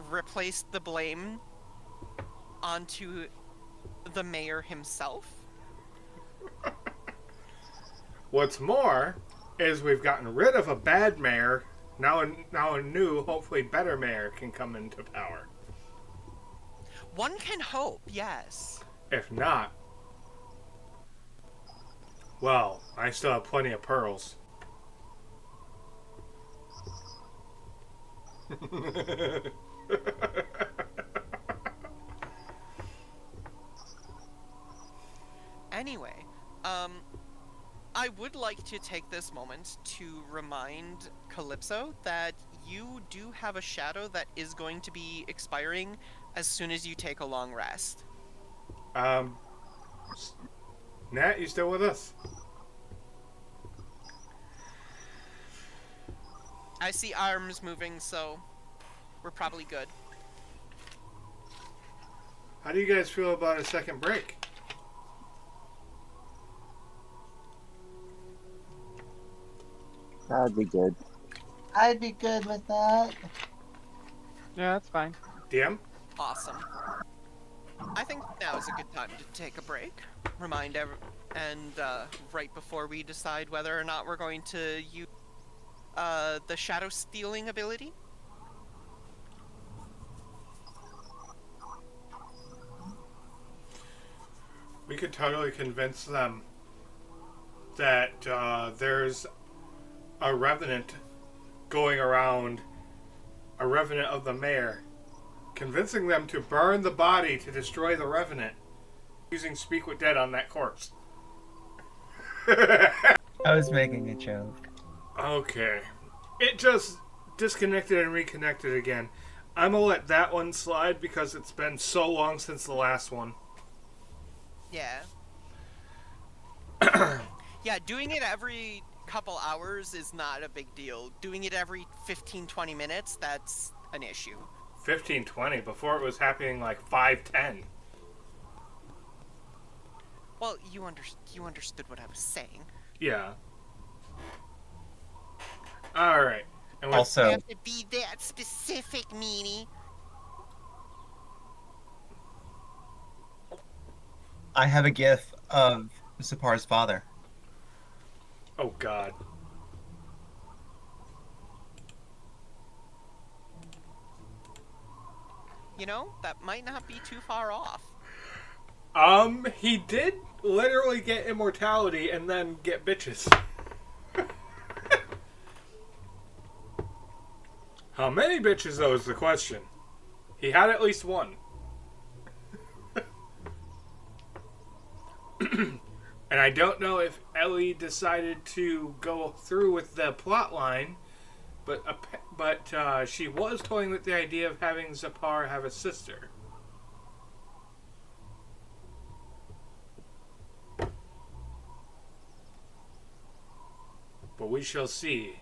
replaced the blame onto the mayor himself. What's more is we've gotten rid of a bad mayor. Now a new, hopefully better mayor can come into power. One can hope, yes. If not, well, I still have plenty of pearls. Anyway, I would like to take this moment to remind Calypso that you do have a shadow that is going to be expiring as soon as you take a long rest. Nat, you still with us? I see arms moving, so we're probably good. How do you guys feel about a second break? That'd be good. I'd be good with that. Yeah, that's fine. DM? Awesome. I think now is a good time to take a break. Right before we decide whether or not we're going to use the shadow stealing ability. We could totally convince them that there's a revenant going around, a revenant of the mayor, convincing them to burn the body to destroy the revenant, using Speak with Dead on that corpse. I was making a joke. Okay. It just disconnected and reconnected again. I'm gonna let that one slide because it's been so long since the last one. Yeah. Yeah, doing it every couple hours is not a big deal. Doing it every 15-20 minutes, that's an issue. 15-20. Before it was happening like 5-10. Well, you understood what I was saying. Yeah. Alright. And with Also, You have to be that specific, meanie. I have a gif of Sapar's father. oh god. You know, that might not be too far off. He did literally get immortality and then get bitches. How many bitches, though, is the question. He had at least one. And I don't know if Ellie decided to go through with the plot line, but she was toying with the idea of having Zapar have a sister. But we shall see.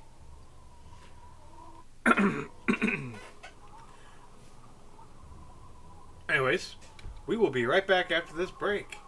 Anyways, we will be right back after this break.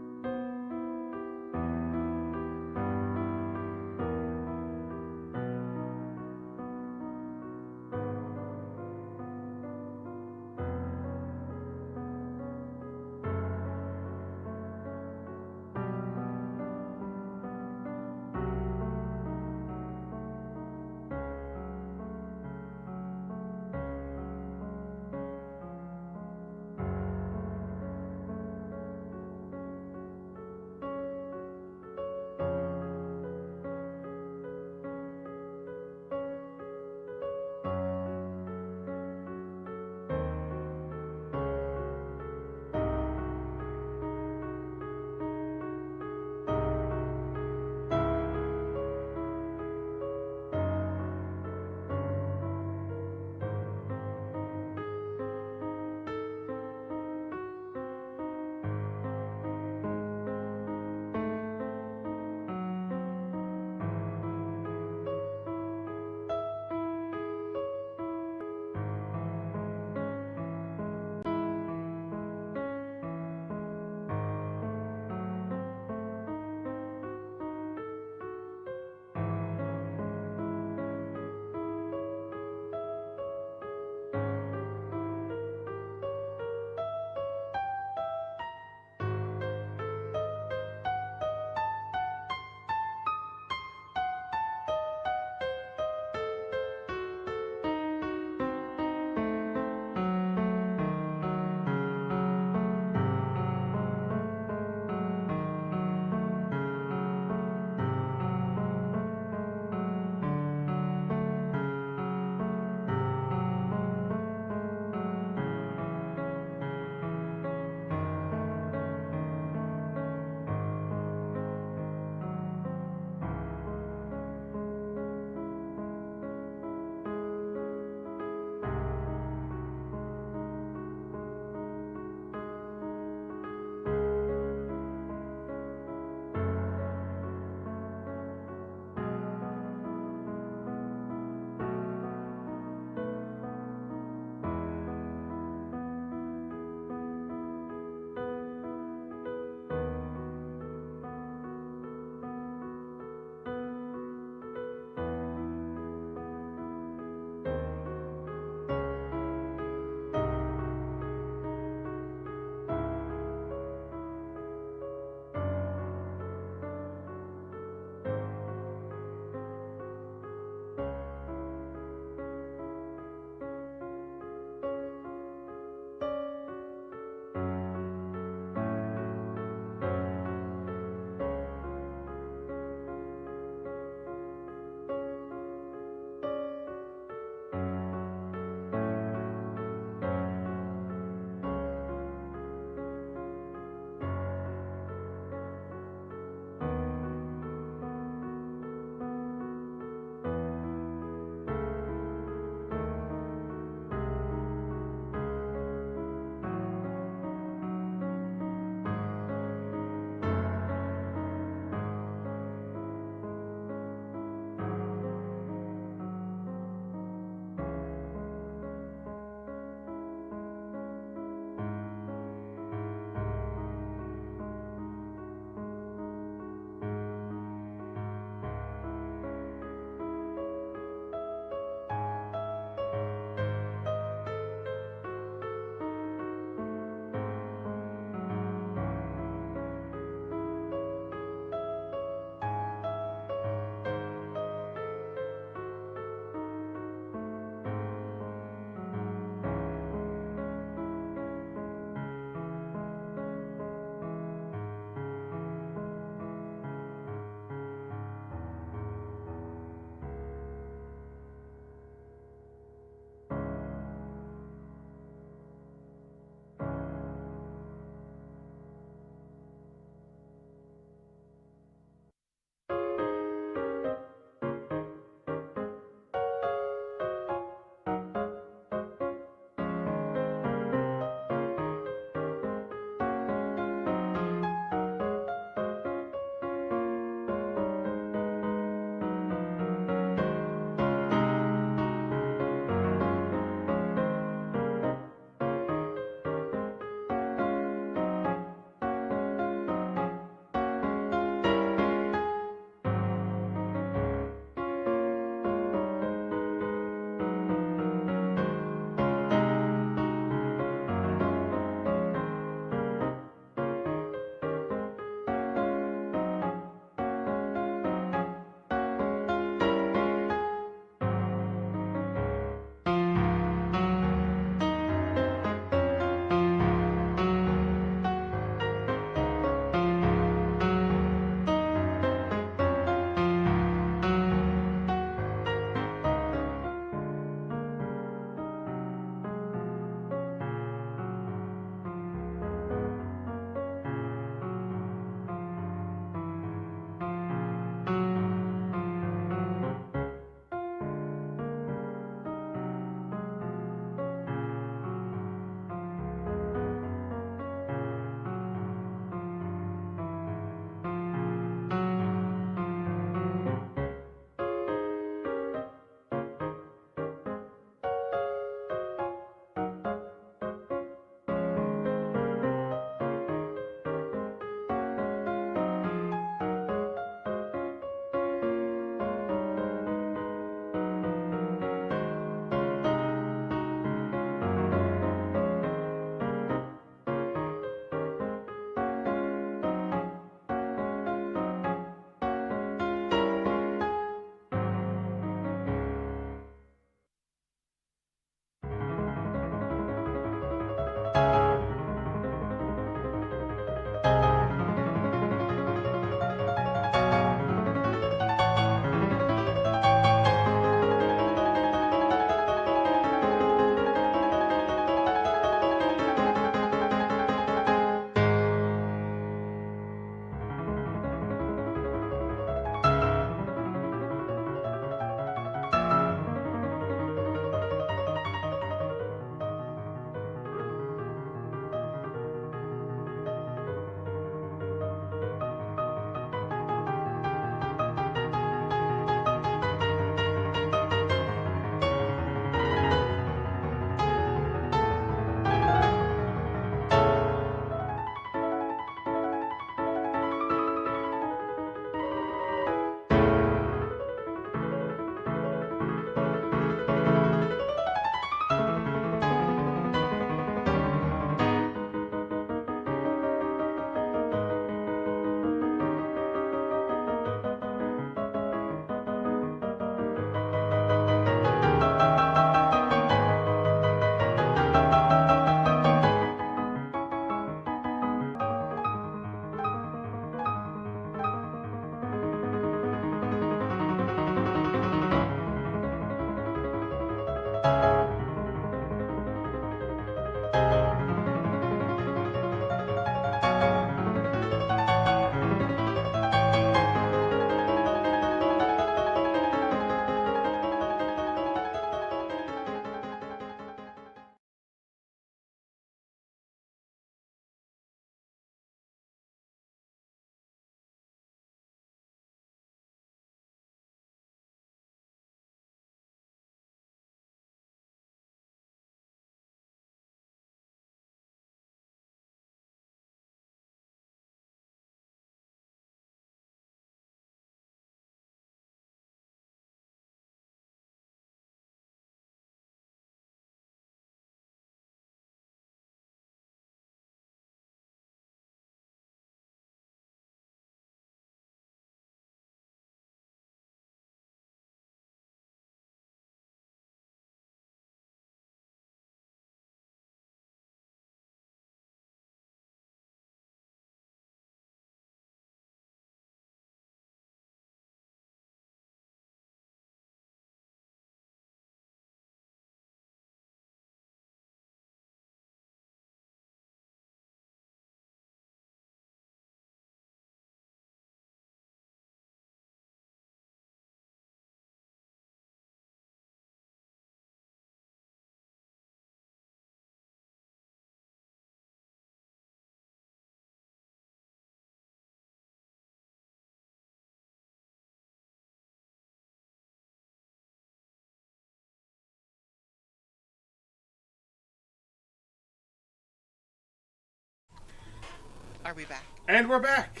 Are we back? And we're back!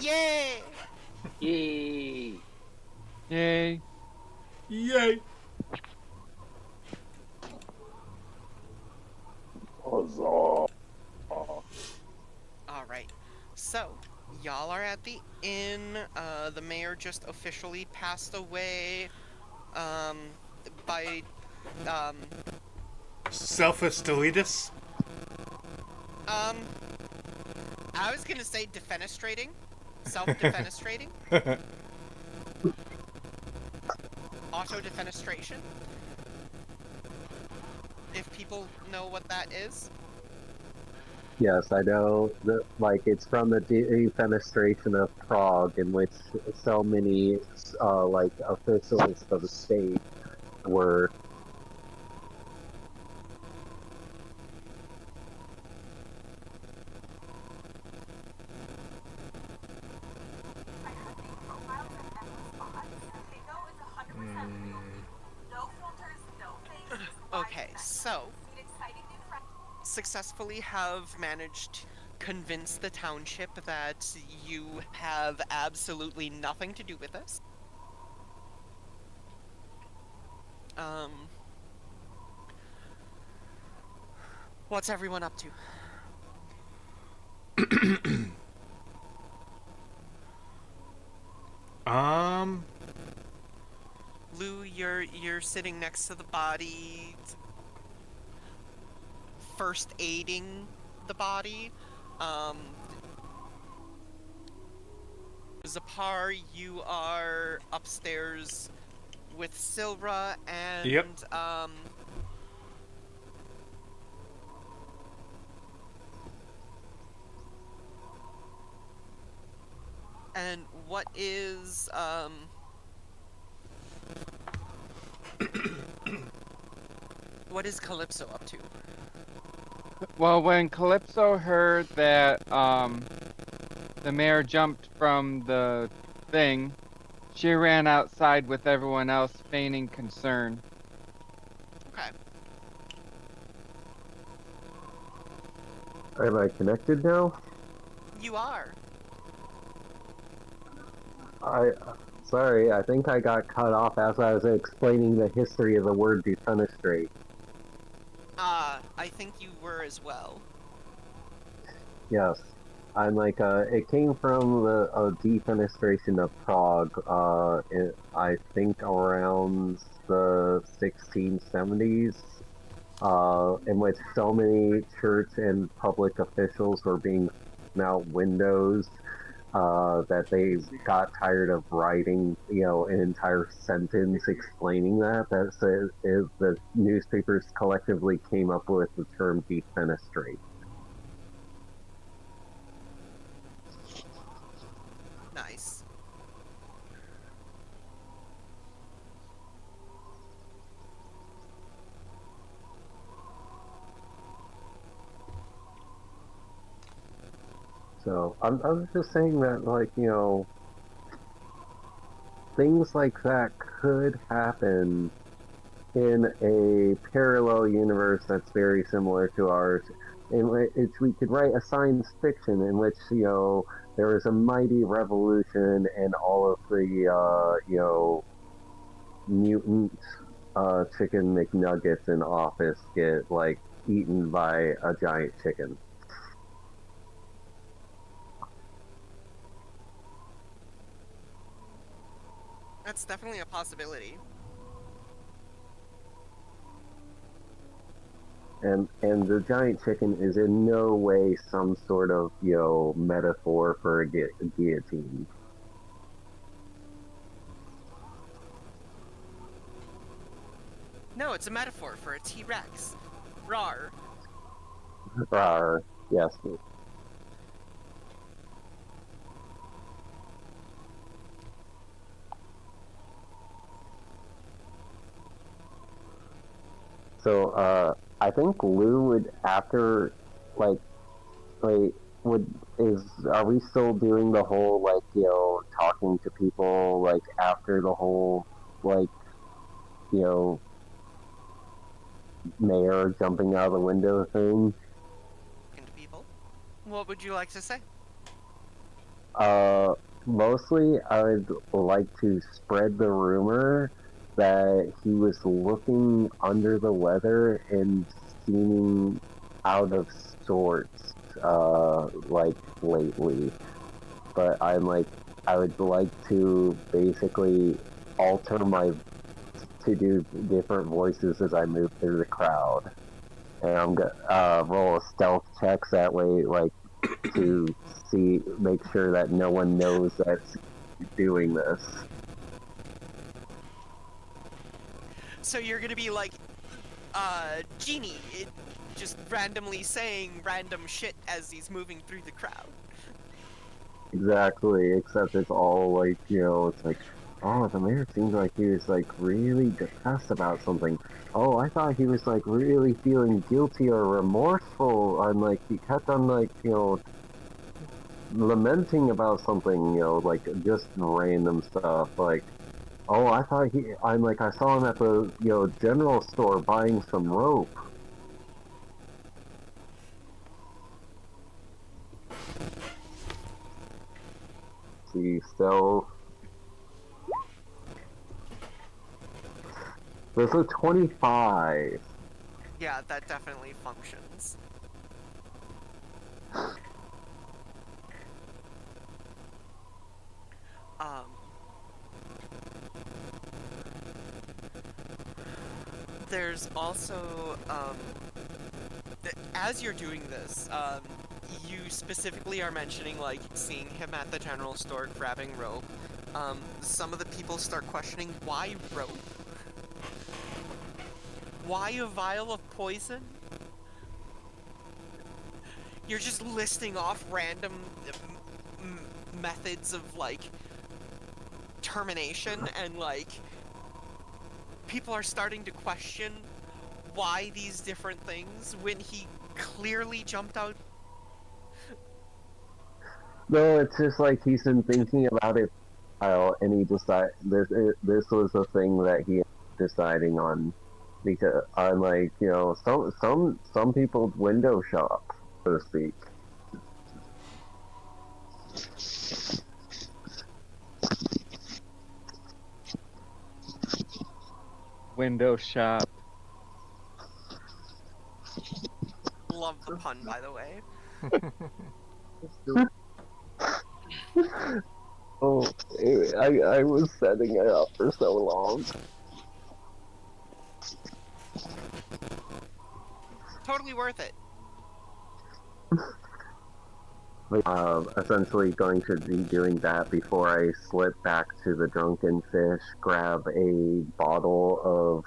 Yay! Yay! Yay. Yay! Alright. So, y'all are at the inn. The mayor just officially passed away. By, Selphus deletus? I was gonna say defenestrating. Self-defenestrating. Auto-defenestration. If people know what that is. Yes, I know. It's from the defenestration of Prague, in which so many officials of the state were. Okay, so successfully have managed to convince the township that you have absolutely nothing to do with this. What's everyone up to? Lou, you're sitting next to the body, first aiding the body. Zapar, you are upstairs with Silra and Yep. And what is what is Calypso up to? Well, when Calypso heard that the mayor jumped from the thing, she ran outside with everyone else feigning concern. Okay. Am I connected now? You are. Sorry, I think I got cut off as I was explaining the history of the word defenestrate. I think you were as well. Yes. It came from the defenestration of Prague, I think around the 1670s, in which so many church and public officials were being out windows, that they got tired of writing, an entire sentence explaining that. The newspapers collectively came up with the term defenestrate. Nice. So I was just saying that, things like that could happen in a parallel universe that's very similar to ours, in which we could write a science fiction in which, there was a mighty revolution and all of the, mutant chicken McNuggets in office get, eaten by a giant chicken. That's definitely a possibility. And the giant chicken is in no way some sort of, metaphor for a guillotine. No, it's a metaphor for a T-Rex. Rawr. Rawr. Yes. So, I think Lou would, after, are we still doing the whole, talking to people, after the whole, mayor jumping out of the window thing? Into people? What would you like to say? Mostly I would like to spread the rumor that he was looking under the weather and seeming out of sorts, like lately. But I would like to basically alter to do different voices as I move through the crowd. And I'm gonna roll a stealth checks that way, like, to make sure that no one knows that's doing this. So you're gonna be like, Genie, just randomly saying random shit as he's moving through the crowd. Exactly, except it's all like, it's like, oh, the mayor seems like he was like really depressed about something. Oh, I thought he was like really feeling guilty or remorseful, and like he kept on like, lamenting about something, like just random stuff. Like, oh, I saw him at the, general store buying some rope. See, so there's a 25. Yeah, that definitely functions. There's also, as you're doing this, you specifically are mentioning, like, seeing him at the general store grabbing rope. Some of the people start questioning, why rope? Why a vial of poison? You're just listing off random methods of, like, termination, and, like, people are starting to question why these different things when he clearly jumped out. No, it's just like he's been thinking about it, and he decided this was the thing that he deciding on, because I'm like, some people window shop, so to speak. Window shop. Love the pun, by the way. Oh, I was setting it up for so long. Totally worth it. Essentially going to be doing that before I slip back to the Drunken Fish, grab a bottle of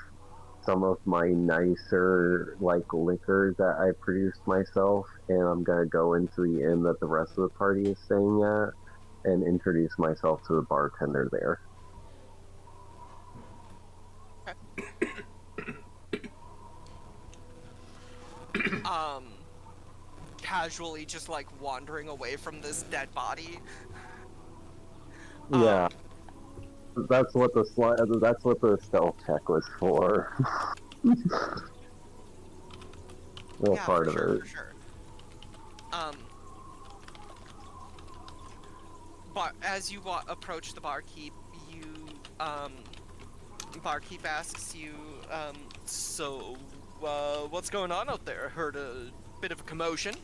some of my nicer, like, liquor that I produced myself, and I'm gonna go into the inn that the rest of the party is staying at, and introduce myself to the bartender there. Casually just, like, wandering away from this dead body. Yeah. That's what the stealth check was for. Well, Yeah, part for of sure, it. for sure. But as you approach the barkeep, barkeep asks you, so, what's going on out there? Heard a bit of a commotion?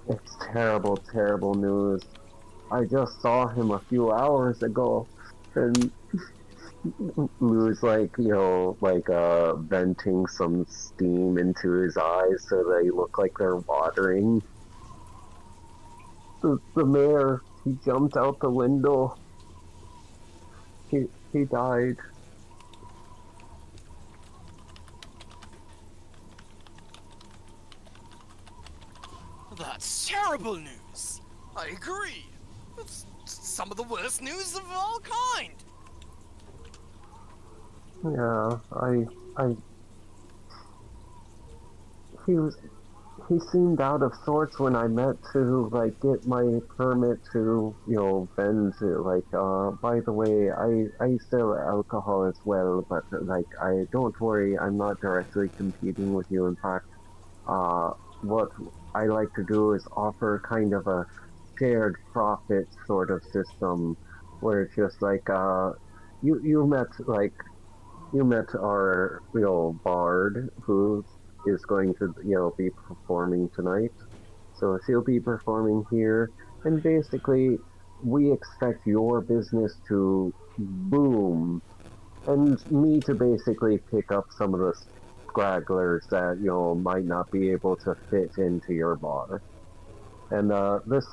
It's terrible, terrible news. I just saw him a few hours ago, and Lou's like, venting some steam into his eyes so they look like they're watering. The mayor, he jumped out the window. He died. That's terrible news. I agree. It's some of the worst news of all kind. Yeah, he seemed out of sorts when I met to, like, get my permit to, vend, by the way, I sell alcohol as well, but, like, don't worry, I'm not directly competing with you. In fact, what I like to do is offer kind of a shared profit sort of system where it's just like you met our bard who is going to be performing tonight. So she'll be performing here, and basically we expect your business to boom, and me to basically pick up some of the scragglers that might not be able to fit into your bar. And this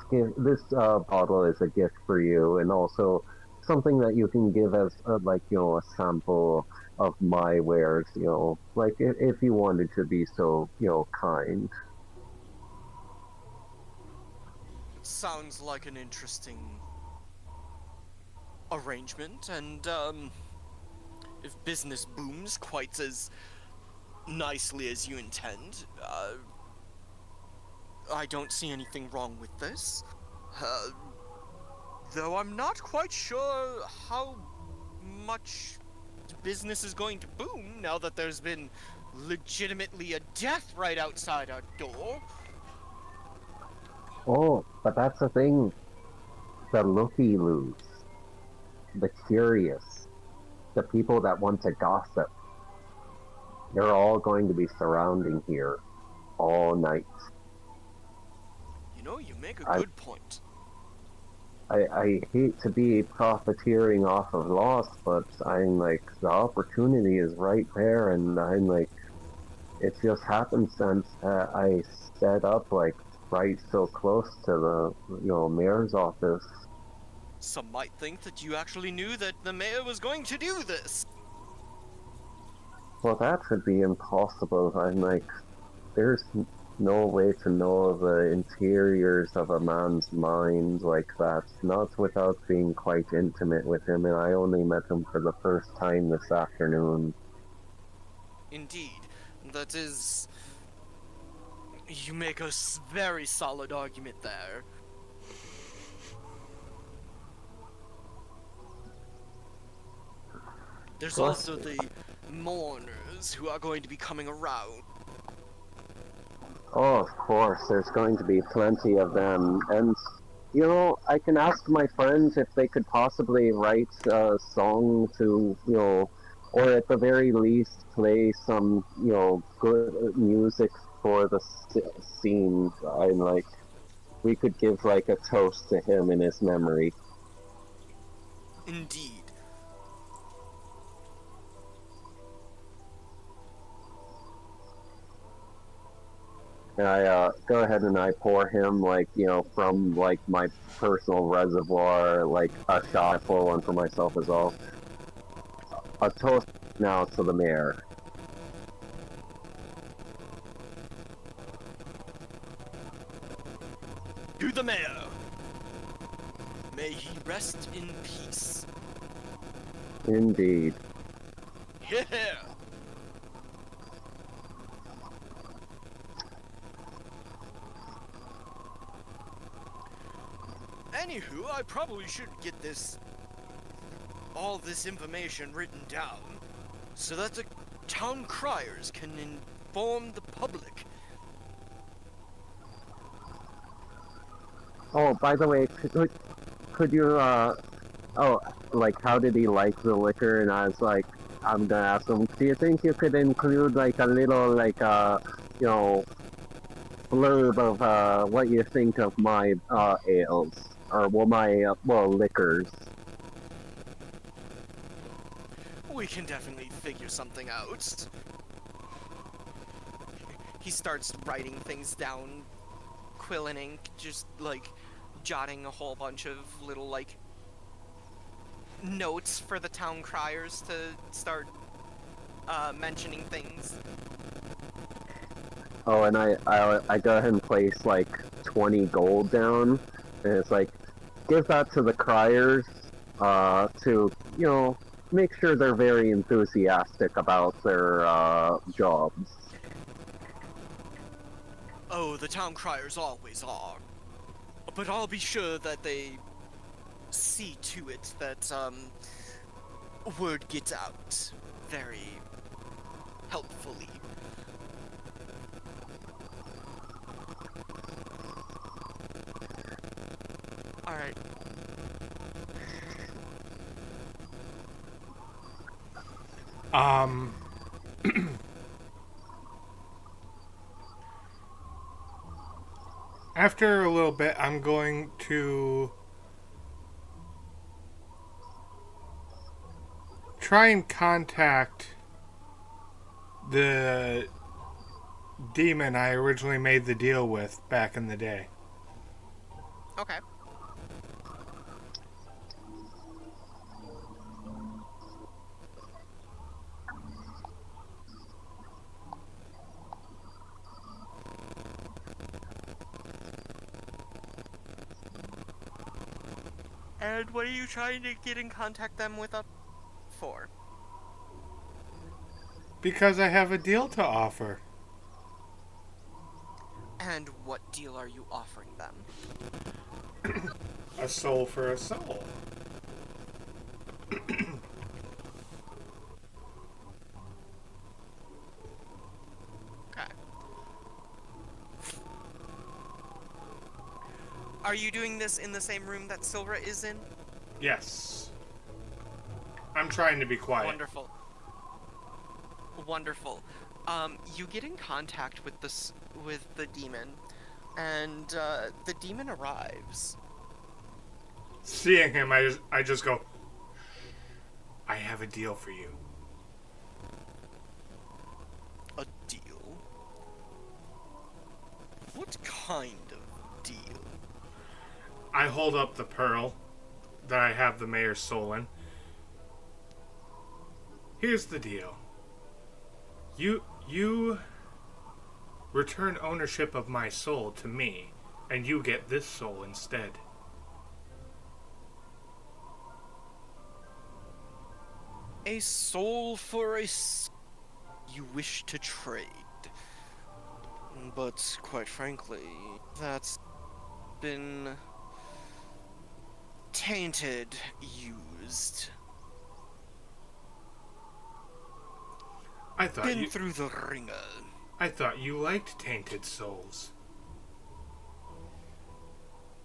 bottle is a gift for you, and also something that you can give as a sample of my wares. Like if you wanted to be so kind. Sounds like an interesting arrangement, and if business booms quite as nicely as you intend, I don't see anything wrong with this. Though I'm not quite sure how much business is going to boom now that there's been legitimately a death right outside our door. Oh, but that's the thing. The looky-loos, the curious, the people that want to gossip, they're all going to be surrounding here all night. You know, you make a good point. I hate to be profiteering off of loss, but I'm like, the opportunity is right there, and I'm like, it just happenstance that I set up like right so close to the mayor's office. Some might think that you actually knew that the mayor was going to do this. Well, that should be impossible. I'm like, there's no way to know the interiors of a man's mind like that, not without being quite intimate with him, and I only met him for the first time this afternoon. Indeed. That is... You make a very solid argument there. There's also the mourners who are going to be coming around. Oh, of course, there's going to be plenty of them, and I can ask my friends if they could possibly write a song to, or at the very least play some, good music for the scene. I'm like, we could give like a toast to him in his memory. Indeed. And I go ahead and I pour him from my personal reservoir a shot full one for myself as well. A toast now to the mayor. To the mayor. May he rest in peace. Indeed. Yeah. Anywho, I probably should get all this information written down, so that the town criers can inform the public. Oh, by the way, could you, how did he like the liquor? And I was like, I'm gonna ask him, do you think you could include, a little, blurb of, what you think of my, ales? Or, my liquors? We can definitely figure something out. He starts writing things down, quill and ink, just, jotting a whole bunch of little, notes for the town criers to start, mentioning things. Oh, and I go ahead and place, 20 gold down, and it's give that to the criers, to, make sure they're very enthusiastic about their, jobs. Oh, the town criers always are. But I'll be sure that they see to it that, word gets out very helpfully. All right. Um. After a little bit, I'm going to try and contact the demon I originally made the deal with back in the day. Okay. And what are you trying to get in contact them with up for? Because I have a deal to offer. And what deal are you offering them? A soul for a soul. Okay. Are you doing this in the same room that Silra is in? Yes. I'm trying to be quiet. Wonderful. Wonderful. You get in contact with the demon, and the demon arrives. Seeing him, I just go, I have a deal for you. A deal? What kind of deal? I hold up the pearl that I have the mayor's soul in. Here's the deal. You return ownership of my soul to me, and you get this soul instead. A soul for you wish to trade. But quite frankly, that's been tainted, used. I thought Been you through the ringer. I thought you liked tainted souls.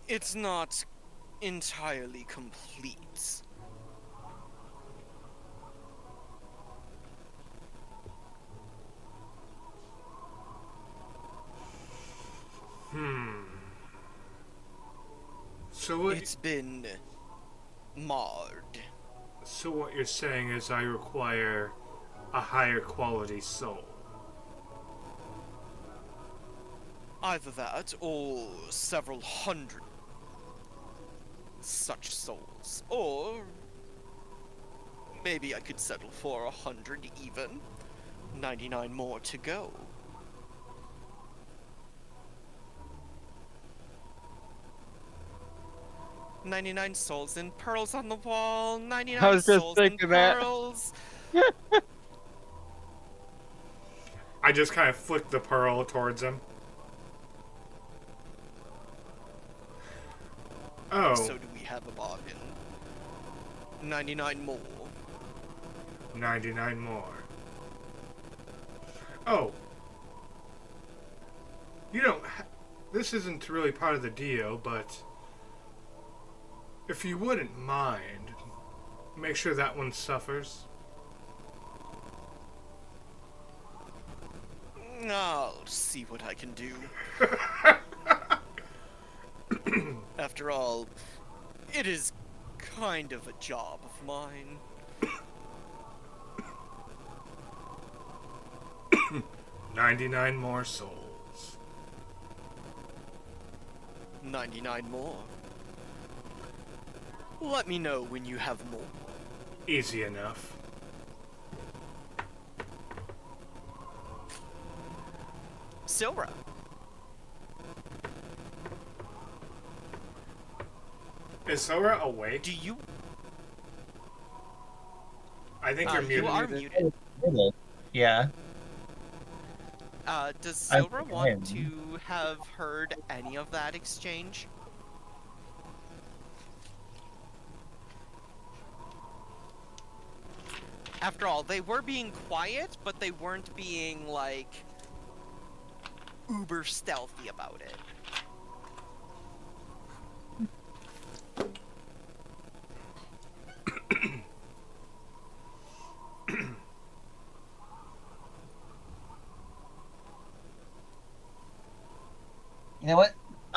It's not entirely complete. So what? It's been marred. So what you're saying is I require a higher quality soul. Either that, or several hundred such souls. Or maybe I could settle for 100 even. 99 more to go. "99 souls and pearls on the wall, 99 I was just souls and thinking that. pearls." I just kind of flick the pearl towards him. Oh, So do we have a bargain? 99 more. 99 more. Oh. You don't... This isn't really part of the deal, but... If you wouldn't mind, make sure that one suffers. I'll see what I can do. After all, it is kind of a job of mine. 99 more souls. 99 more. Let me know when you have more. Easy enough. Silra. Is Sora awake? Do you? I think you're You muted. are muted. Yeah. Does I Silra think I want am. to have heard any of that exchange? After all, they were being quiet, but they weren't being, like, uber stealthy about it.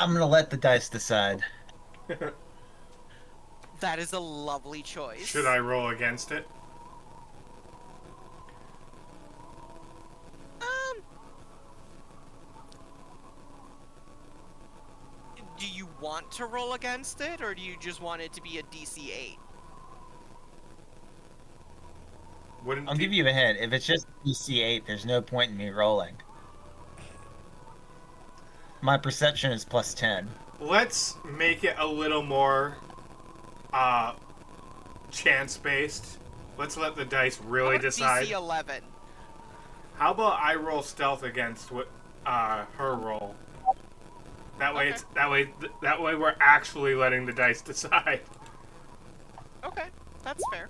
I'm gonna let the dice decide. That is a lovely choice. Should I roll against it? Do you want to roll against it, or do you just want it to be a DC 8? I'll give you a hint. If it's just DC8, there's no point in me rolling. My perception is +10. Let's make it a little more chance-based. Let's let the dice really decide. DC 11. How about I roll stealth against what her roll? That way, Okay. that way we're actually letting the dice decide. Okay, that's fair.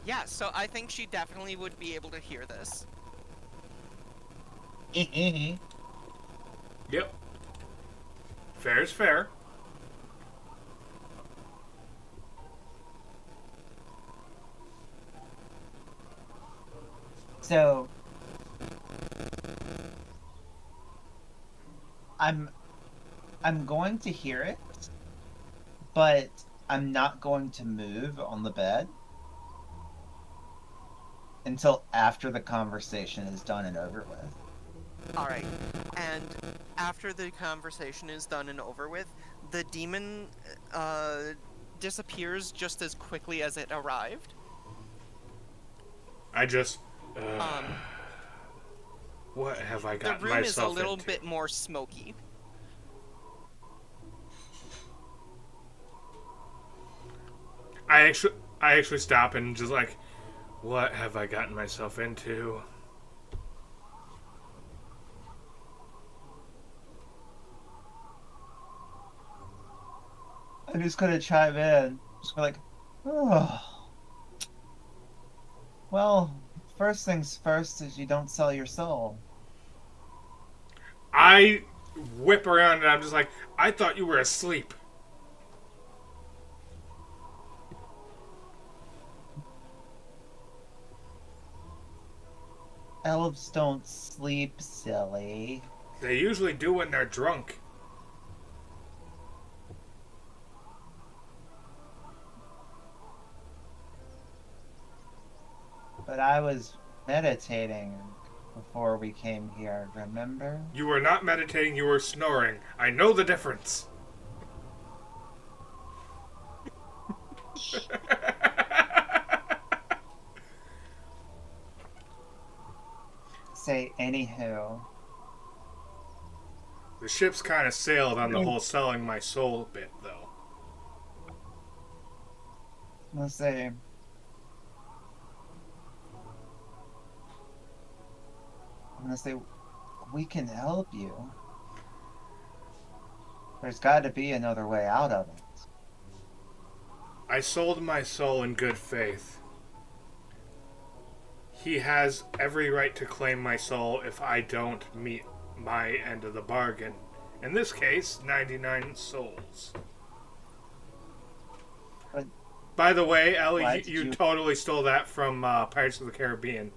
Yeah, so I think she definitely would be able to hear this. Yep. Fair is fair. So I'm going to hear it, but I'm not going to move on the bed until after the conversation is done and over with. Alright, and after the conversation is done and over with, the demon disappears just as quickly as it arrived. I just... what have I The got room is a myself little into? bit more smoky. I actually stop and just like, what have I gotten myself into? I'm just gonna chime in. Just go like, oh. Well, first things first is you don't sell your soul. I whip around and I'm just like, I thought you were asleep. Elves don't sleep, silly. They usually do when they're drunk. But I was meditating before we came here, remember? You were not meditating, you were snoring. I know the difference. Say, anywho. The ship's kind of sailed on the whole selling my soul bit, though. Let's say. I'm gonna say, we can help you. There's got to be another way out of it. I sold my soul in good faith. He has every right to claim my soul if I don't meet my end of the bargain. In this case, 99 souls. But by the way, Ellie, why you, did you you- totally stole that from Pirates of the Caribbean.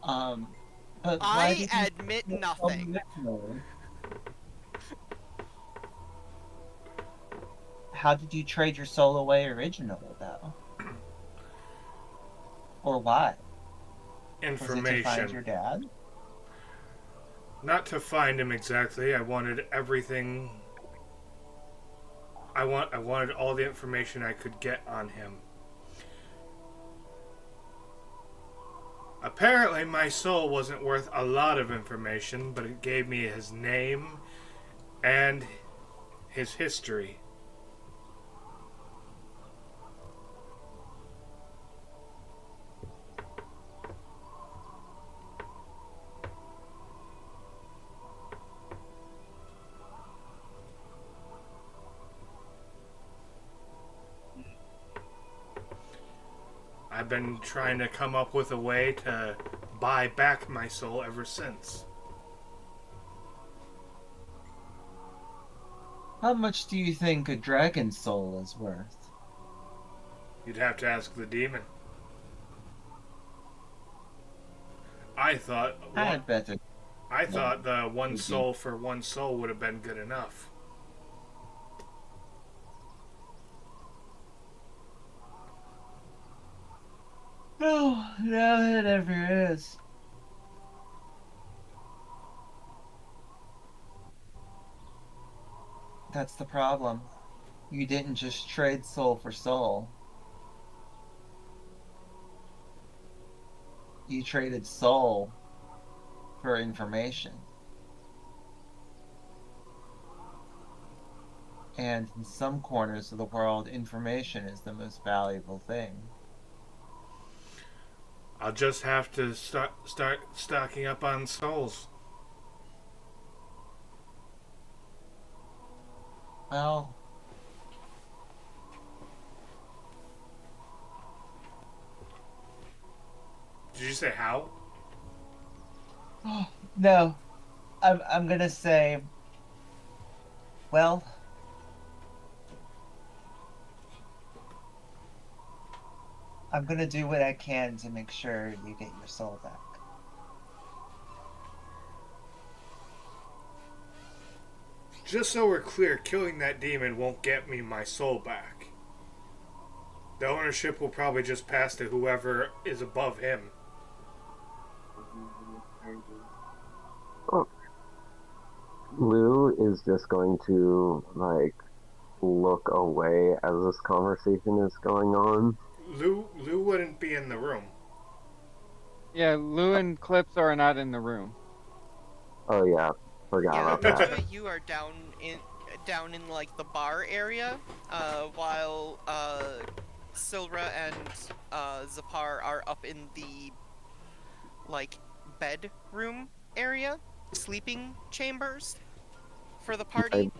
But why I did you admit tell me nothing. originally? How did you trade your soul away originally, though? Or why? Was it to find Information. your dad? Not to find him exactly. I wanted everything. I wanted all the information I could get on him. Apparently, my soul wasn't worth a lot of information, but it gave me his name and his history. I've been trying to come up with a way to buy back my soul ever since. How much do you think a dragon soul is worth? You'd have to ask the demon. I thought I'd bet it. I thought the one Would be. soul for one soul would have been good enough. No, no, it never is. That's the problem. You didn't just trade soul for soul. You traded soul for information. And in some corners of the world, information is the most valuable thing. I'll just have to start stocking up on souls. Well, Did you say how? no. I'm gonna say, well, I'm gonna do what I can to make sure you get your soul back. Just so we're clear, killing that demon won't get me my soul back. The ownership will probably just pass to whoever is above him. Oh. Lou is just going to, like, look away as this conversation is going on. Lou wouldn't be in the room. Yeah, Lou and Clips are not in the room. Oh, yeah. Forgot Yeah, about the two that. of you are down in like the bar area, while Silra and Zapar are up in the like bedroom area, sleeping chambers for the party.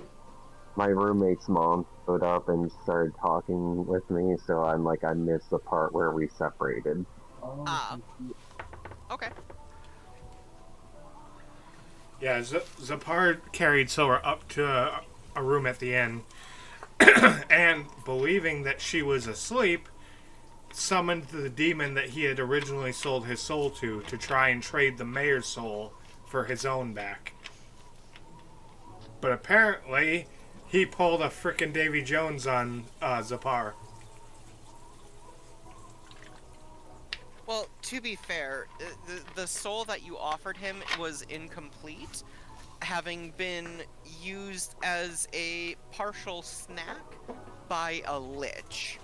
My roommate's mom showed up and started talking with me, so I'm like, I missed the part where we separated. Ah. Okay. Yeah, Zapar carried Silver up to a room at the inn, and believing that she was asleep, summoned the demon that he had originally sold his soul to try and trade the mayor's soul for his own back. But apparently, he pulled a frickin' Davy Jones on Zapar. Well, to be fair, the soul that you offered him was incomplete, having been used as a partial snack by a lich.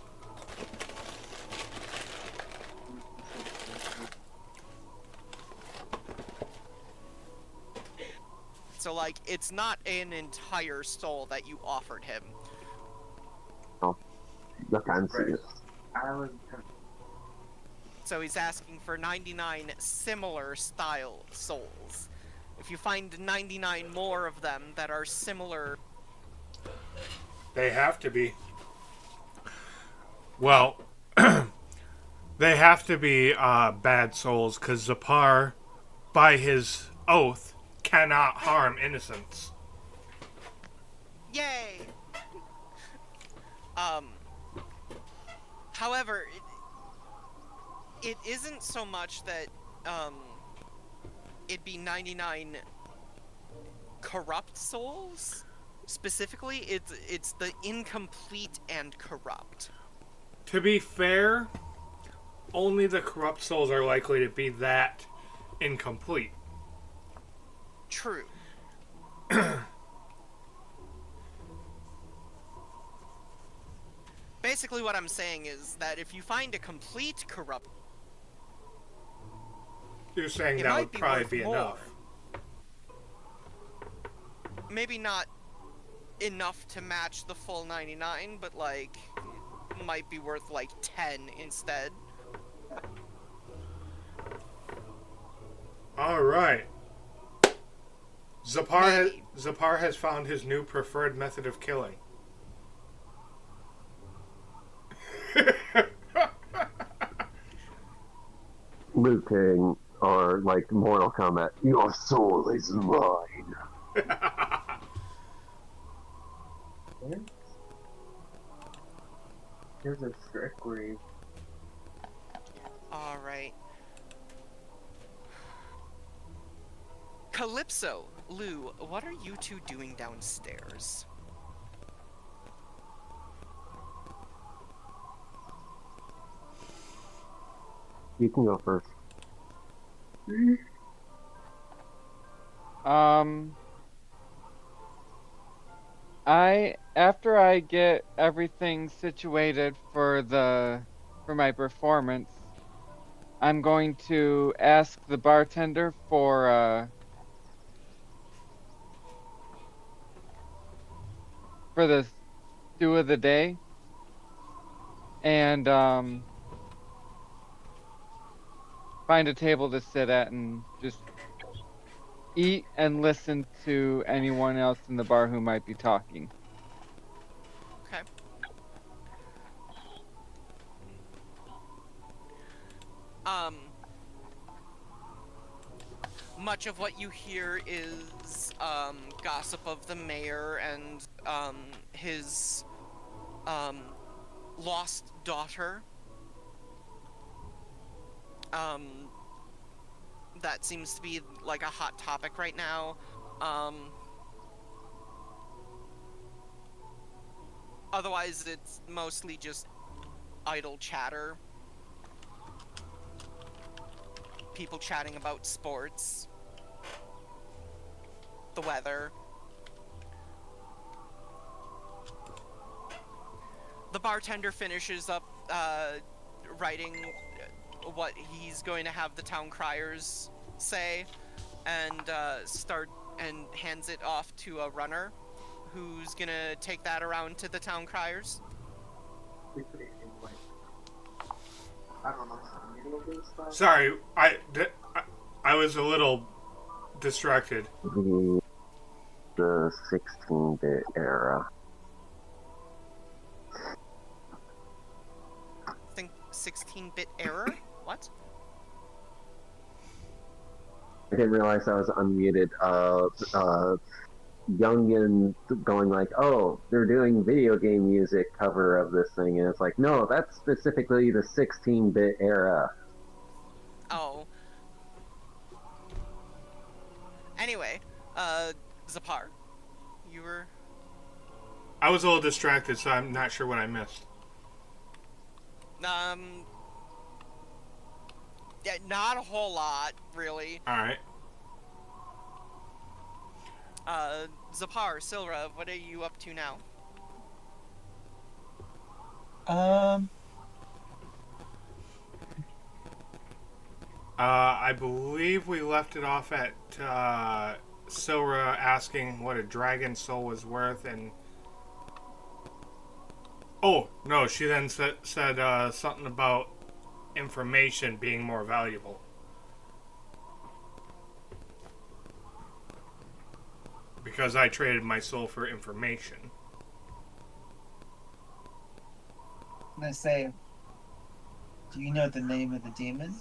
So, like, it's not an entire soul that you offered him. Look, I'm serious. So he's asking for 99 similar style souls. If you find 99 more of them that are similar... They have to be. Well, they have to be bad souls, because Zapar, by his oath, cannot harm innocents. Yay! However, it isn't so much that, it'd be 99 corrupt souls. Specifically, it's the incomplete and corrupt. To be fair, only the corrupt souls are likely to be that incomplete. True. Basically, what I'm saying is that if you find a complete corrupt... You're saying It that might would be probably worth be more. enough. Maybe not enough to match the full 99, but like might be worth like 10 instead. All right. Maybe. Zapar has found his new preferred method of killing. Liu Kang, or like Mortal Kombat, your soul is mine. There's a trickery. All right. Calypso, Lou, what are you two doing downstairs? You can go first. After I get everything situated for my performance, I'm going to ask the bartender for the stew of the day, and find a table to sit at and just eat and listen to anyone else in the bar who might be talking. Okay. Much of what you hear is gossip of the mayor and his lost daughter. That seems to be like a hot topic right now. Otherwise, it's mostly just idle chatter. People chatting about sports, the weather. The bartender finishes up writing what he's going to have the town criers say, and hands it off to a runner who's gonna take that around to the town criers. I don't know. Sorry, I was a little distracted. The 16-bit era. I think 16-bit error? What? I didn't realize I was unmuted. Youngin going like, "Oh, they're doing video game music cover of this thing," and it's like, no, that's specifically the 16-bit era. Oh. Anyway, Zapar, you were... I was a little distracted, so I'm not sure what I missed. Yeah, not a whole lot, really. Alright. Zapar, Silra, what are you up to now? I believe we left it off at Silra asking what a dragon soul was worth, and oh no, she then said something about information being more valuable because I traded my soul for information. I'm gonna say, do you know the name of the demon?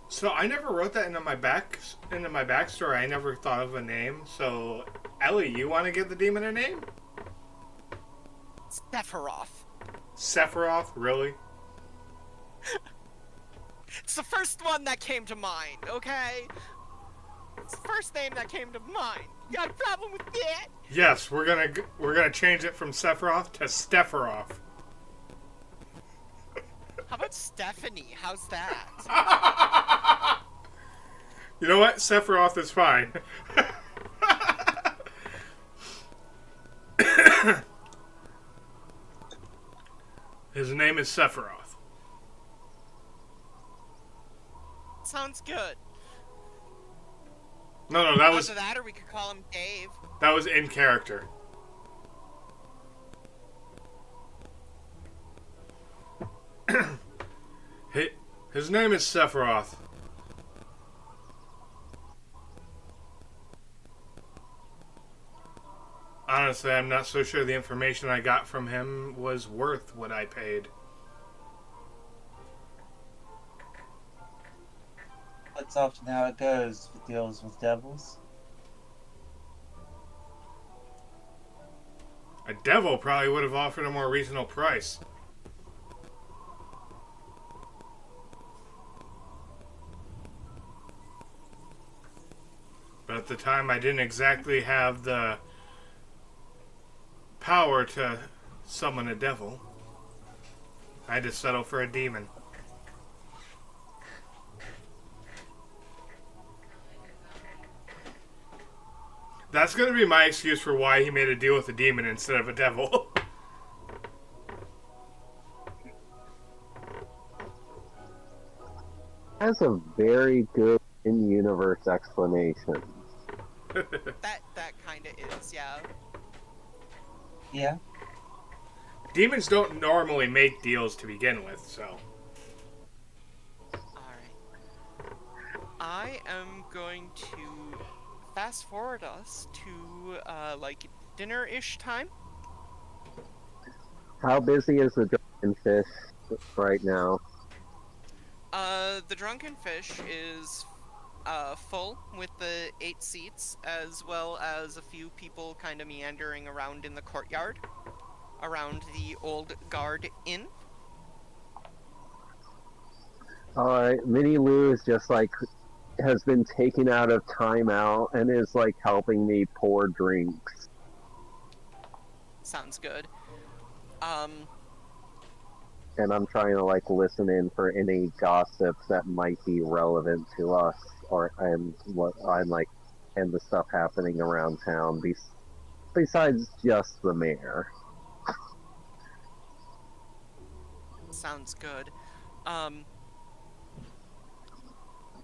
So I never wrote that into my backstory. I never thought of a name. So, Ellie, you want to give the demon a name? Sephiroth. Sephiroth, really? It's the first one that came to mind, okay? It's the first name that came to mind. You got a problem with that? Yes, we're gonna change it from Sephiroth to Stephiroth. How about Stephanie? How's that? You know what? Sephiroth is fine. His name is Sephiroth. Sounds good. No, that was Either that, or we could call him Dave. that was in character. His name is Sephiroth. Honestly, I'm not so sure the information I got from him was worth what I paid. That's often how it goes with deals with devils. A devil probably would have offered a more reasonable price. But at the time, I didn't exactly have the power to summon a devil. I had to settle for a demon. That's going to be my excuse for why he made a deal with a demon instead of a devil. That's a very good in-universe explanation. That kind of is, yeah. Yeah. Demons don't normally make deals to begin with, so. Alright. I am going to fast forward us to, like, dinner-ish time. How busy is the drunken fish right now? The Drunken Fish is full with the 8 seats, as well as a few people kind of meandering around in the courtyard, around the Old Guard Inn. Alright, Minnie Lou is just like, has been taken out of timeout and is like helping me pour drinks. Sounds good. And I'm trying to like listen in for any gossips that might be relevant to us, or and the stuff happening around town. Besides just the mayor. Sounds good.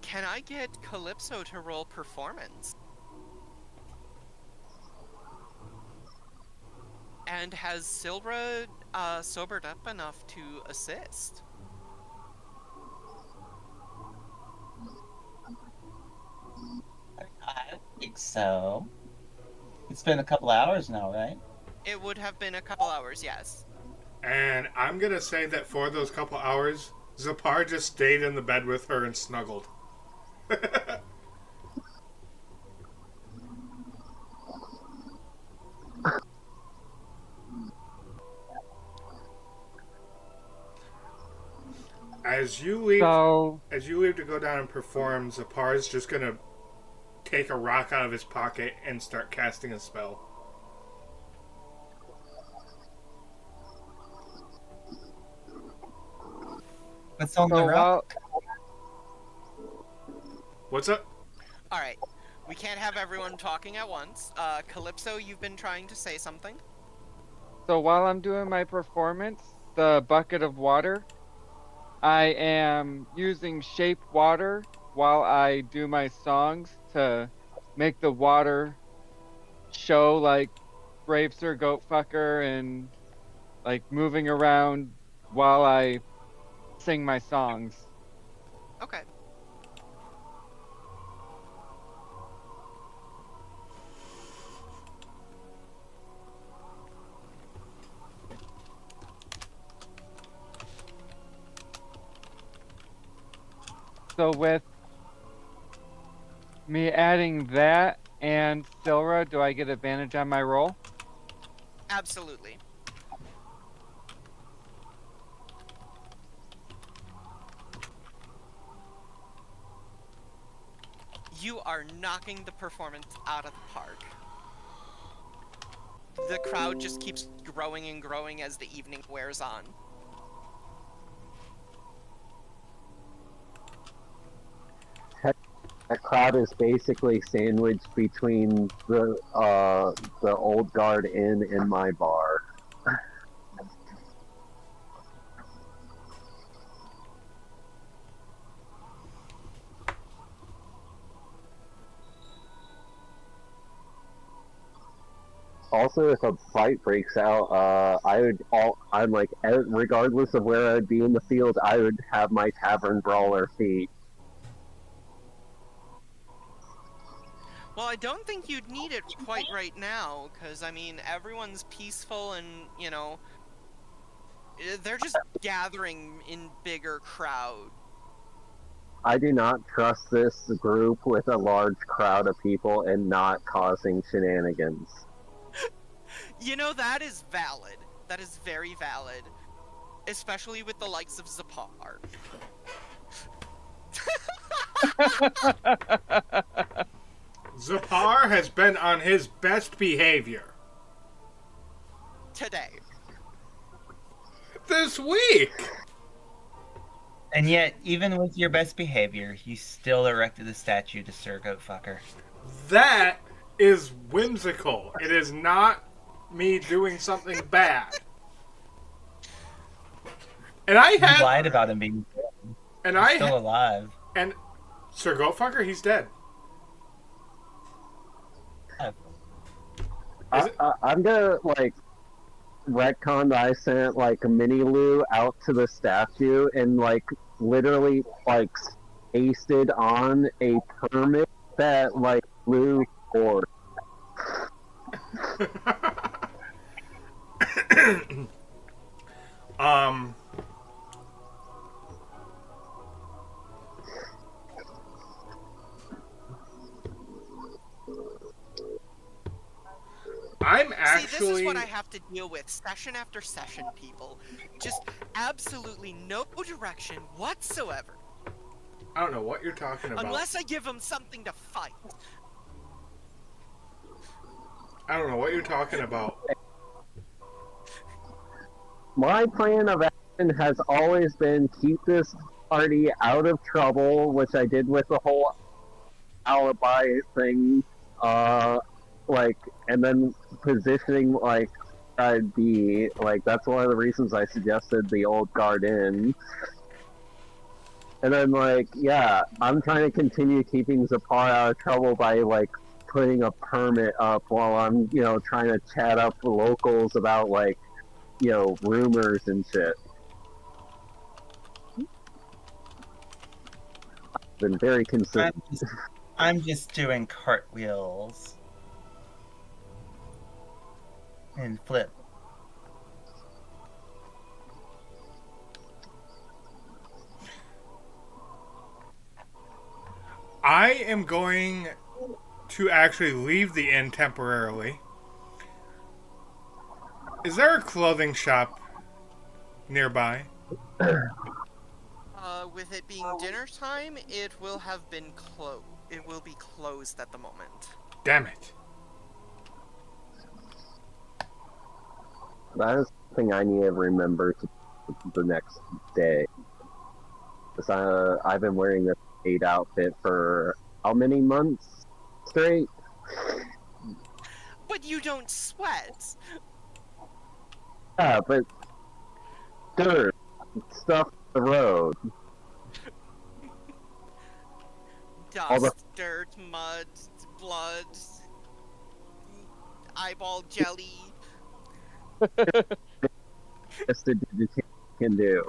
Can I get Calypso to roll performance? And has Silra sobered up enough to assist? I think so. It's been a couple hours now, right? It would have been a couple hours, yes. And I'm going to say that for those couple hours, Zapar just stayed in the bed with her and snuggled. As you leave to go down and perform, Zapar's just gonna take a rock out of his pocket and start casting a spell. What's on the rock? What's up? Alright, we can't have everyone talking at once. Calypso, you've been trying to say something? So while I'm doing my performance, the bucket of water, I am using shape water while I do my songs to make the water show like Brave Sir Goatfucker and like moving around while I sing my songs. Okay. So with me adding that and Silra, do I get advantage on my roll? Absolutely. You are knocking the performance out of the park. The crowd just keeps growing and growing as the evening wears on. That crowd is basically sandwiched between the Old Guard Inn and my bar. Also, if a fight breaks out, I'm like, regardless of where I'd be in the field, I would have my tavern brawler feat. Well, I don't think you'd need it quite right now, because, I mean, everyone's peaceful and, you know, they're just gathering in bigger crowd. I do not trust this group with a large crowd of people and not causing shenanigans. You know, that is valid. That is very valid. Especially with the likes of Zapar. Zapar has been on his best behavior Today. this week. And yet, even with your best behavior, you still erected a statue to Sir Goatfucker. That is whimsical. It is not me doing something bad. And I You had lied about him being dead. and He's I still ha- alive. and Sir Goatfucker, he's dead. Is it- I'm gonna like retcon that I sent like a mini Lou out to the statue and like literally like pasted on a permit that like Lou or um. I'm See, actually. this is what I have to deal with session after session, people. Just absolutely no direction whatsoever. I don't know what you're talking about. Unless I give them something to fight. I don't know what you're talking about. my plan of action has always been keep this party out of trouble, which I did with the whole alibi thing, like, and then positioning like I'd be like that's one of the reasons I suggested the old guard in. And then like, yeah, I'm trying to continue keeping Zapar out of trouble by like putting a permit up while I'm, trying to chat up the locals about like, rumors and shit. Been very consistent. I'm just doing cartwheels and flip. I am going to actually leave the inn temporarily. Is there a clothing shop nearby? With it being dinner time, it will have been closed. It will be closed at the moment. Damn it. That is something I need to remember to the next day. Because I've been wearing this 8 outfit for how many months straight? But you don't sweat. Yeah, but dirt, stuff on the road. Dust, dirt, mud, blood, eyeball jelly. Just a digitation can do.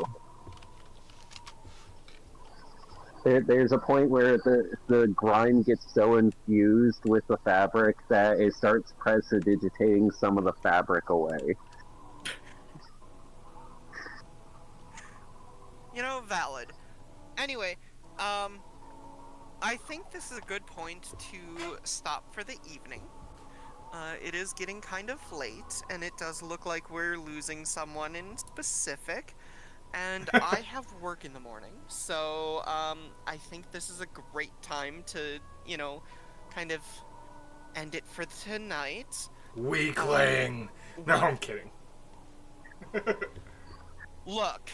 There's a point where the grime gets so infused with the fabric that it starts prestidigitating some of the fabric away. Valid. Anyway, I think this is a good point to stop for the evening. It is getting kind of late, and it does look like we're losing someone in specific. And I have work in the morning, so I think this is a great time to, kind of end it for tonight. Weakling. No, I'm kidding. Look,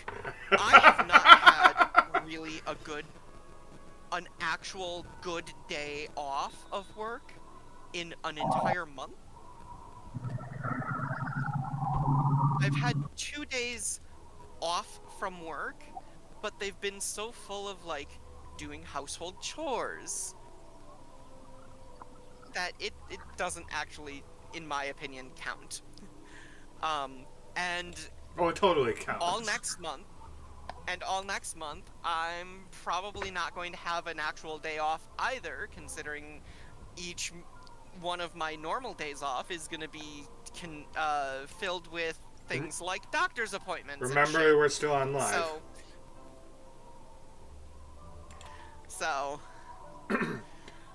I have not had really an actual good day off of work in an entire month. I've had 2 days off from work, but they've been so full of doing household chores that it doesn't actually, in my opinion, count. And Oh, it totally counts. all next month, I'm probably not going to have an actual day off either, considering each one of my normal days off is going to be filled with things like doctor's appointments. Remember, and shit. we're still on live. So.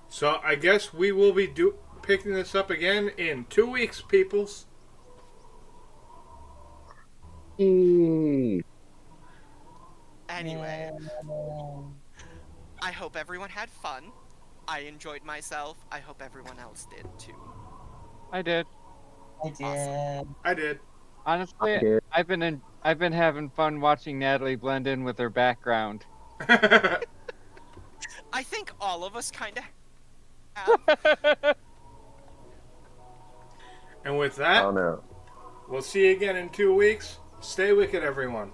So I guess we will be picking this up again in 2 weeks, peoples. Eee. Anyway, Yeah. I hope everyone had fun. I enjoyed myself. I hope everyone else did too. I did. I did. Awesome. I did. Honestly, I did. I've been having fun watching Natalie blend in with her background. I think all of us kind of have. And with Oh that, no. we'll see you again in 2 weeks. Stay wicked, everyone.